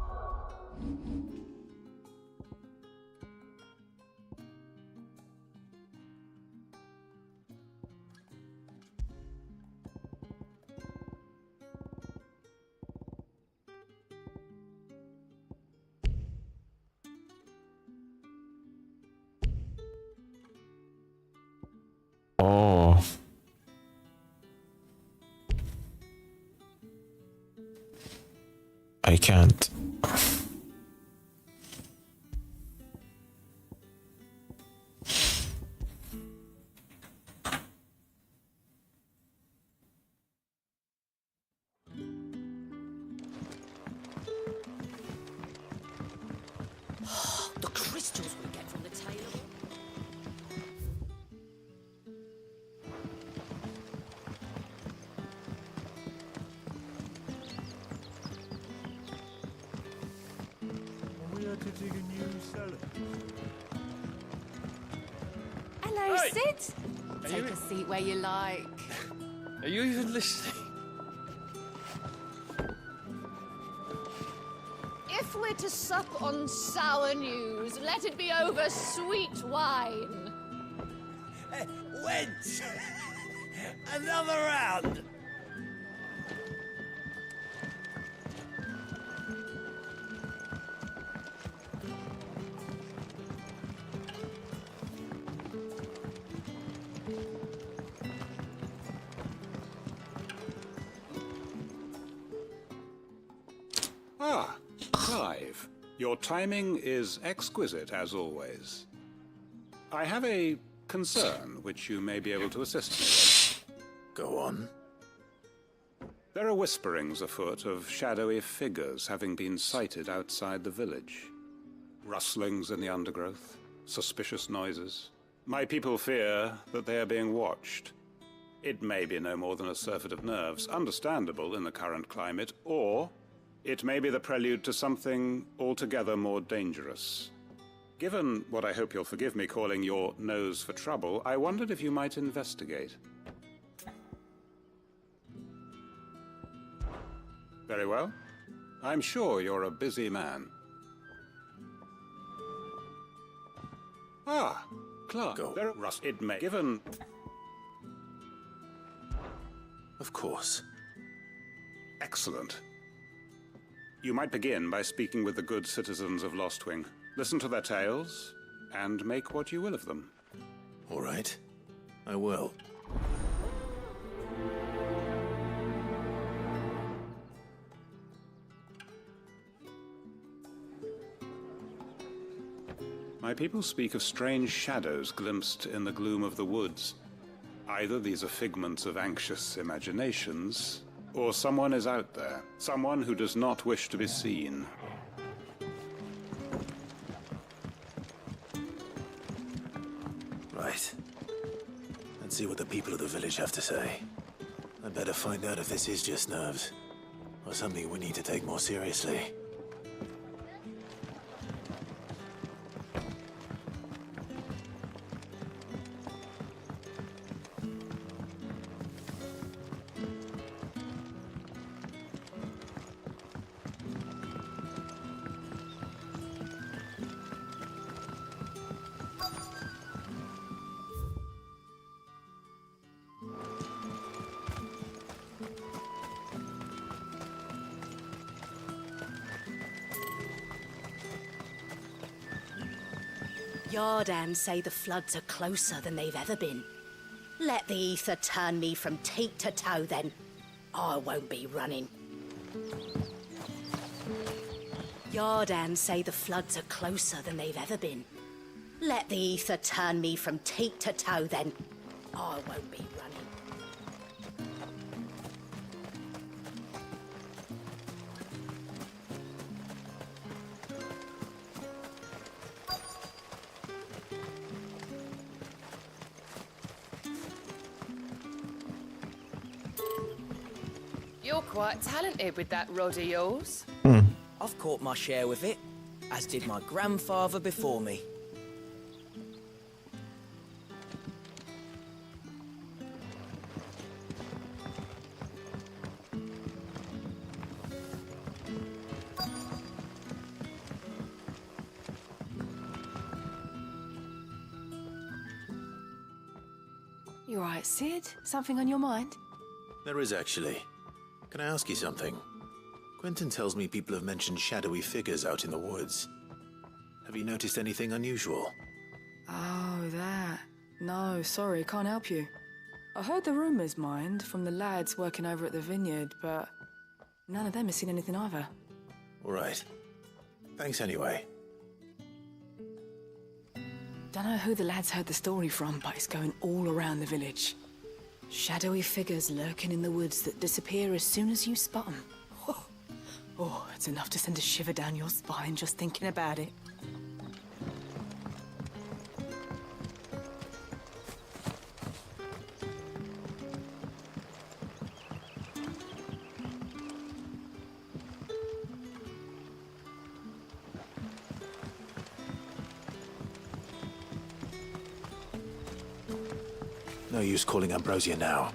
Oh. I can't. The crystals we get from the tail of We had to dig a new cellar. Hello, Hey! Sid. Are Take you- a seat where you like. Are you even listening? If we're to sup on sour news, let it be over sweet wine. Wench! Another round! Ah, Clive. Your timing is exquisite, as always. I have a concern which you may be able to assist me with. Go on. There are whisperings afoot of shadowy figures having been sighted outside the village. Rustlings in the undergrowth, suspicious noises. My people fear that they are being watched. It may be no more than a surfeit of nerves, understandable in the current climate, or it may be the prelude to something altogether more dangerous. Given what I hope you'll forgive me calling your nose for trouble, I wondered if you might investigate. Very well. I'm sure you're a busy man. Ah, Clark. There, Russ, it may. Given. Of course. Excellent. You might begin by speaking with the good citizens of Lostwing. Listen to their tales, and make what you will of them. All right. I will. My people speak of strange shadows glimpsed in the gloom of the woods. Either these are figments of anxious imaginations, or someone is out there. Someone who does not wish to be seen. Right. Let's see what the people of the village have to say. I'd better find out if this is just nerves, or something we need to take more seriously. Yardan say the floods are closer than they've ever been. Let the ether turn me from teat to toe then. I won't be running. Yardan say the floods are closer than they've ever been. Let the ether turn me from teat to toe then. I won't be running. You're quite talented with that rod of yours. I've caught my share with it, as did my grandfather before me. You all right, Sid? Something on your mind? There is actually. Can I ask you something? Quentin tells me people have mentioned shadowy figures out in the woods. Have you noticed anything unusual? Oh, that. No, sorry, can't help you. I heard the rumours, mind, from the lads working over at the vineyard, but none of them has seen anything either. All right. Thanks anyway. Don't know who the lads heard the story from, but it's going all around the village. Shadowy figures lurking in the woods that disappear as soon as you spot them. Oh, it's enough to send a shiver down your spine just thinking about it. No use calling Ambrosia now.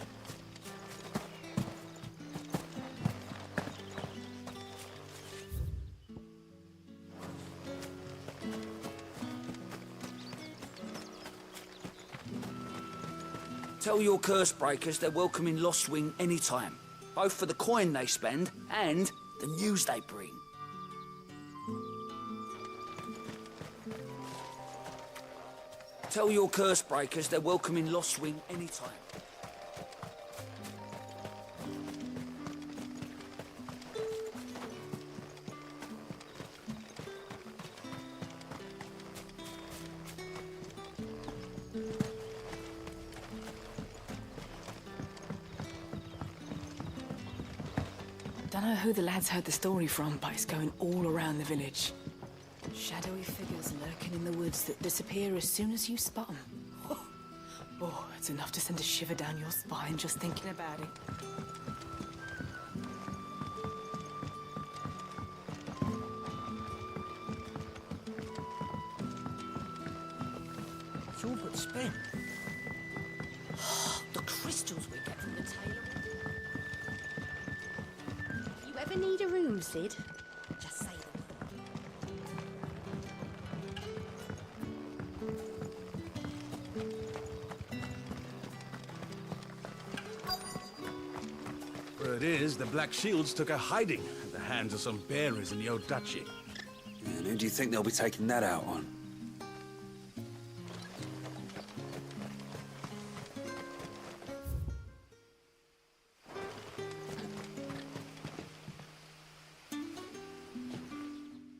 Tell your curse breakers they're welcome in Lost Wing anytime, both for the coin they spend and the news they bring. Tell your curse breakers they're welcome in Lost Wing anytime. Don't know who the lads heard the story from, but it's going all around the village. Shadowy figures lurking in the woods that disappear as soon as you spot them. Oh, it's enough to send a shiver down your spine just thinking about it. It's all but spent. The crystals we get from the tailor. If you ever need a room, Sid, just say Word is, the Black Shields took a hiding at the hands of some bearers in the old duchy. And who do you think they'll be taking that out on?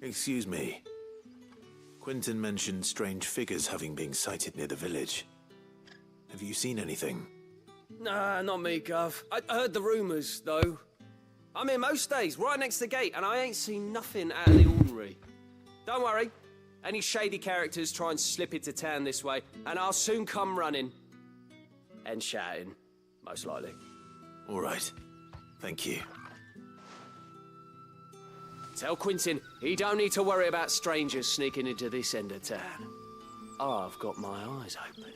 Excuse me. Quentin mentioned strange figures having been sighted near the village. Have you seen anything? Nah, not me, Gov. I heard the rumours, though. I'm here most days, right next to the gate, and I ain't seen nothing out of the ordinary. Don't worry. Any shady characters try and slip into town this way, and I'll soon come running. And shouting, most likely. All right. Thank you. Tell Quentin he don't need to worry about strangers sneaking into this end of town. I've got my eyes open.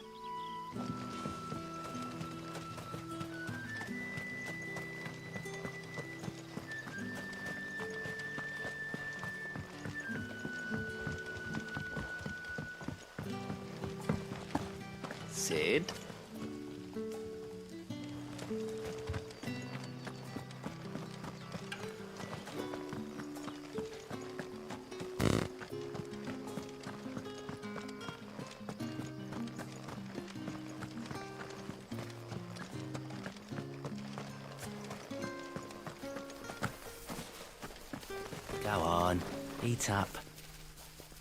Sid? Go on, eat up.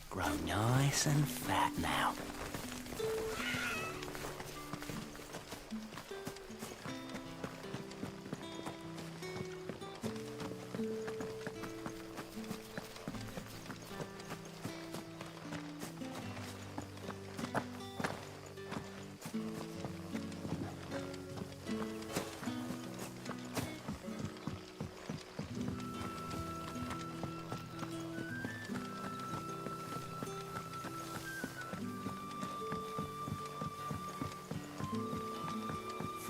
Grow nice and fat now.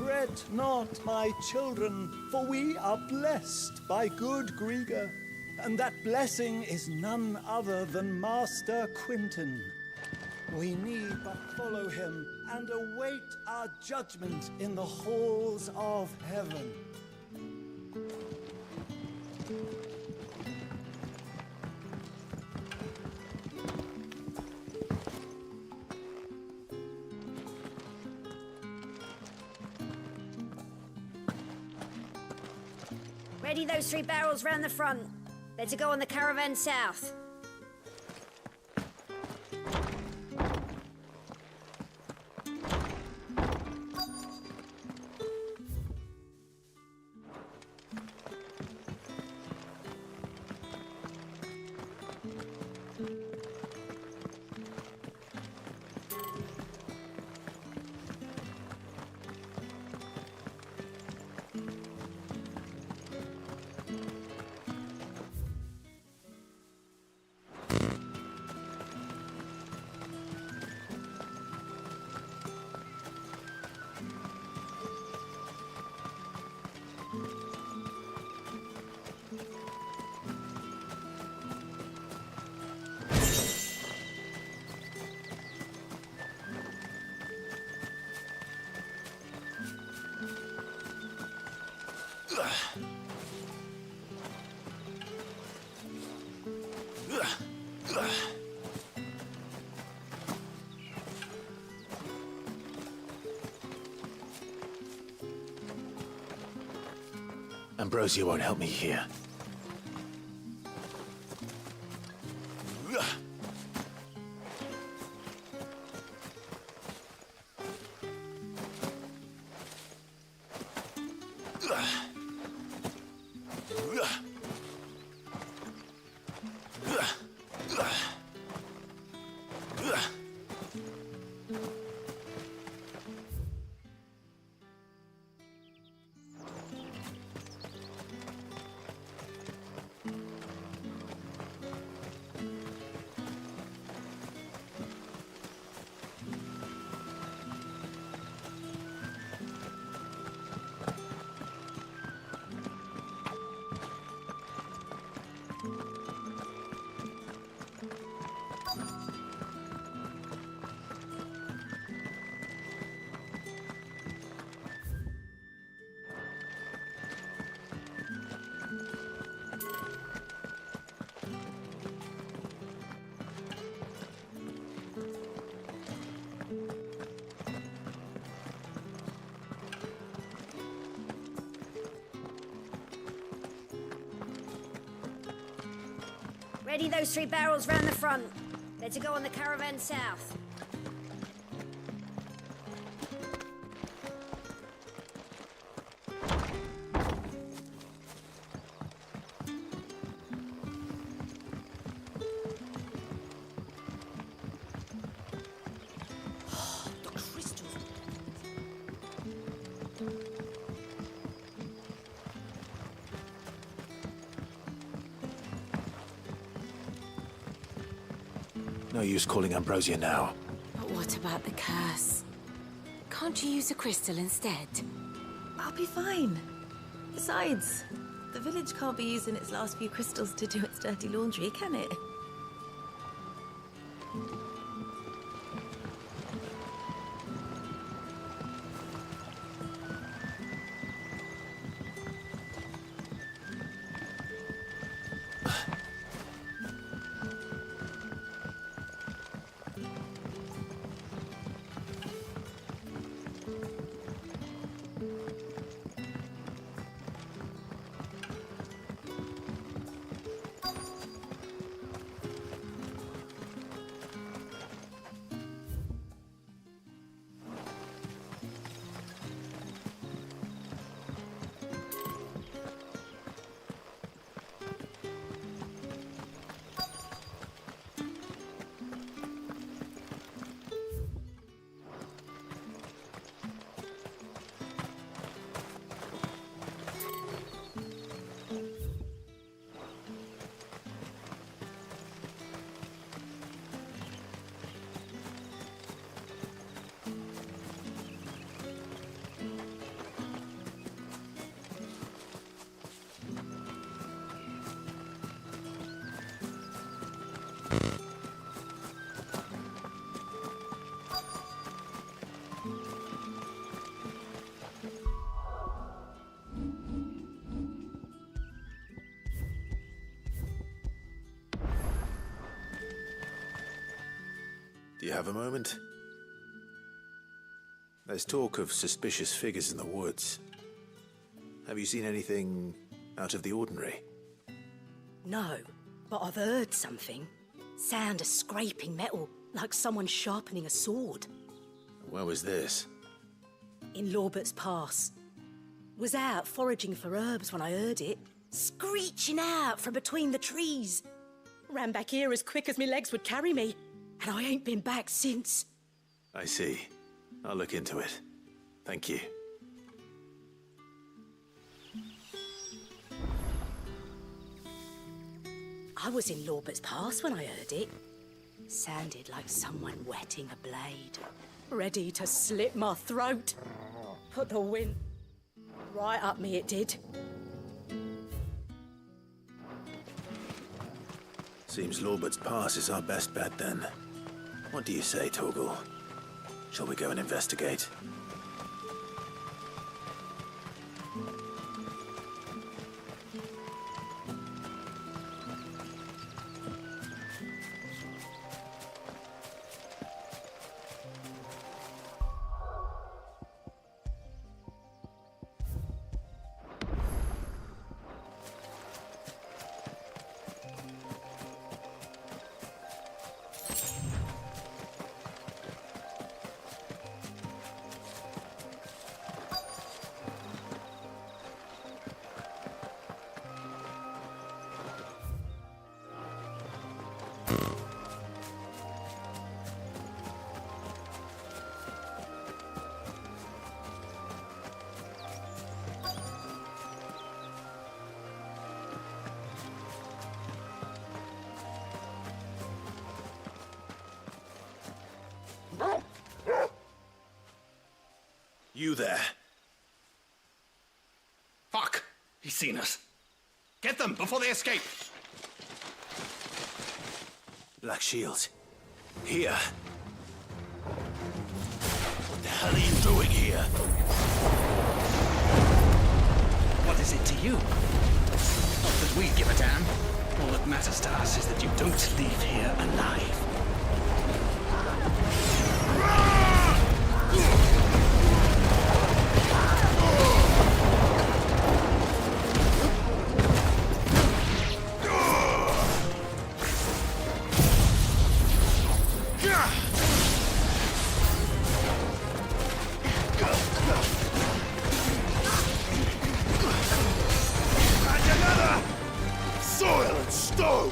Fret not, my children, for we are blessed by good Grieger, and that blessing is none other than Master Quinton. We need but follow him and await our judgment in the halls of heaven. Ready those 3 barrels round the front. They're to go on the caravan south. Ambrosia won't help me here. Ready those 3 barrels round the front. They're to go on the caravan south. No use calling Ambrosia now. But what about the curse? Can't you use a crystal instead? I'll be fine. Besides, the village can't be using its last few crystals to do its dirty laundry, can it? have a moment? There's talk of suspicious figures in the woods. Have you seen anything out of the ordinary? No, but I've heard something. Sound of scraping metal, like someone sharpening a sword. Where was this? In Lorbert's Pass. Was out foraging for herbs when I heard it, screeching out from between the trees. Ran back here as quick as my legs would carry me, and I ain't been back since. I see. I'll look into it. Thank you. I was in Lorbert's Pass when I heard it. Sounded like someone whetting a blade, ready to slit my throat. Put the wind right up me, it did. Seems Lorbert's Pass is our best bet then. What do you say, Torgal? Shall we go and investigate? You there? Fuck! He's seen us. Get them before they escape! Black Shield. Here. What the hell are you doing here? What is it to you? Not that we give a damn. All that matters to us is that you don't leave here alive. Soil and stone!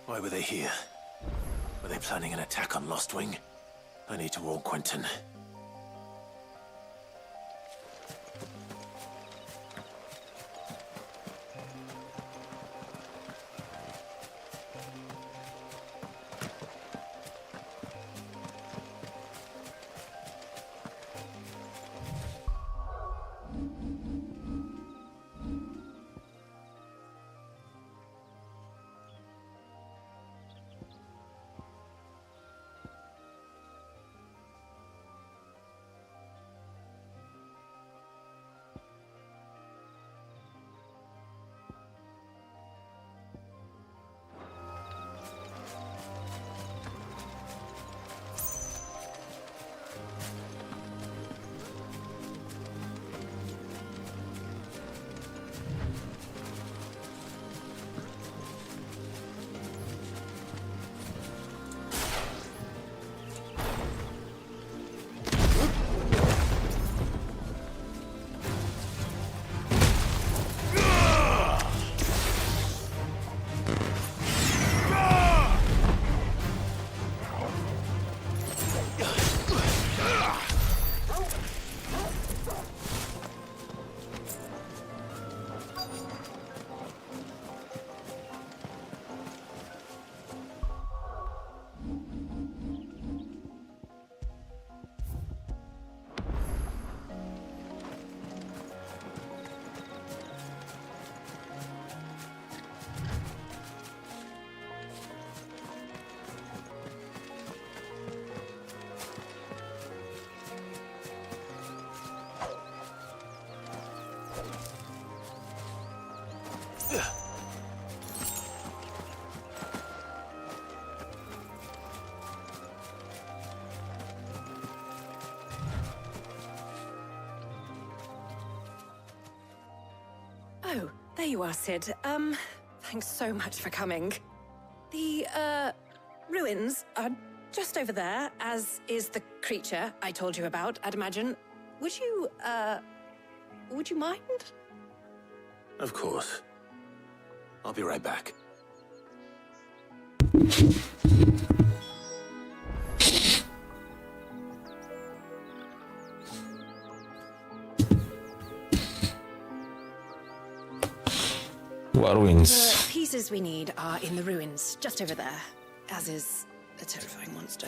Why were they here? Were they planning an attack on Lostwing? I need to warn Quentin. There you are, Sid. Thanks so much for coming. The, ruins are just over there, as is the creature I told you about, I'd imagine. Would you mind? Of course. I'll be right back. What ruins? The pieces we need are in the ruins, just over there, as is a terrifying monster.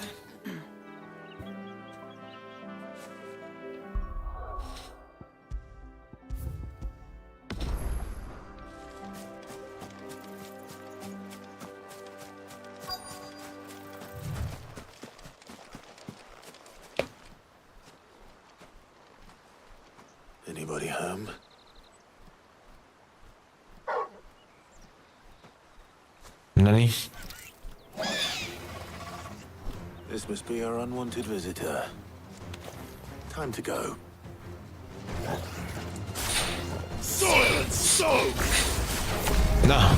Anybody home? Nani? This must be our unwanted visitor. Time to go. Silence! So! No.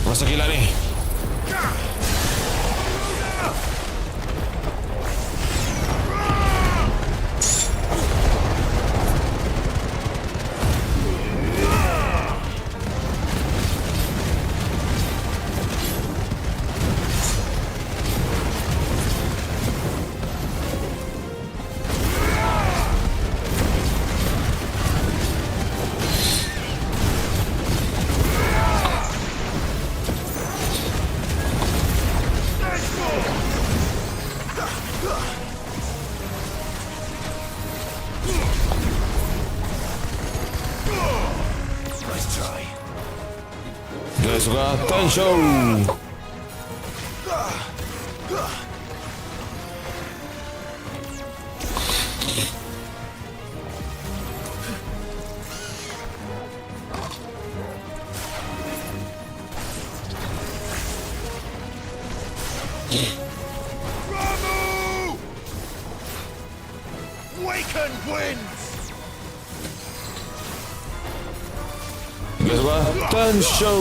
Masa gila ni. Dia suka turn show. Ramu! Waken wins! Dia suka turn show.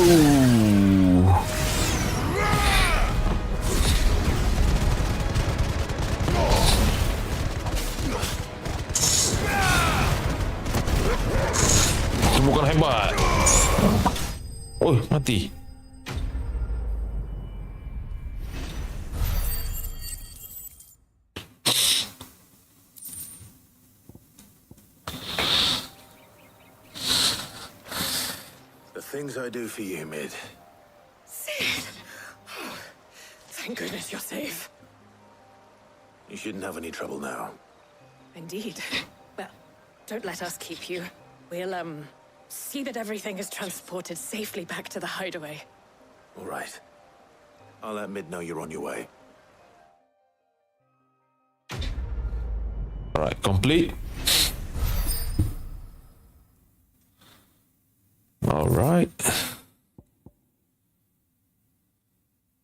Itu bukan hebat. Oh, mati. The things I do for you, Mid. Sid! Oh, thank goodness you're safe. You shouldn't have any trouble now. Indeed. Well, don't let us keep you. We'll, see that everything is transported safely back to the hideaway. All right. I'll let Mid know you're on your way. All right, complete. All right.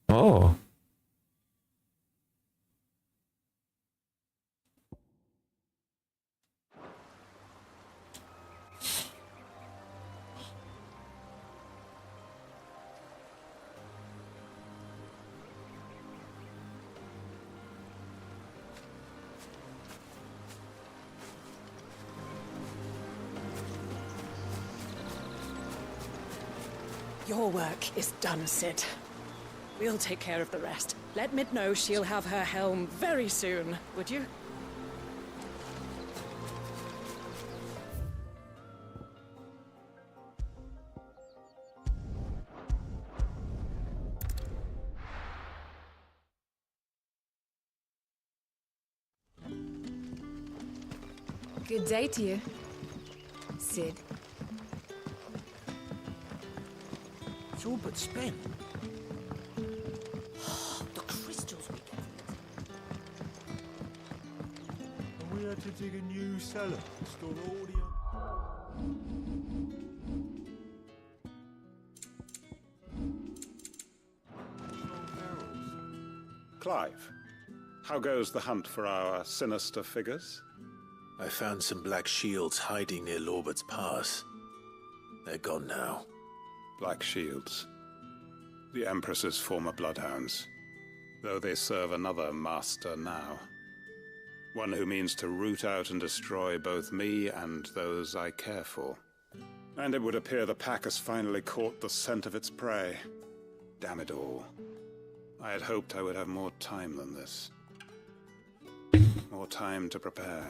Oh. Your work is done, Sid. We'll take care of the rest. Let Mid know she'll have her helm very soon, would you? Good day to you, Sid. It's all but spent. The crystals we get. And we had to dig a new cellar to store all the... Clive, how goes the hunt for our sinister figures? I found some black shields hiding near Lorbert's Pass. They're gone now. Black shields. The Empress's former bloodhounds, though they serve another master now. One who means to root out and destroy both me and those I care for. And it would appear the pack has finally caught the scent of its prey. Damn it all. I had hoped I would have more time than this. More time to prepare.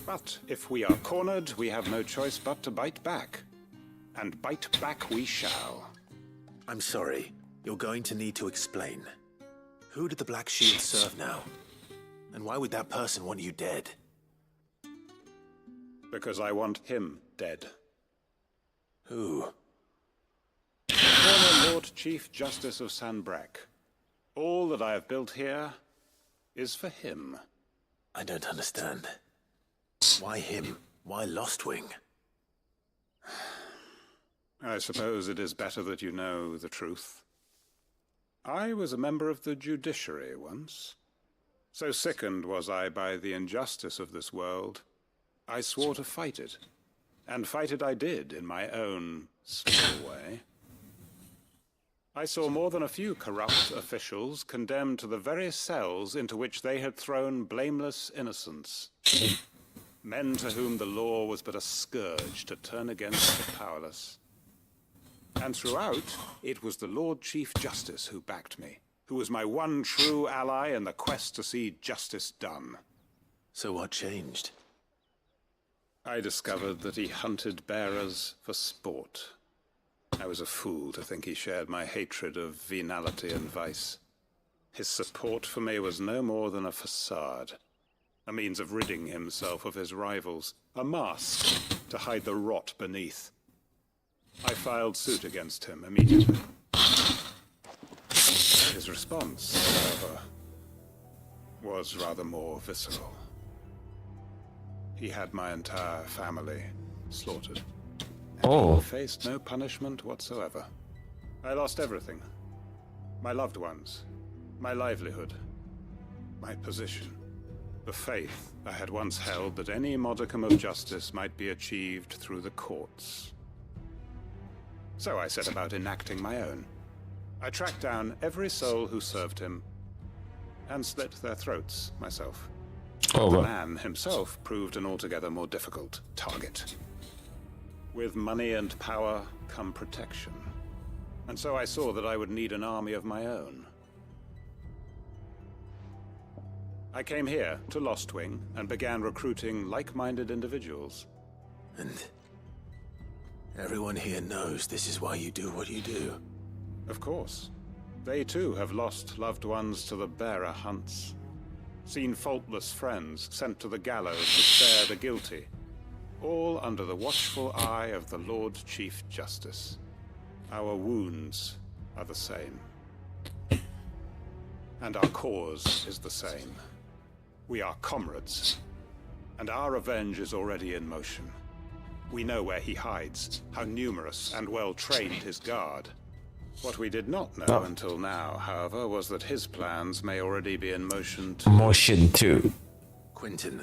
But if we are cornered, we have no choice but to bite back. And bite back we shall. I'm sorry. You're going to need to explain. Who did the Black Shield serve now? And why would that person want you dead? Because I want him dead. Who? The former Lord Chief Justice of Sanbreque. All that I have built here is for him. I don't understand. Why him? Why Lostwing? I suppose it is better that you know the truth. I was a member of the judiciary once. So sickened was I by the injustice of this world, I swore to fight it. And fight it I did, in my own small way. I saw more than a few corrupt officials condemned to the very cells into which they had thrown blameless innocents. Men to whom the law was but a scourge to turn against the powerless. And throughout, it was the Lord Chief Justice who backed me, who was my one true ally in the quest to see justice done. So what changed? I discovered that he hunted bearers for sport. I was a fool to think he shared my hatred of venality and vice. His support for me was no more than a facade, a means of ridding himself of his rivals, a mask to hide the rot beneath. I filed suit against him immediately. His response, however, was rather more visceral. He had my entire family slaughtered. Oh. He faced no punishment whatsoever. I lost everything. My loved ones, my livelihood, my position, the faith I had once held that any modicum of justice might be achieved through the courts. So I set about enacting my own. I tracked down every soul who served him and slit their throats myself. Oh, The man himself proved an altogether more difficult target. With money and power come protection. And so I saw that I would need an army of my own. I came here to Lostwing and began recruiting like-minded individuals. And everyone here knows this is why you do what you do. Of course. They too have lost loved ones to the bearer hunts. Seen faultless friends sent to the gallows to spare the guilty. All under the watchful eye of the Lord Chief Justice. Our wounds are the same. And our cause is the same. We are comrades. And our revenge is already in motion. We know where he hides, how numerous and well-trained his guard. What we did not know until now, however, was that his plans may already be in motion too. Motion too. Quentin.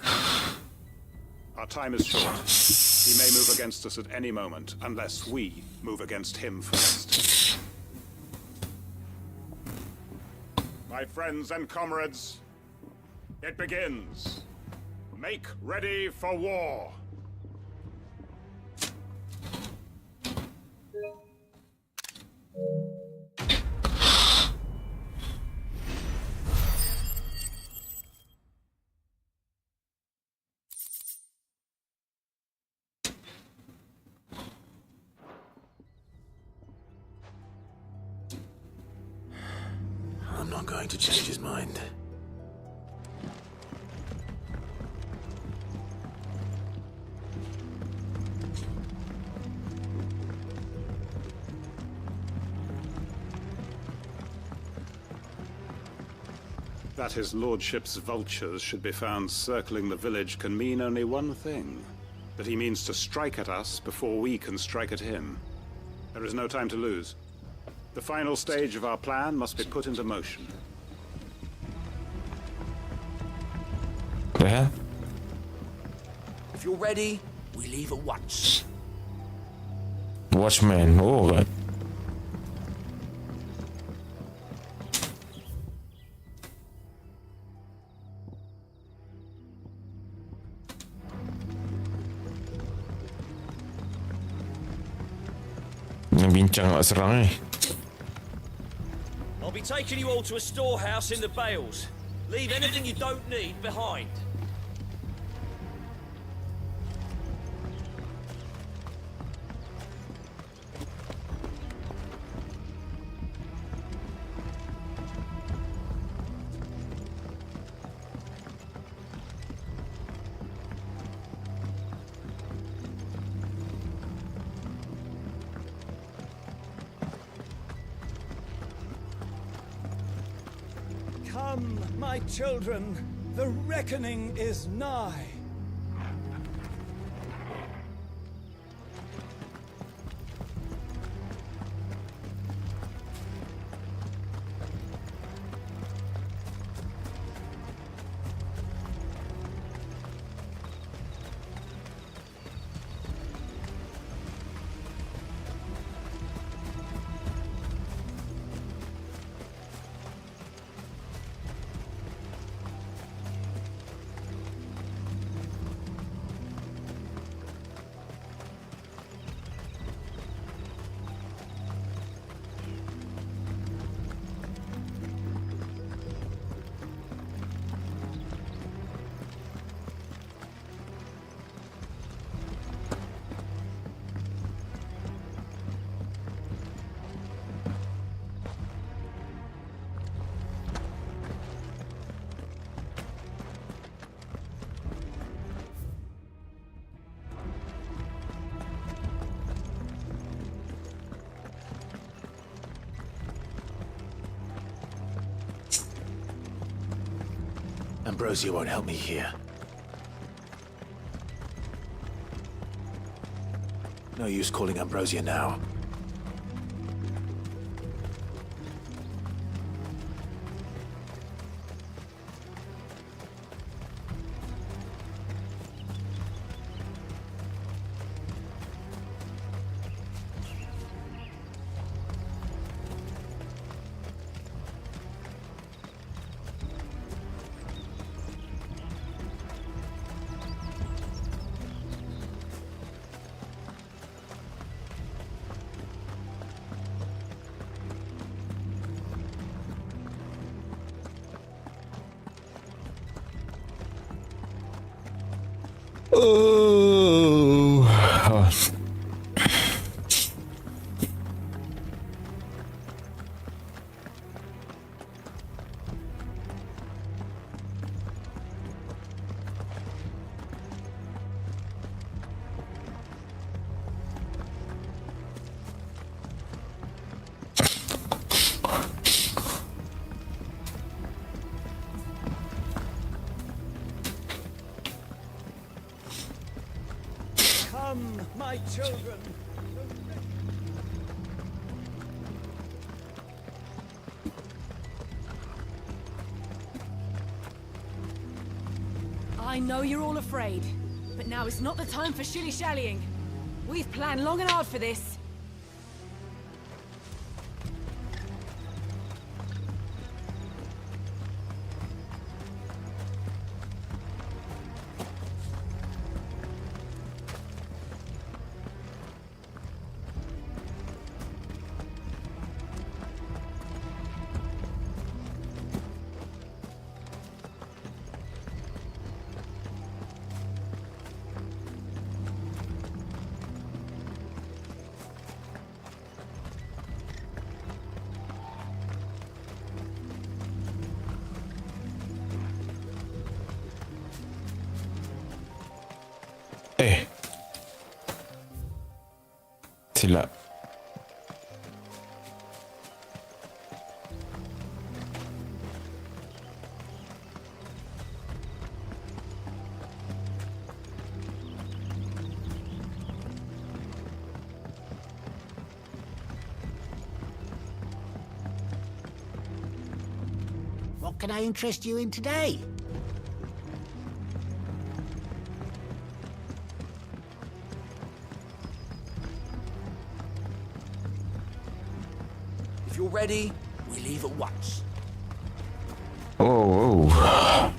Our time is short. He may move against us at any moment, unless we move against him first. My friends and comrades, it begins. Make ready for war. I'm not going to change his mind. That his lordship's vultures should be found circling the village can mean only one thing. That he means to strike at us before we can strike at him. There is no time to lose. The final stage of our plan must be put into motion. Yeah. If you're ready, we leave at once. Watchman. Oh, God. Yang bincang nak serang ni. I'll be taking you all to a storehouse in the Bales. Leave anything you don't need behind. Come, my children, the reckoning is nigh. Ambrosia won't help me here. No use calling Ambrosia now. Oh. Come, my children. I know you're all afraid, but now is not the time for shilly-shallying. We've planned long and hard for this. Silap. What can I interest you in today? If you're ready, we leave at once. Oh.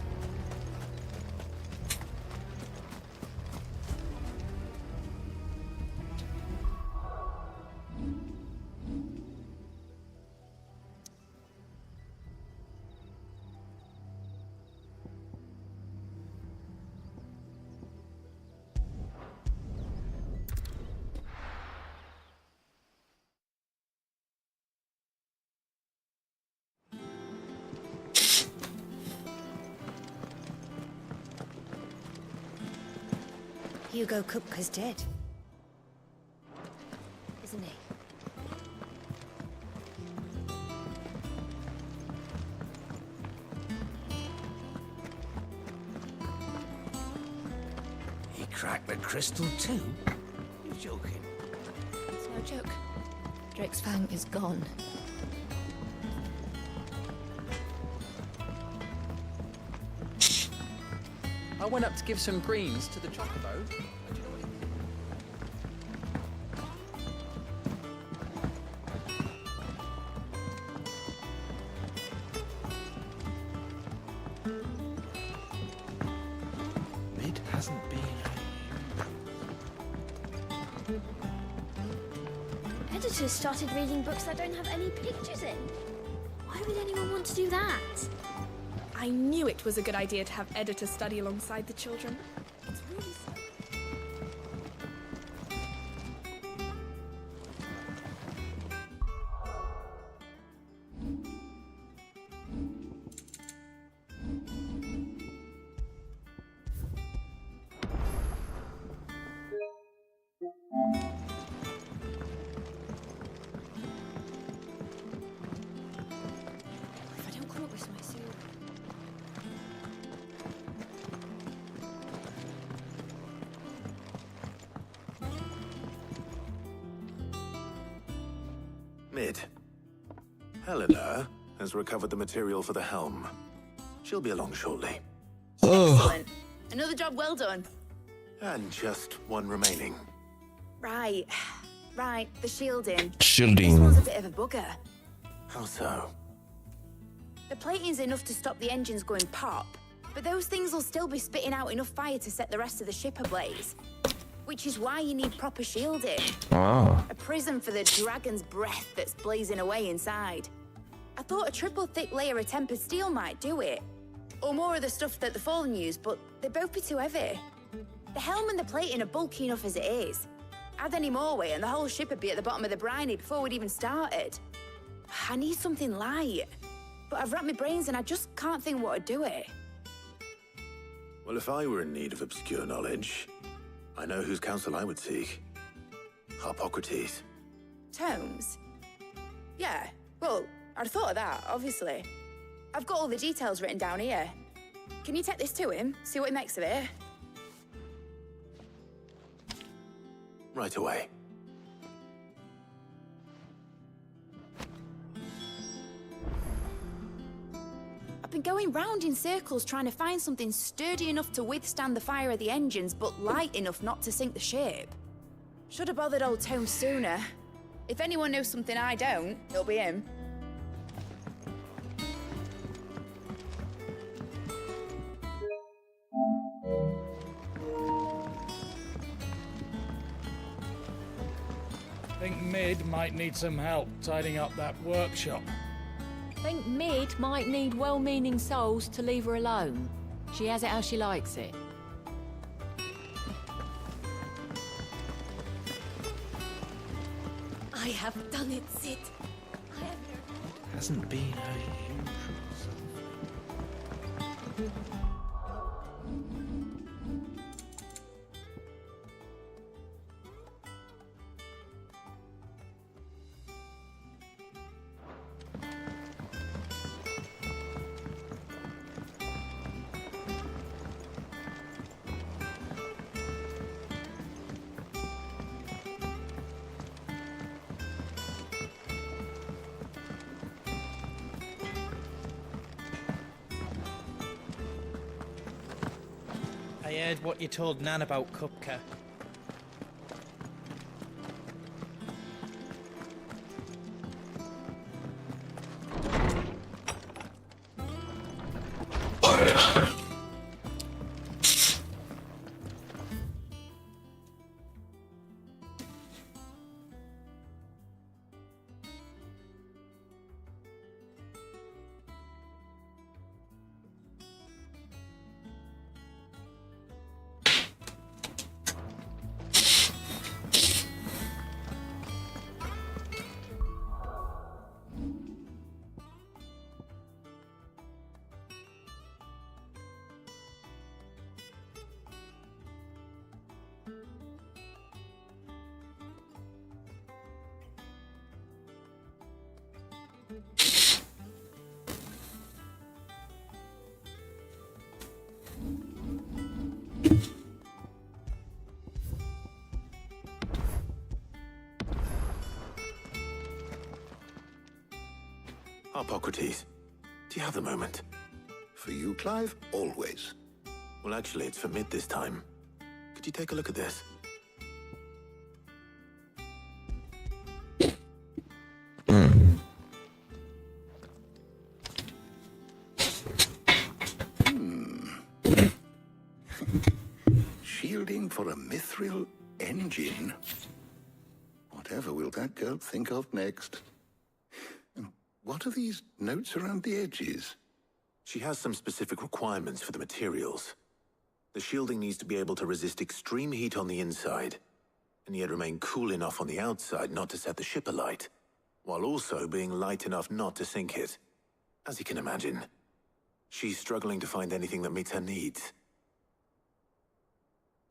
Hugo Kupka's dead. Isn't he? He cracked the crystal too? You're joking. It's no joke. Drake's Fang is gone. I went up to give some greens to the chocobo. Mid hasn't been. Editors started reading books that don't have any pictures in. Why would anyone want to do that? I knew it was a good idea to have editors study alongside the children. It's really If I don't come up with my suit. Mid. Helena has recovered the material for the helm. She'll be along shortly. Excellent. Another job well done. And just one remaining. Right. Right, the shielding. Shielding. This one's a bit of a bugger. How so? The plating's enough to stop the engines going pop, but those things will still be spitting out enough fire to set the rest of the ship ablaze. Which is why you need proper shielding. Oh. A prism for the dragon's breath that's blazing away inside. I thought a triple thick layer of tempered steel might do it. Or more of the stuff that the Fallen use, but they'd both be too heavy. The helm and the plating are bulky enough as it is. Add any more weight and the whole ship would be at the bottom of the briny before we'd even started. I need something light. But I've wrapped my brains and I just can't think what would do it. Well, if I were in need of obscure knowledge, I know whose counsel I would seek. Harpocrates. Tomes? Yeah, well, I'd thought of that, obviously. I've got all the details written down here. Can you take this to him, see what he makes of it? Right away. I've been going round in circles trying to find something sturdy enough to withstand the fire of the engines, but light enough not to sink the ship. Should have bothered old Tome sooner. If anyone knows something I don't, it'll be him. Think Mid might need some help tidying up that workshop. Think Mid might need well-meaning souls to leave her alone. She has it how she likes it. I have done it, Sid. I have Hasn't been her usual. I heard what you told Nan about Kupka. Hippocrates, do you have a moment? For you, Clive, always. Well, actually, it's for Mid this time. Could you take a look at this? Shielding for a mithril engine? Whatever will that girl think of next? What are these notes around the edges? She has some specific requirements for the materials. The shielding needs to be able to resist extreme heat on the inside, and yet remain cool enough on the outside not to set the ship alight, while also being light enough not to sink it. As you can imagine, she's struggling to find anything that meets her needs.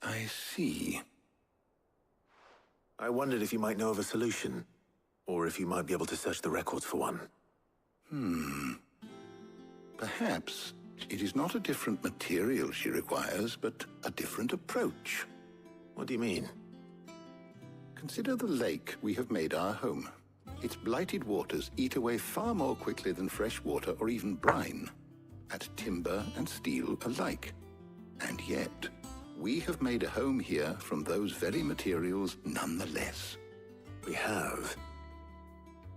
I see. I wondered if you might know of a solution, or if you might be able to search the records for one. Perhaps it is not a different material she requires, but a different approach. What do you mean? Consider the lake we have made our home. Its blighted waters eat away far more quickly than fresh water or even brine, at timber and steel alike. And yet, we have made a home here from those very materials nonetheless. We have.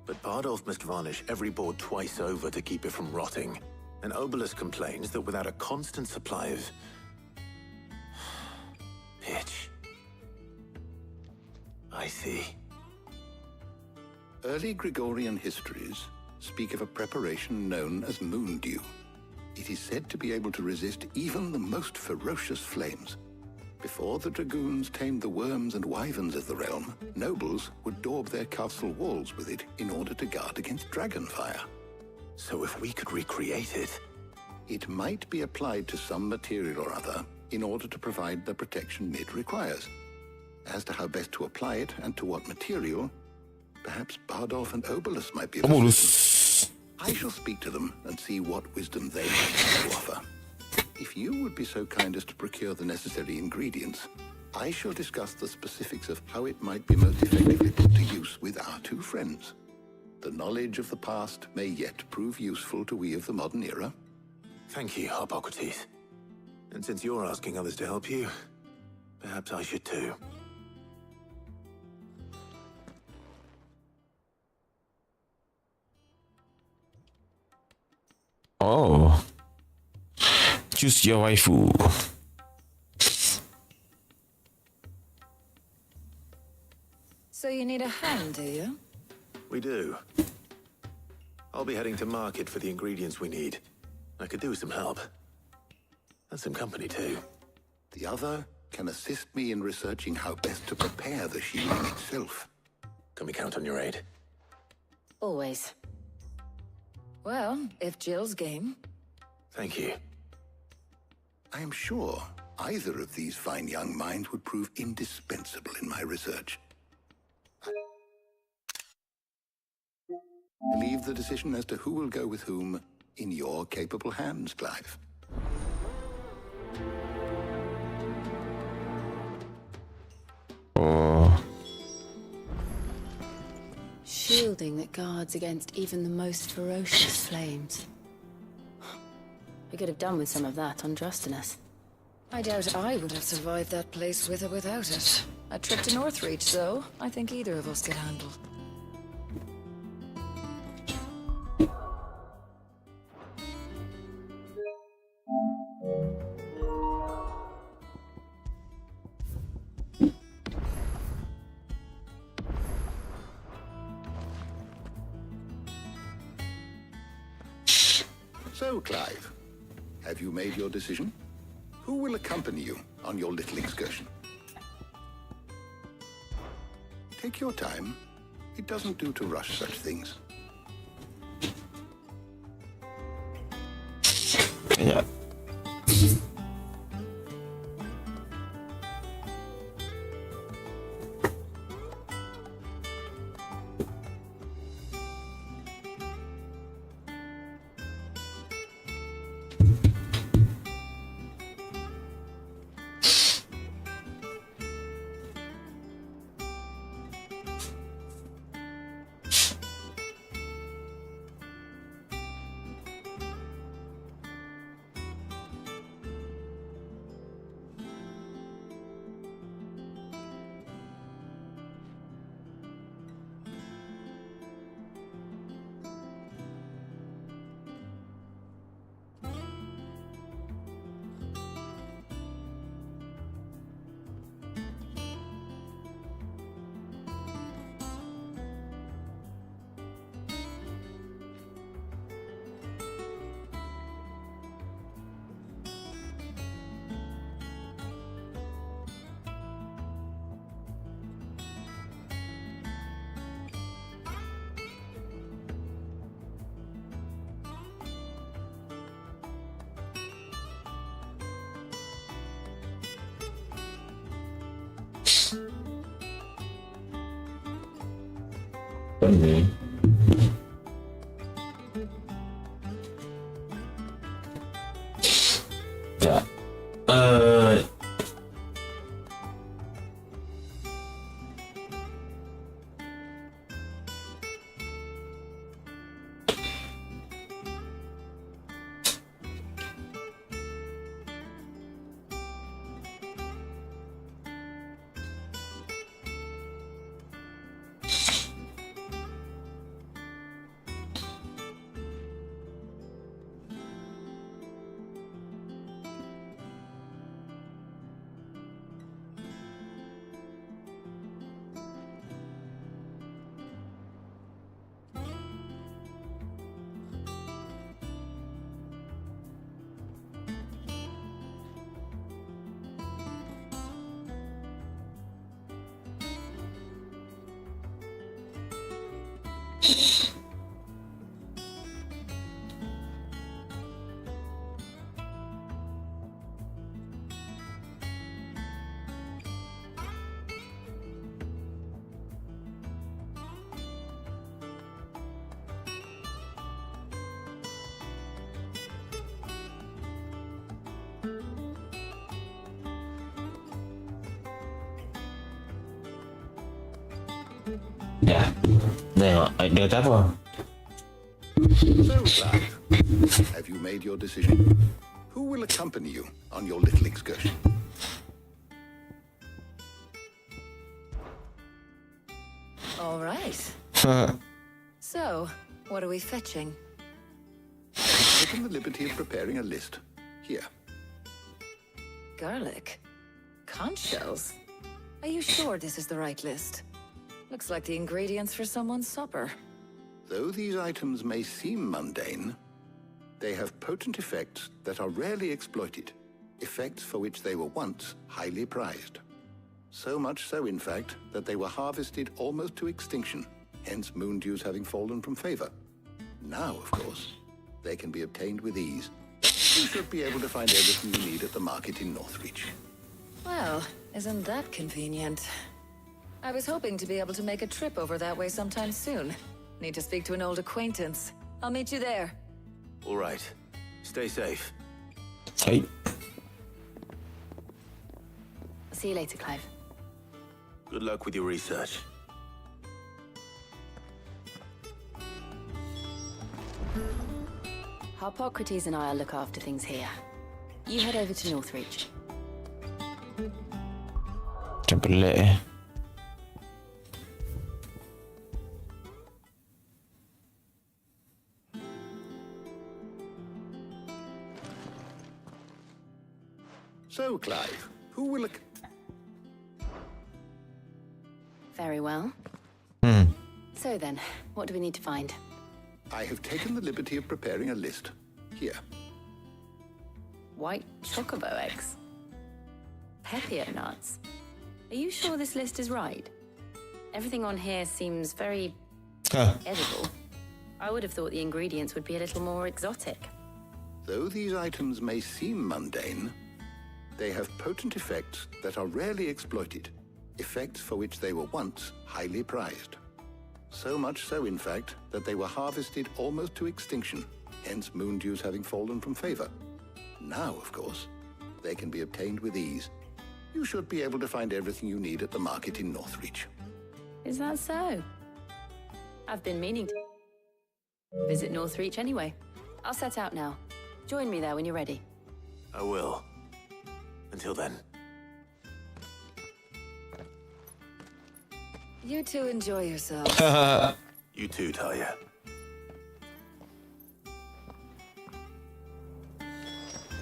But Bardolph must varnish every board twice over to keep it from rotting. And Obelus complains that without a constant supply of pitch. I see. Early Gregorian histories speak of a preparation known as moon dew. It is said to be able to resist even the most ferocious flames. Before the dragoons tamed the worms and wyverns of the realm, nobles would daub their castle walls with it in order to guard against dragon fire. So if we could recreate it... It might be applied to some material or other in order to provide the protection Mid requires. As to how best to apply it and to what material, perhaps Bardolph and Obelus might be of assistance. I shall speak to them and see what wisdom they might have to offer. If you would be so kind as to procure the necessary ingredients, I shall discuss the specifics of how it might be most effectively put to use with our two friends. The knowledge of the past may yet prove useful to we of the modern era. Thank you, Hippocrates. And since you're asking others to help you, perhaps I should too. Oh. Choose your waifu. So you need a hand, do you? We do. I'll be heading to market for the ingredients we need. I could do with some help. And some company too. The other can assist me in researching how best to prepare the shielding itself. Can we count on your aid? Always. Well, if Jill's game. Thank you. I am sure either of these fine young minds would prove indispensable in my research. I leave the decision as to who will go with whom in your capable hands, Clive. Oh. Shielding that guards against even the most ferocious flames. We could have done with some of that on Drustinus. I doubt I would have survived that place with or without it. A trip to Northreach, though, I think either of us could handle. So, Clive, have you made your decision? Who will accompany you on your little excursion? Take your time. It doesn't do to rush such things. Yeah. Ya. Ya. Tengok, dia kata apa? So, Clive, have you made your decision? Who will accompany you on your little excursion? All right. So, what are we fetching? I've taken the liberty of preparing a list. Here. Garlic? Conch shells? Are you sure this is the right list? Looks like the ingredients for someone's supper. Though these items may seem mundane, they have potent effects that are rarely exploited, effects for which they were once highly prized. So much so, in fact, that they were harvested almost to extinction, hence moon dews having fallen from favor. Now, of course, they can be obtained with ease. You should be able to find everything you need at the market in Northreach. Well, isn't that convenient? I was hoping to be able to make a trip over that way sometime soon. Need to speak to an old acquaintance. I'll meet you there. All right. Stay safe. Hey. I'll see you later, Clive. Good luck with your research. Harpocrates and I'll look after things here. You head over to Northreach. Macam pelik So, Clive, who will... Very well. So then, what do we need to find? I have taken the liberty of preparing a list. Here. White chocobo eggs. Pepio nuts. Are you sure this list is right? Everything on here seems very edible. I would have thought the ingredients would be a little more exotic. Though these items may seem mundane, they have potent effects that are rarely exploited, effects for which they were once highly prized. So much so, in fact, that they were harvested almost to extinction, hence moon dews having fallen from favor. Now, of course, they can be obtained with ease. You should be able to find everything you need at the market in Northreach. Is that so? I've been meaning to visit Northreach anyway. I'll set out now. Join me there when you're ready. I will. Until then. You two enjoy yourself. You too, Talia.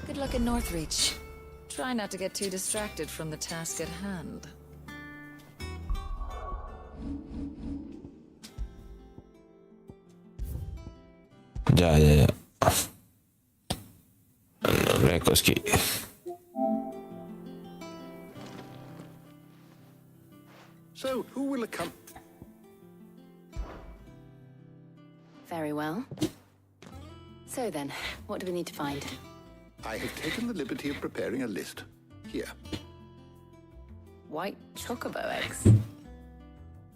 Good luck in Northreach. Try not to get too distracted from the task at hand. Ya. Rekod sikit. So, who will accompany... Very well. So then, what do we need to find? I have taken the liberty of preparing a list. Here. White chocobo eggs.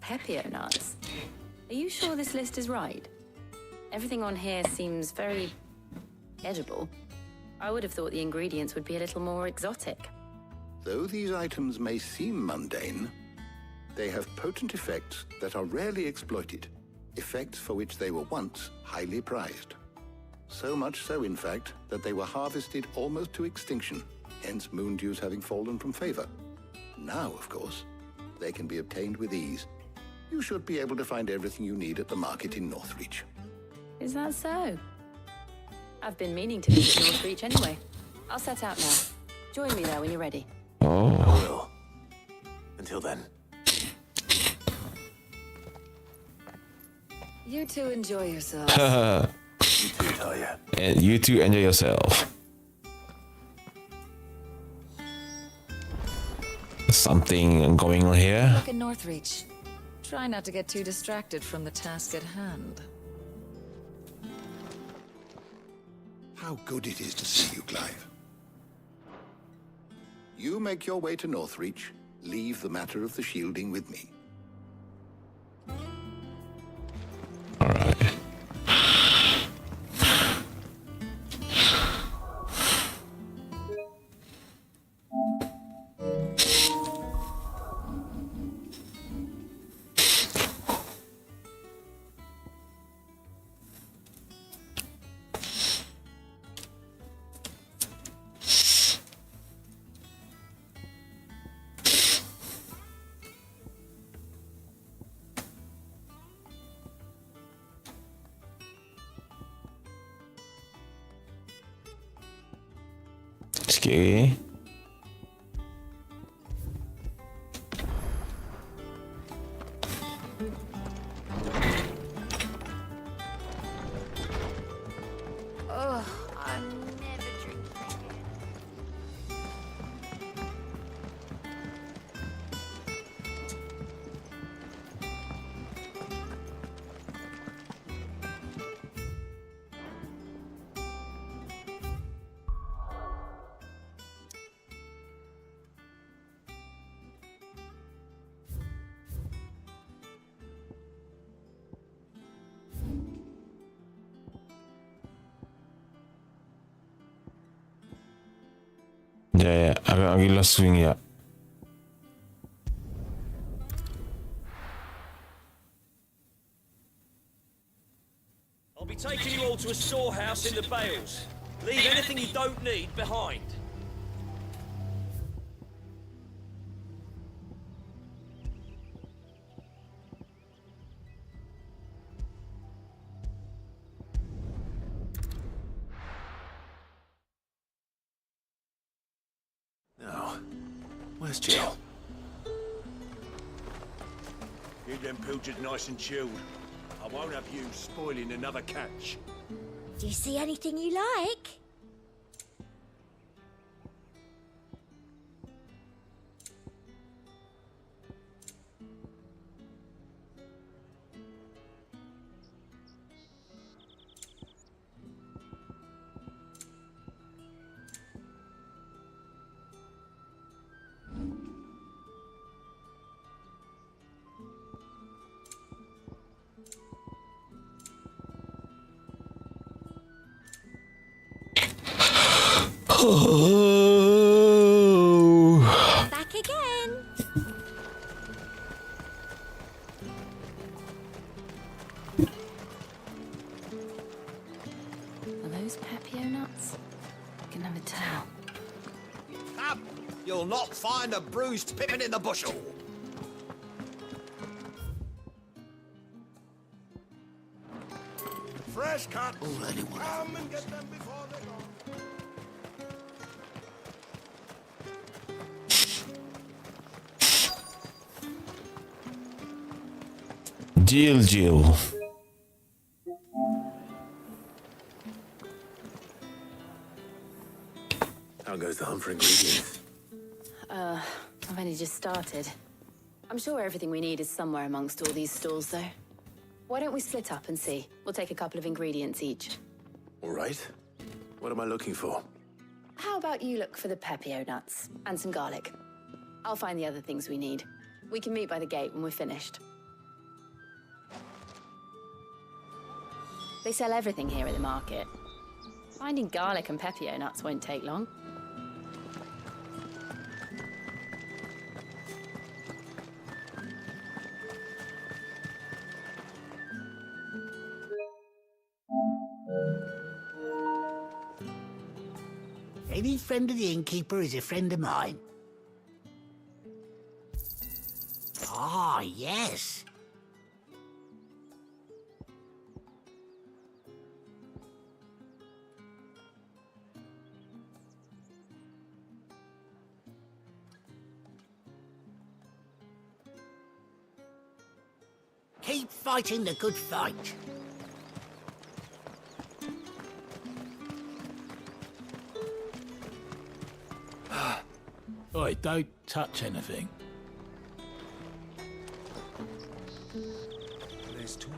Pepio nuts. Are you sure this list is right? Everything on here seems very edible. I would have thought the ingredients would be a little more exotic. Though these items may seem mundane, they have potent effects that are rarely exploited, effects for which they were once highly prized. So much so, in fact, that they were harvested almost to extinction, hence moon dews having fallen from favor. Now, of course, they can be obtained with ease. You should be able to find everything you need at the market in Northreach. Is that so? I've been meaning to visit Northreach anyway. I'll set out now. Join me there when you're ready. I will. Until then. You two enjoy yourself. You too, Talia. And you two enjoy yourself. Something going on here. Look in Northreach. Try not to get too distracted from the task at hand. How good it is to see you, Clive. You make your way to Northreach. Leave the matter of the shielding with me. Sikit. Ugh, I never drink beer. Ya, agak gila swing ya. I'll be taking you all to a storehouse in the Bales. Leave anything you don't need behind. Oh, where's Jill? Keep them pilchards nice and chilled. I won't have you spoiling another catch. Do you see anything you like? Back again. Are those Pepio nuts? I can never tell. Up! You'll not find a bruised pippin in the bushel. Fresh cut. All anyone. Come and get them before they're gone. Jill. How goes the hunt for ingredients? I've only just started. I'm sure everything we need is somewhere amongst all these stores, though. Why don't we split up and see? We'll take a couple of ingredients each. All right. What am I looking for? How about you look for the Pepio nuts and some garlic? I'll find the other things we need. We can meet by the gate when we're finished. They sell everything here at the market. Finding garlic and Pepio nuts won't take long. Any friend of the innkeeper is a friend of mine. Ah, yes. Keep fighting the good fight. Oi, don't touch anything. There's talk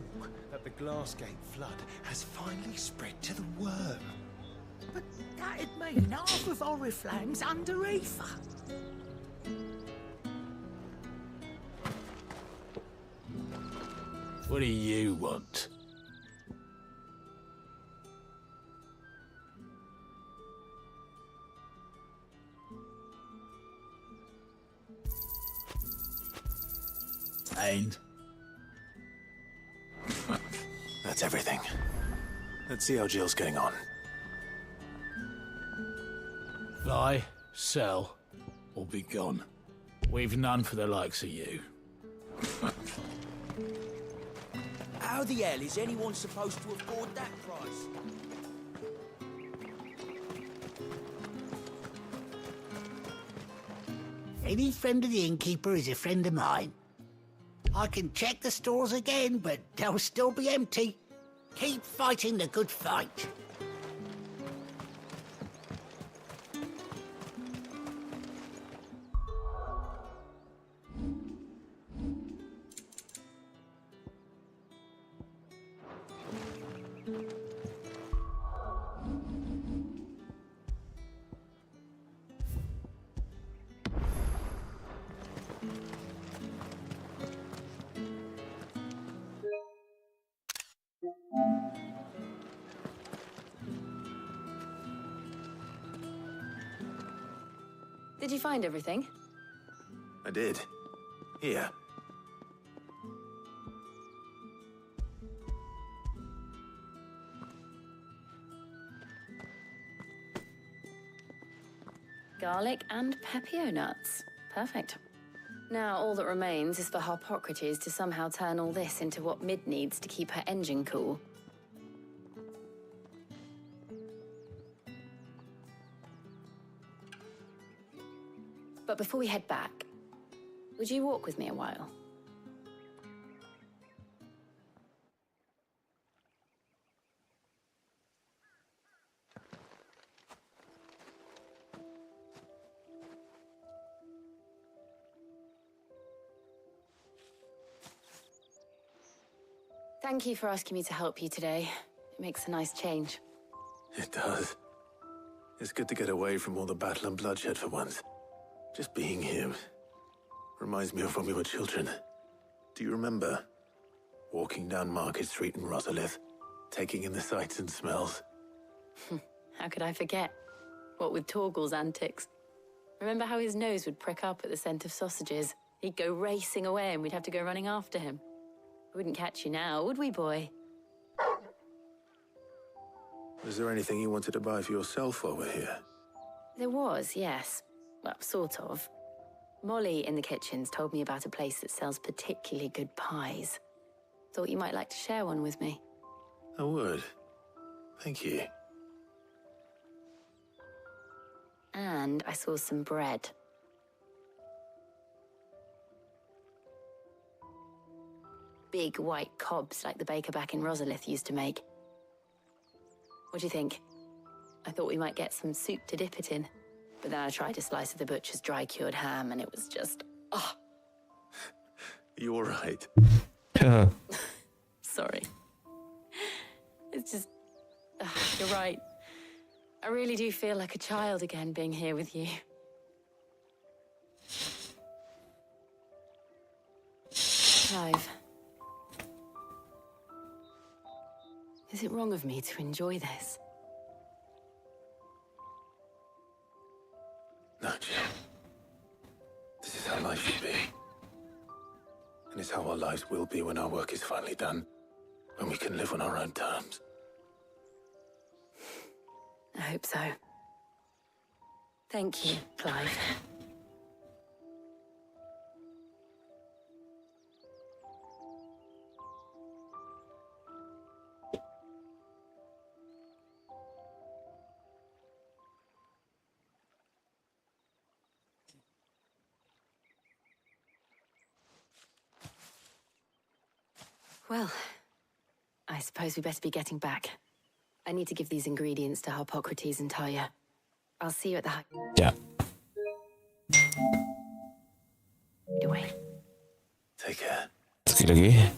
that the Glassgate flood has finally spread to the worm. But that'd mean half of Oriflamme's under Aoife. What do you want? And? That's everything. Let's see how Jill's getting on. Buy, sell, or be gone. We've none for the likes of you. How the hell is anyone supposed to afford that price? Any friend of the innkeeper is a friend of mine. I can check the stores again, but they'll still be empty. Keep fighting the good fight. Did you find everything? I did. Here. Garlic and Pepio nuts. Perfect. Now all that remains is for Harpocrates to somehow turn all this into what Mid needs to keep her engine cool. But before we head back, would you walk with me a while? Thank you for asking me to help you today. It makes a nice change. It does. It's good to get away from all the battle and bloodshed for once. Just being here reminds me of when we were children. Do you remember? Walking down Market Street in Rosalith, taking in the sights and smells. How could I forget? What with Torgal's antics. Remember how his nose would prick up at the scent of sausages? He'd go racing away and we'd have to go running after him. We wouldn't catch you now, would we, boy? Was there anything you wanted to buy for yourself while we're here? There was, yes. Well, sort of. Molly in the kitchens told me about a place that sells particularly good pies. Thought you might like to share one with me. I would. Thank you. And I saw some bread. Big white cobs like the baker back in Rosalith used to make. What do you think? I thought we might get some soup to dip it in. But then I tried a slice of the butcher's dry-cured ham and it was just... oh. You all right? Sorry. It's just... you're right. I really do feel like a child again being here with you. Clive. Is it wrong of me to enjoy this? No, Jill. This is how life should be. And it's how our lives will be when our work is finally done. When we can live on our own terms. I hope so. Thank you, Clive. Well, I suppose we better be getting back. I need to give these ingredients to Harpocrates and Talia. I'll see you at the hut. Yeah. Away. Take care. Sekali lagi.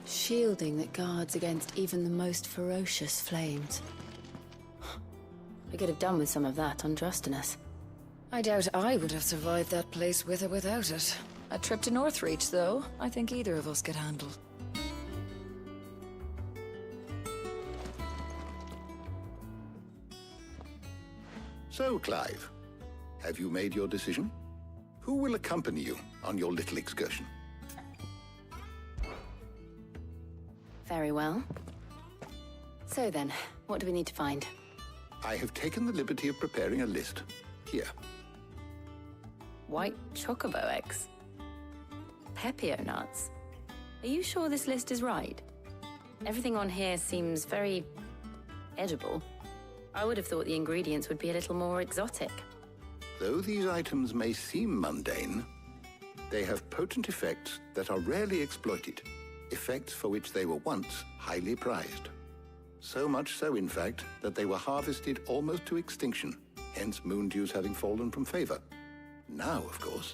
Shielding that guards against even the most ferocious flames. We could have done with some of that on Drustinus. I doubt I would have survived that place with or without it. A trip to Northreach, though, I think either of us could handle. So, Clive, have you made your decision? Who will accompany you on your little excursion? Very well. So then, what do we need to find? I have taken the liberty of preparing a list. Here. White chocobo eggs. Pepio nuts. Are you sure this list is right? Everything on here seems very edible. I would have thought the ingredients would be a little more exotic. Though these items may seem mundane, they have potent effects that are rarely exploited, effects for which they were once highly prized. So much so, in fact, that they were harvested almost to extinction, hence moon dews having fallen from favor. Now, of course,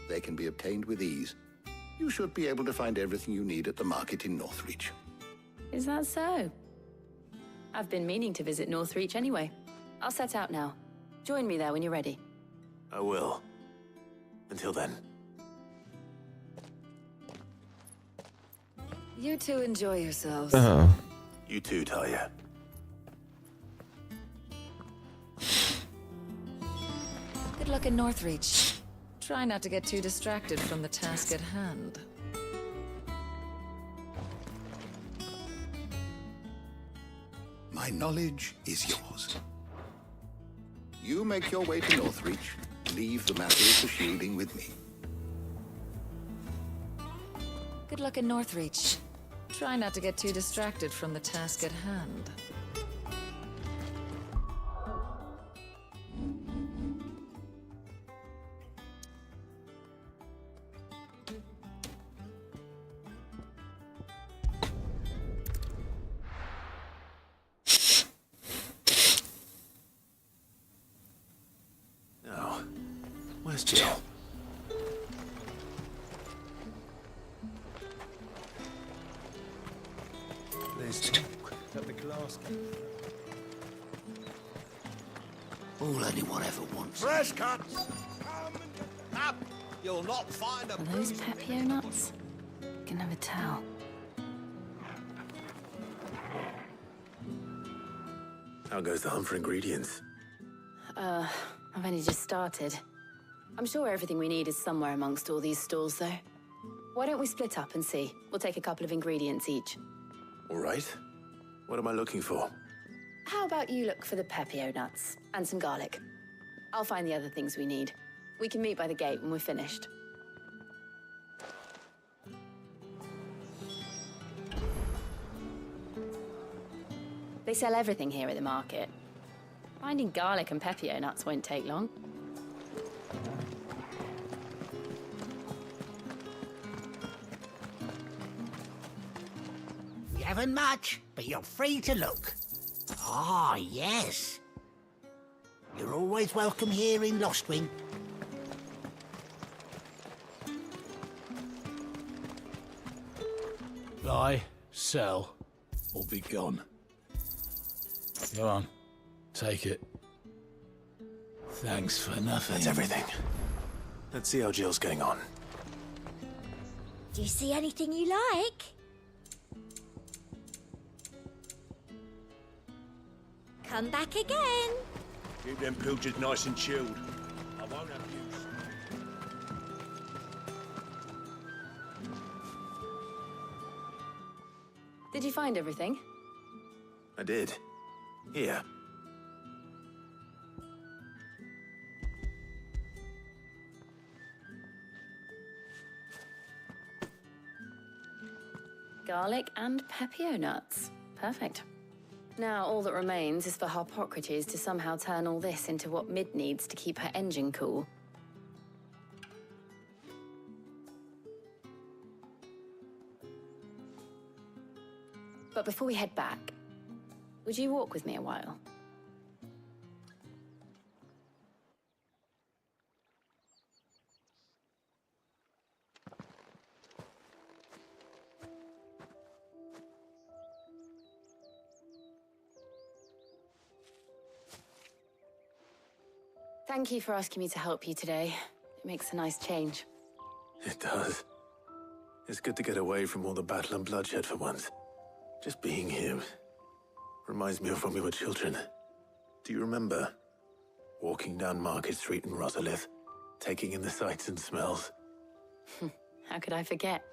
they can be obtained with ease. You should be able to find everything you need at the market in Northreach. Is that so? I've been meaning to visit Northreach anyway. I'll set out now. Join me there when you're ready. I will. Until then. You two enjoy yourselves. You too, Talia. Good luck in Northreach. Try not to get too distracted from the task at hand. My knowledge is yours. You make your way to Northreach. Leave the matter of the shielding with me. Good luck in Northreach. Try not to get too distracted from the task at hand. Now, where's Jill? There's talk that the glass can... All anyone ever wants. Fresh cuts! Up! You'll not find a Are those Pepio nuts? Can never tell. How goes the hunt for ingredients? I've only just started. I'm sure everything we need is somewhere amongst all these stalls, though. Why don't we split up and see? We'll take a couple of ingredients each. All right. What am I looking for? How about you look for the Pepio nuts and some garlic? I'll find the other things we need. We can meet by the gate when we're finished. They sell everything here at the market. Finding garlic and Pepio nuts won't take long. We haven't much, but you're free to look. Ah, yes. You're always welcome here in Lostwing. Buy, sell, or be gone. Go on, take it. Thanks for nothing. That's everything. Let's see how Jill's getting on. Do you see anything you like? Come back again. Keep them pilchards nice and chilled. I won't abuse. Did you find everything? I did. Here. Garlic and Pepio nuts. Perfect. Now all that remains is for Harpocrates to somehow turn all this into what Mid needs to keep her engine cool. But before we head back, would you walk with me a while? Thank you for asking me to help you today. It makes a nice change. It does. It's good to get away from all the battle and bloodshed for once. Just being here reminds me of when we were children. Do you remember? Walking down Market Street in Rosalith, taking in the sights and smells. How could I forget?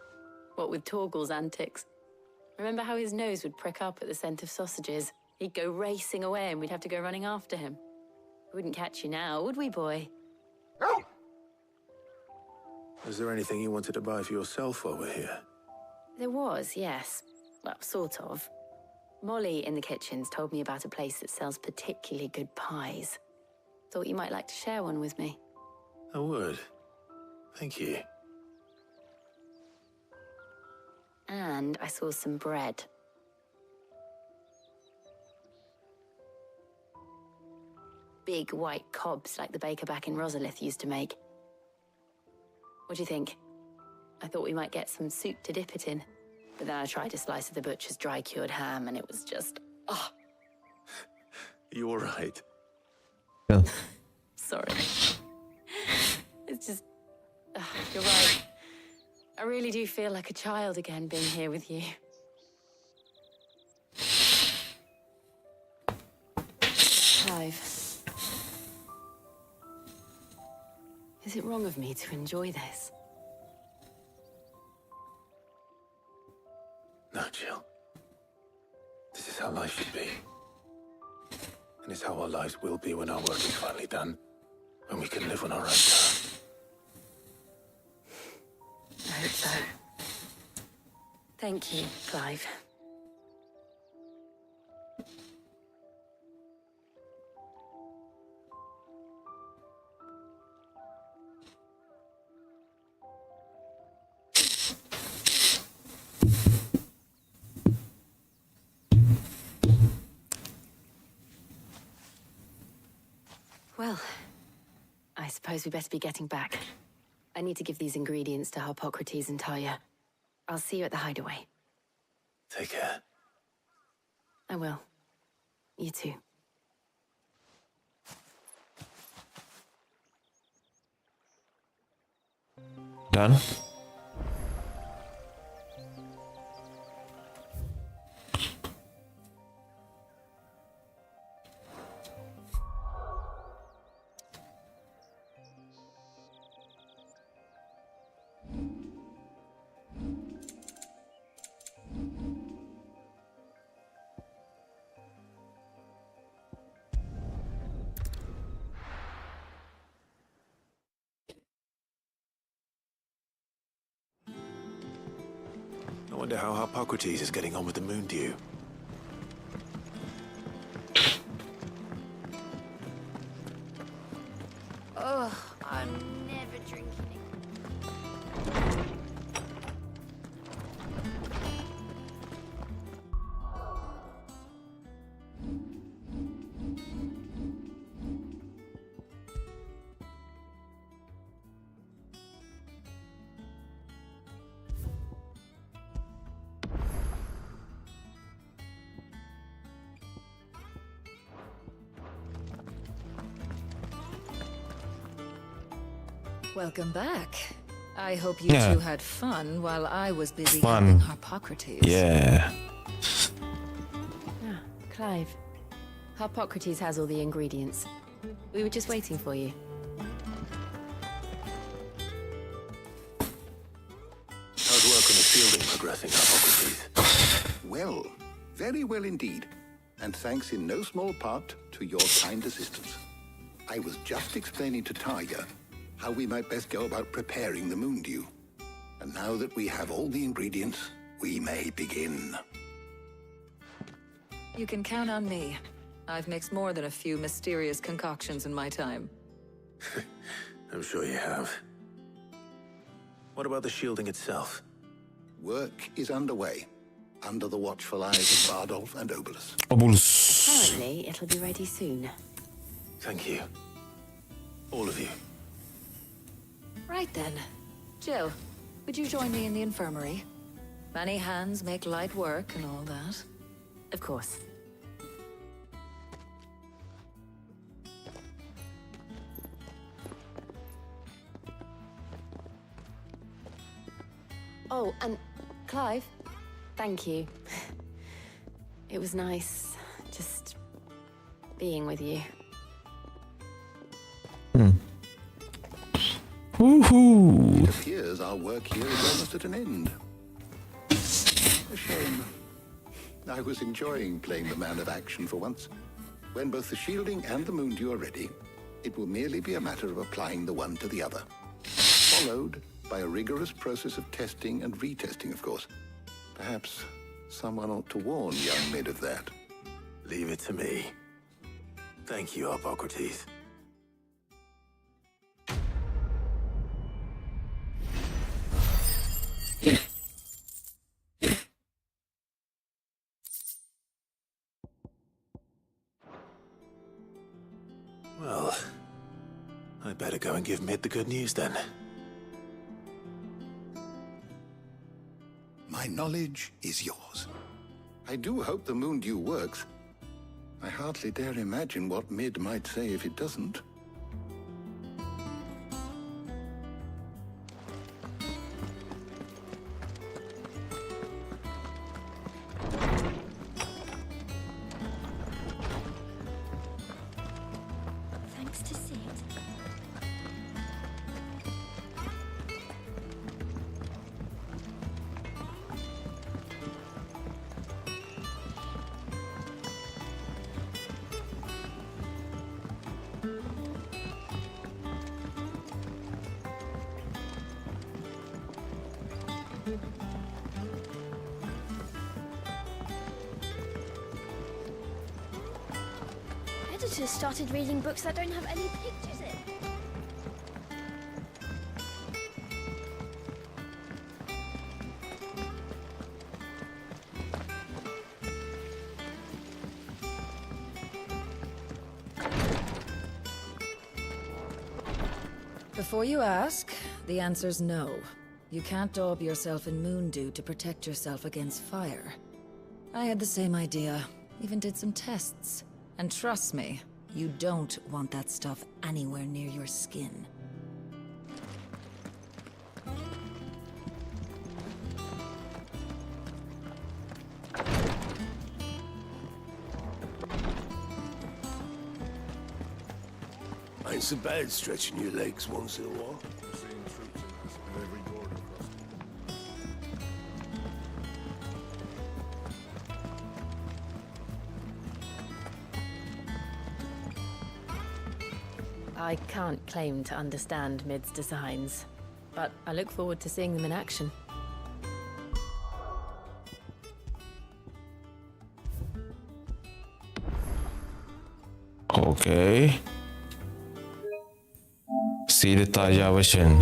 What with Torgal's antics. Remember how his nose would prick up at the scent of sausages? He'd go racing away and we'd have to go running after him. We wouldn't catch you now, would we, boy? Was there anything you wanted to buy for yourself while we're here? There was, yes. Well, sort of. Molly in the kitchens told me about a place that sells particularly good pies. Thought you might like to share one with me. I would. Thank you. And I saw some bread. Big white cobs like the baker back in Rosalith used to make. What do you think? I thought we might get some soup to dip it in. But then I tried a slice of the butcher's dry-cured ham and it was just... oh. You all right? Sorry. It's just... you're right. I really do feel like a child again being here with you. Clive. Is it wrong of me to enjoy this? No, Jill. This is how life should be. And it's how our lives will be when our work is finally done. When we can live on our own terms. I hope so. Thank you, Clive. Well, I suppose we better be getting back. I need to give these ingredients to Harpocrates and Talia. I'll see you at the hideaway. Take care. I will. You too. Done. I wonder how Harpocrates is getting on with the moon dew. Oh, I'm never drinking it. Welcome back. I hope you two had fun while I was busy Fun. helping Harpocrates. Yeah. Clive. Harpocrates has all the ingredients. We were just waiting for you. How's work on the shielding progressing, Harpocrates? Well, very well indeed. And thanks in no small part to your kind assistance. I was just explaining to Tarja how we might best go about preparing the moon dew. And now that we have all the ingredients, we may begin. You can count on me. I've mixed more than a few mysterious concoctions in my time. I'm sure you have. What about the shielding itself? Work is underway, under the watchful eyes of Bardolph and Obolus. Apparently, it'll be ready soon. Thank you. All of you. Right then. Jill, would you join me in the infirmary? Many hands make light work and all that. Of course. Oh, and Clive, thank you. It was nice just being with you. Woohoo! It appears our work here is almost at an end. A shame. I was enjoying playing the man of action for once. When both the shielding and the Moondew are ready, it will merely be a matter of applying the one to the other. Followed by a rigorous process of testing and retesting, of course. Perhaps someone ought to warn young Mid of that. Leave it to me. Thank you, Hippocrates. Well, I'd better go and give Mid the good news then. My knowledge is yours. I do hope the Moondew works. I hardly dare imagine what Mid might say if it doesn't. Thanks to Sid. Editors started reading books that don't have any pictures in. Before you ask, the answer's no. You can't daub yourself in Moondew to protect yourself against fire. I had the same idea, even did some tests. And trust me, you don't want that stuff anywhere near your skin. Ain't so bad stretching your legs once in a while. I can't claim to understand Mid's designs, but I look forward to seeing them in action. Okay. See the Taya version.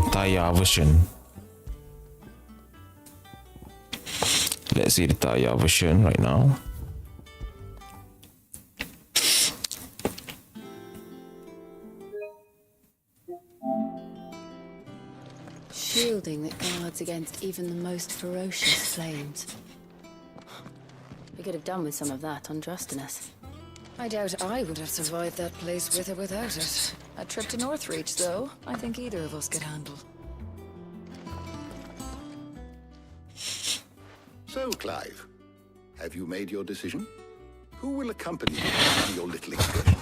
Let's see the Taya version right now. Shielding that guards against even the most ferocious flames. We could have done with some of on Drustinus. I doubt I would have survived that place with or without it. A trip to Northreach, though, I think either of us could handle. So, Clive, have you made your decision? Who will accompany you on your little excursion?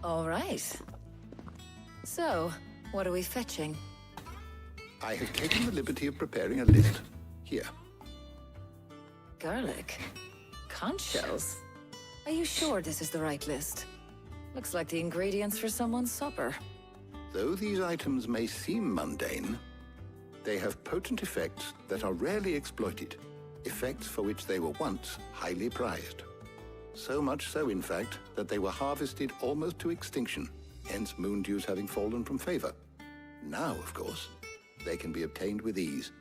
All right. So, what are we fetching? I have taken the liberty of preparing a list. Here. Garlic? Conch shells? Are you sure this is the right list? Looks like the ingredients for someone's supper. Though these items may seem mundane, they have potent effects that are rarely exploited, effects for which they were once highly prized. So much so, in fact, that they were harvested almost to extinction, hence Moondews having fallen from favor. Now, of course, they can be obtained with ease.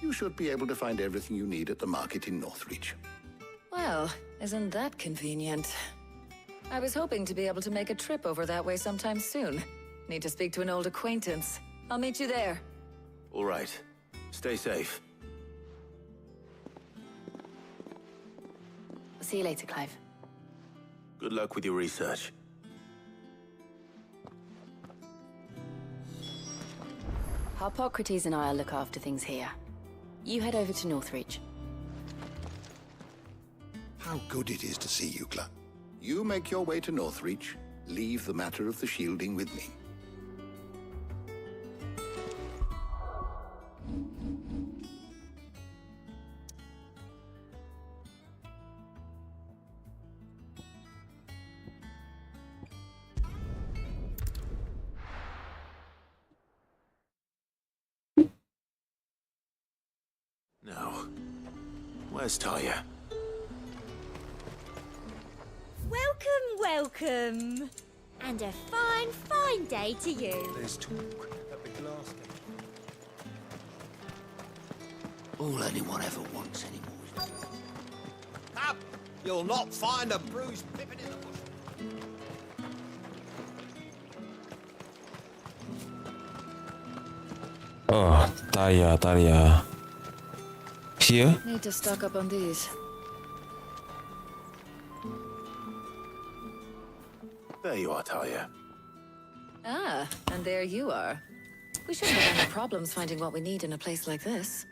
You should be able to find everything you need at the market in Northreach. Well, isn't that convenient? I was hoping to be able to make a trip over that way sometime soon. Need to speak to an old acquaintance. I'll meet you there. All right. Stay safe. See you later, Clive. Good luck with your research. Harpocrates and I'll look after things here. You head over to Northreach. How good it is to see you, Gluck. You make your way to Northreach. Leave the matter of the shielding with me. Now, where's Talia? Welcome. And a fine, fine day to you. There's talk at the glass gate. All anyone ever wants anymore. Up! You'll not find a bruised pippin in the bush. Oh, Talia. Here? Need to stock up on these. There you are, Talia. Ah, and there you are. We shouldn't have any problems finding what we need in a place like this.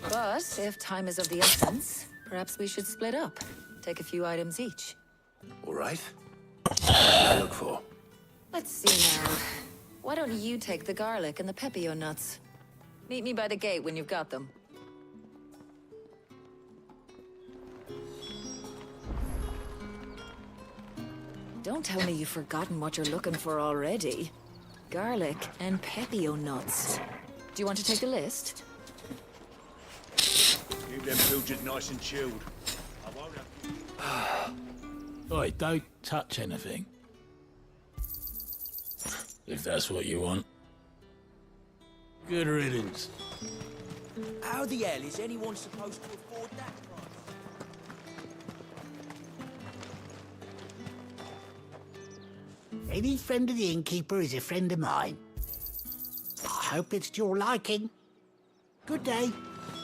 But if time is of the essence, perhaps we should split up. Take a few items each. All right. What do I look for? Let's see now. Why don't you take the garlic and the pepio nuts? Meet me by the gate when you've got them. Don't tell me you've forgotten what you're looking for already. Garlic and pepio nuts. Do you want to take the list? Keep them pilchards nice and chilled. I won't have... Oi, don't touch anything. If that's what you want. Good riddance. How the hell is anyone supposed to afford that price? Any friend of the innkeeper is a friend of mine. I hope it's to your liking. Good day.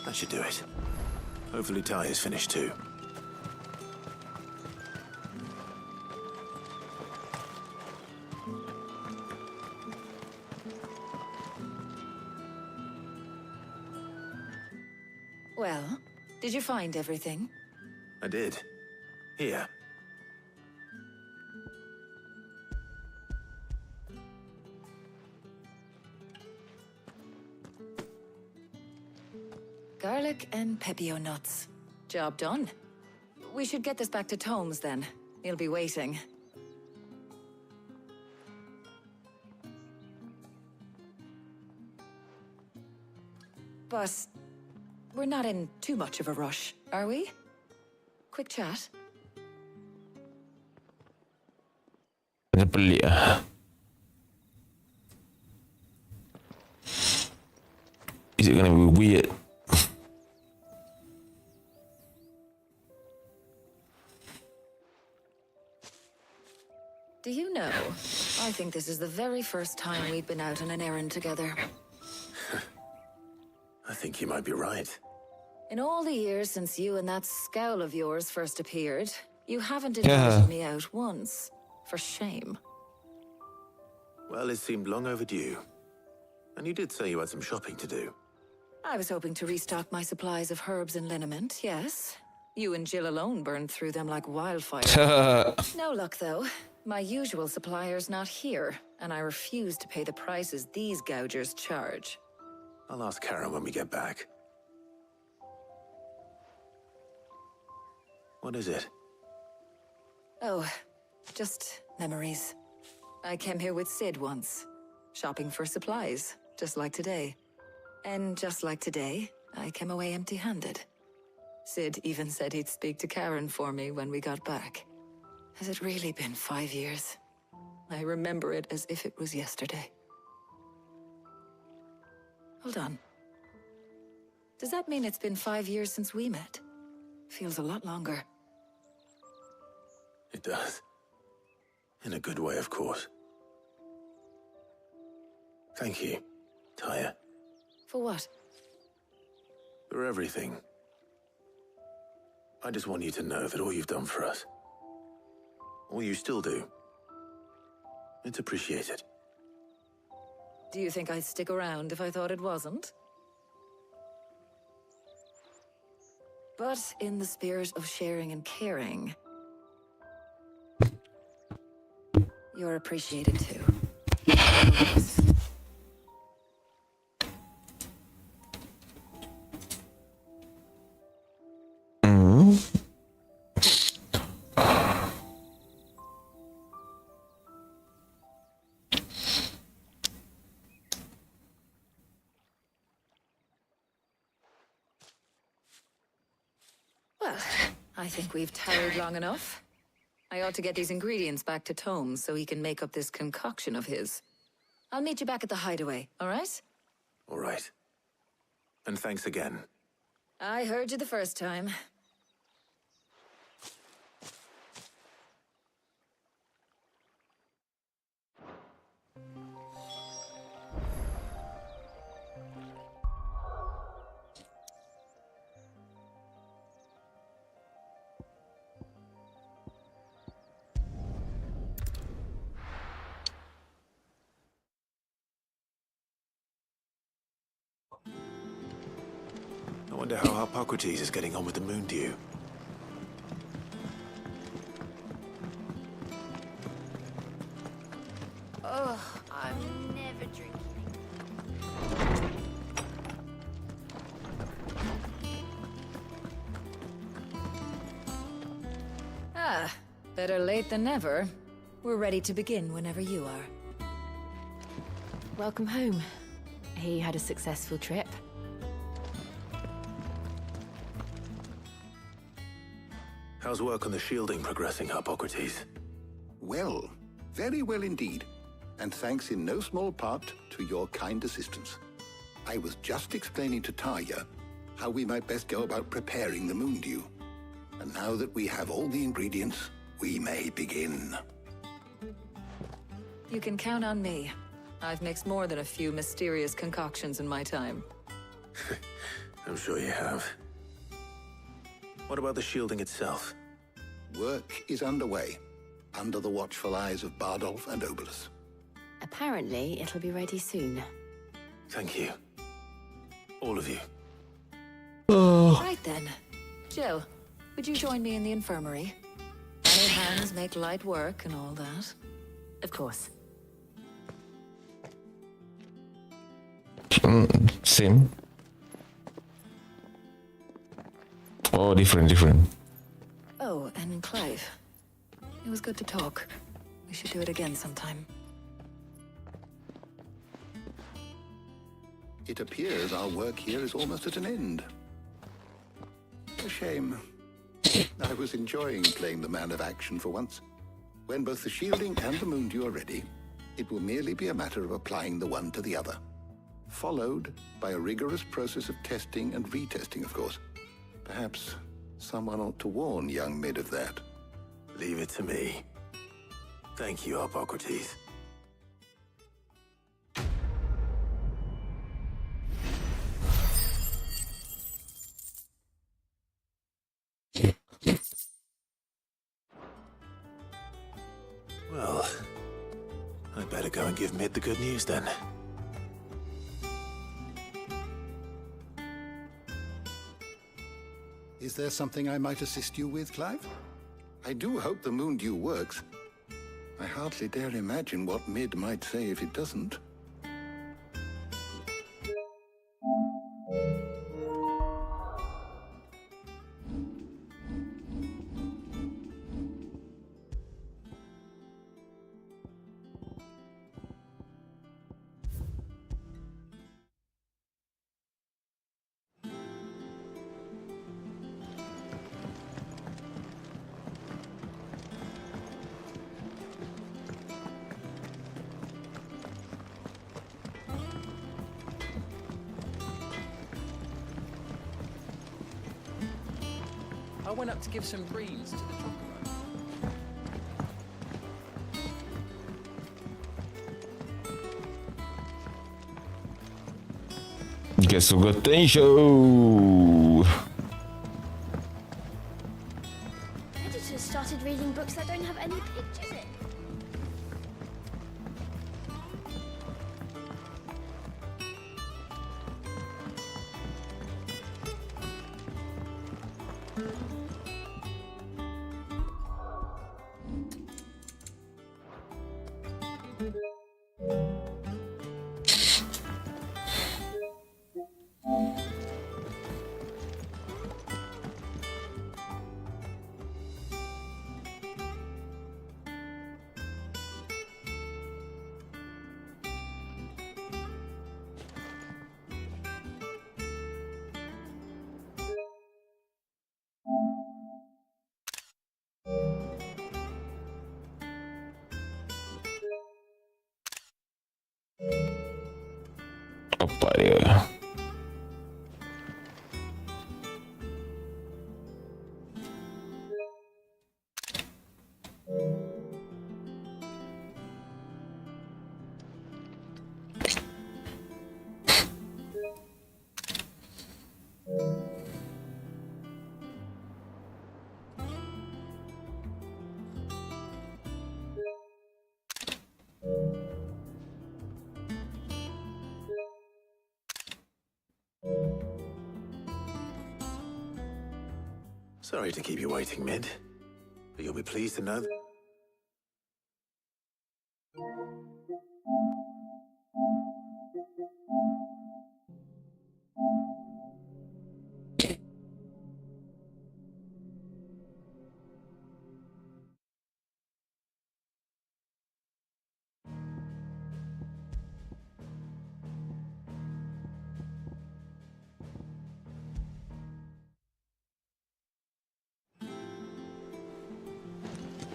That should do it. Hopefully Talia's finished too. Well, did you find everything? I did. Here. Garlic and pepio nuts. Job done. We should get this back to Tomes then. He'll be waiting. But we're not in too much of a rush, are we? Quick chat. Pelik ah. Is it gonna be weird? Do you know, I think this is the very first time we've been out on an errand together. I think you might be right. In all the years since you and that scowl of yours first appeared, you haven't invited me out once. For shame. Well, it seemed long overdue. And you did say you had some shopping to do. I was hoping to restock my supplies of herbs and liniment, yes. You and Jill alone burned through them like wildfire. No luck, though. My usual supplier's not here, and I refuse to pay the prices these gougers charge. I'll ask Karen when we get back. What is it? Oh, just memories. I came here with Sid once, shopping for supplies, just like today. And just like today, I came away empty-handed. Sid even said he'd speak to Karen for me when we got back. Has it really been 5 years? I remember it as if it was yesterday. Hold on. Does that mean it's been 5 years since we met? Feels a lot longer. It does. In a good way, of course. Thank you, Talia. For what? For everything. I just want you to know that all you've done for us, all you still do, it's appreciated. Do you think I'd stick around if I thought it wasn't? But in the spirit of sharing and caring, you're appreciated too. Well, I think we've tarried long enough. I ought to get these ingredients back to Tomes so he can make up this concoction of his. I'll meet you back at the hideaway, all right? All right. And thanks again. I heard you the first time. I wonder how Hippocrates is getting on with the moon dew. Oh, I'm never drinking. Ah, better late than never. We're ready to begin whenever you are. Welcome home. He had a successful trip. How's work on the shielding progressing, Hippocrates? Well, very well indeed. And thanks in no small part to your kind assistance. I was just explaining to Tarja how we might best go about preparing the moon dew. And now that we have all the ingredients, we may begin. You can count on me. I've mixed more than a few mysterious concoctions in my time. I'm sure you have. What about the shielding itself? Work is underway, under the watchful eyes of Bardolph and Obolus. Apparently, it'll be ready soon. Thank you. All of you. Right then. Jill, would you join me in the infirmary? Many hands make light work and all that. Of course. Same. Oh, different. Oh, and Clive. It was good to talk. We should do it again sometime. It appears our work here is almost at an end. A shame. I was enjoying playing the man of action for once. When both the shielding and the moon dew are ready, it will merely be a matter of applying the one to the other. Followed by a rigorous process of testing and retesting, of course. Perhaps someone ought to warn young Mid of that. Leave it to me. Thank you, Hippocrates. Well, I'd better go and give Mid the good news then. Is there something I might assist you with, Clive? I do hope the moon dew works. I hardly dare imagine what Mid might say if it doesn't. I went up to give some greens to the Chocoro. Guess who got the show? Editors started reading books that don't have any pictures in. Apa dia? Sorry to keep you waiting, Mid, but you'll be pleased to know.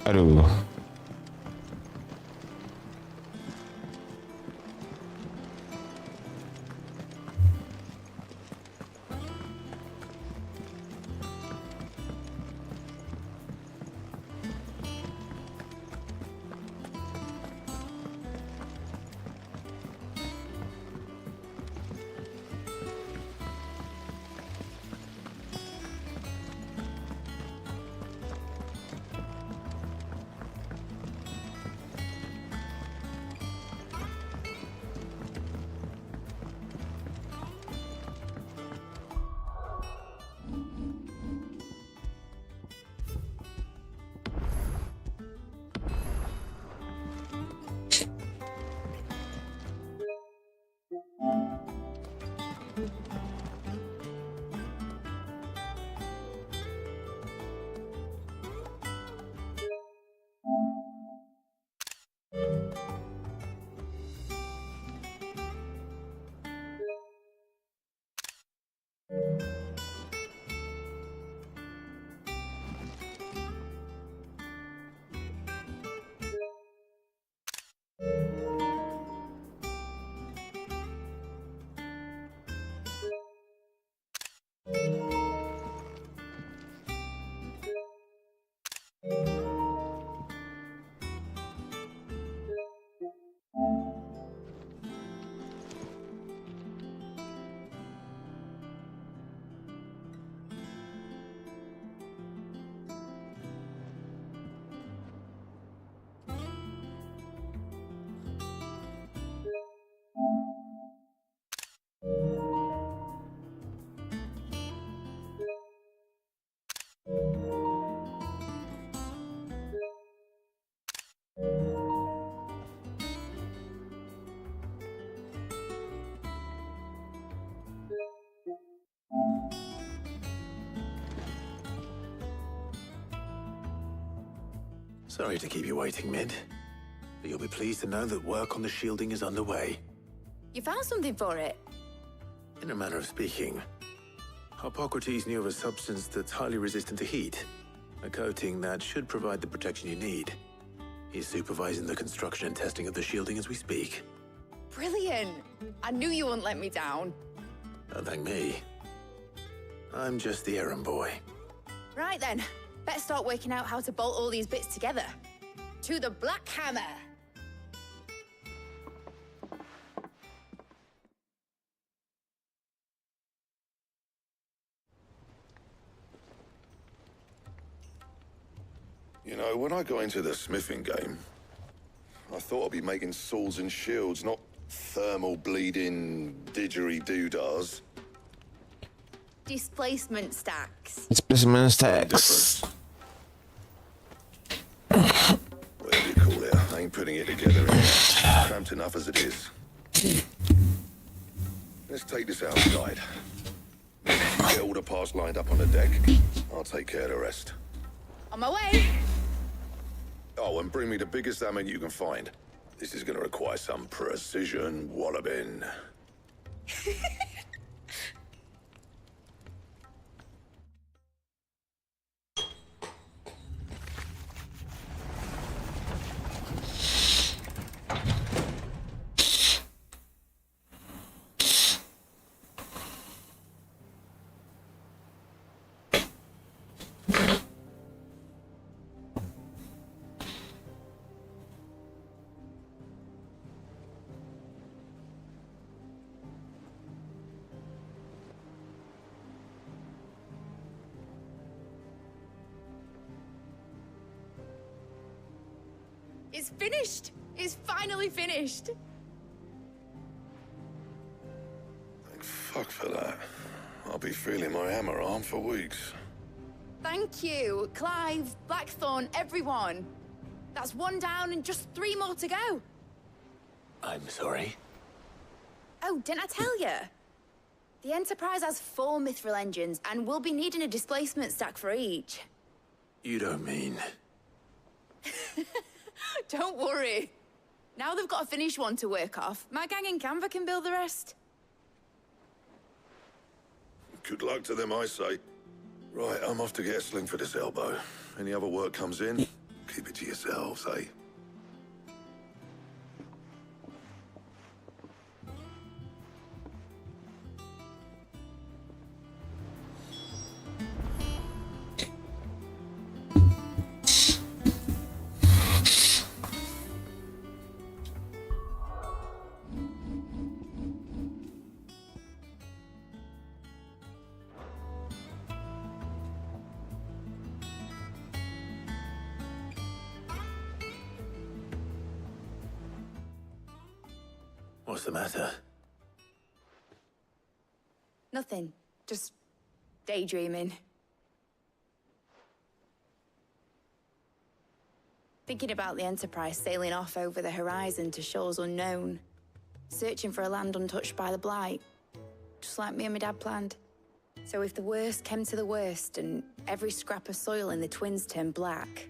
Aduh. Sorry to keep you waiting, Mid, but you'll be pleased to know that work on the shielding is underway. You found something for it? In a manner of speaking, Hippocrates knew of a substance that's highly resistant to heat, a coating that should provide the protection you need. He's supervising the construction and testing of the shielding as we speak. Brilliant! I knew you wouldn't let me down. Don't thank me. I'm just the errand boy. Right then, better start working out how to bolt all these bits together. To the Black Hammer! You know, when I got into the smithing game, I thought I'd be making swords and shields, not thermal bleeding didgeridoo-dahs. Displacement stacks. Displacement stacks. Whatever you call it, I ain't putting it together. Cramped enough as it is. Let's take this outside. Get all the parts lined up on the deck. I'll take care of the rest. On my way. Oh, and bring me the biggest hammer you can find. This is gonna require some precision walloping. It's finished. It's finally finished. Thank fuck for that. I'll be feeling my hammer arm for weeks. Thank you, Clive, Blackthorn, everyone. That's one down and just 3 more to go. I'm sorry. Oh, didn't I tell you? The Enterprise has 4 Mithril engines, and we'll be needing a displacement stack for each. You don't mean... Don't worry. Now they've got a finished one to work off. My gang in Canva can build the rest. Good luck to them, I say. Right, I'm off to get a sling for this elbow. Any other work comes in, keep it to yourselves, eh? What's the matter? Nothing. Just daydreaming. Thinking about the Enterprise sailing off over the horizon to shores unknown. Searching for a land untouched by the Blight. Just like me and my dad planned. So if the worst came to the worst and every scrap of soil in the Twins turned black,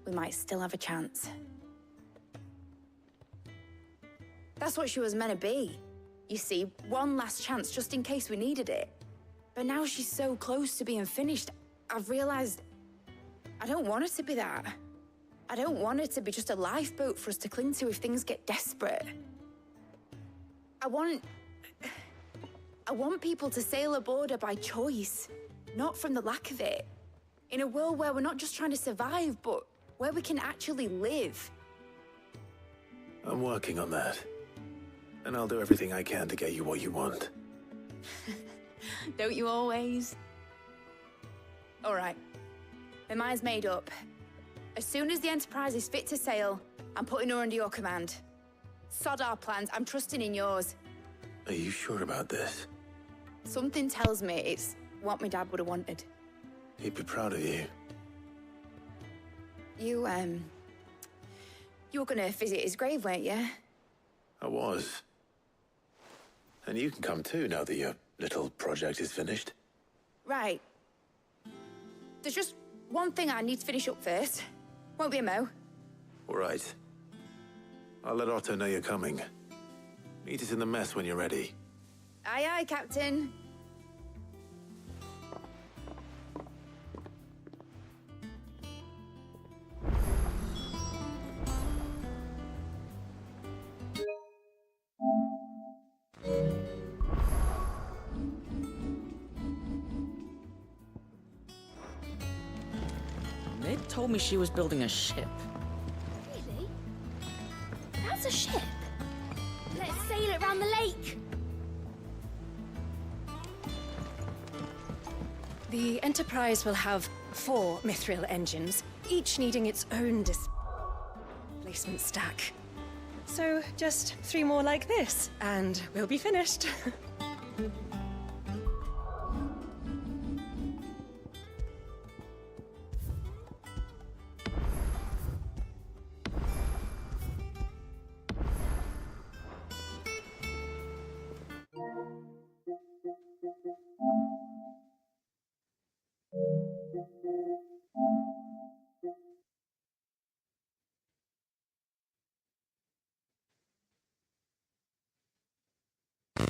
we might still have a chance. That's what she was meant to be. You see, one last chance just in case we needed it. But now she's so close to being finished, I've realized I don't want her to be that. I don't want her to be just a lifeboat for us to cling to if things get desperate. I want people to sail aboard her by choice, not from the lack of it. In a world where we're not just trying to survive, but where we can actually live. I'm working on that. And I'll do everything I can to get you what you want. Don't you always? All right. My mind's made up. As soon as the Enterprise is fit to sail, I'm putting her under your command. Sod our plans, I'm trusting in yours. Are you sure about this? Something tells me it's what my dad would have wanted. He'd be proud of you. You were gonna visit his grave, weren't you? I was. And you can come too now that your little project is finished. Right. There's just one thing I need to finish up first. Won't be a mo. All right. I'll let Otto know you're coming. Meet us in the mess when you're ready. Aye, aye, Captain. Mid told me she was building a ship. Really? That's a ship. Let's sail it round the lake. The Enterprise will have 4 Mithril engines, each needing its own displacement stack. So just 3 more like this, and we'll be finished.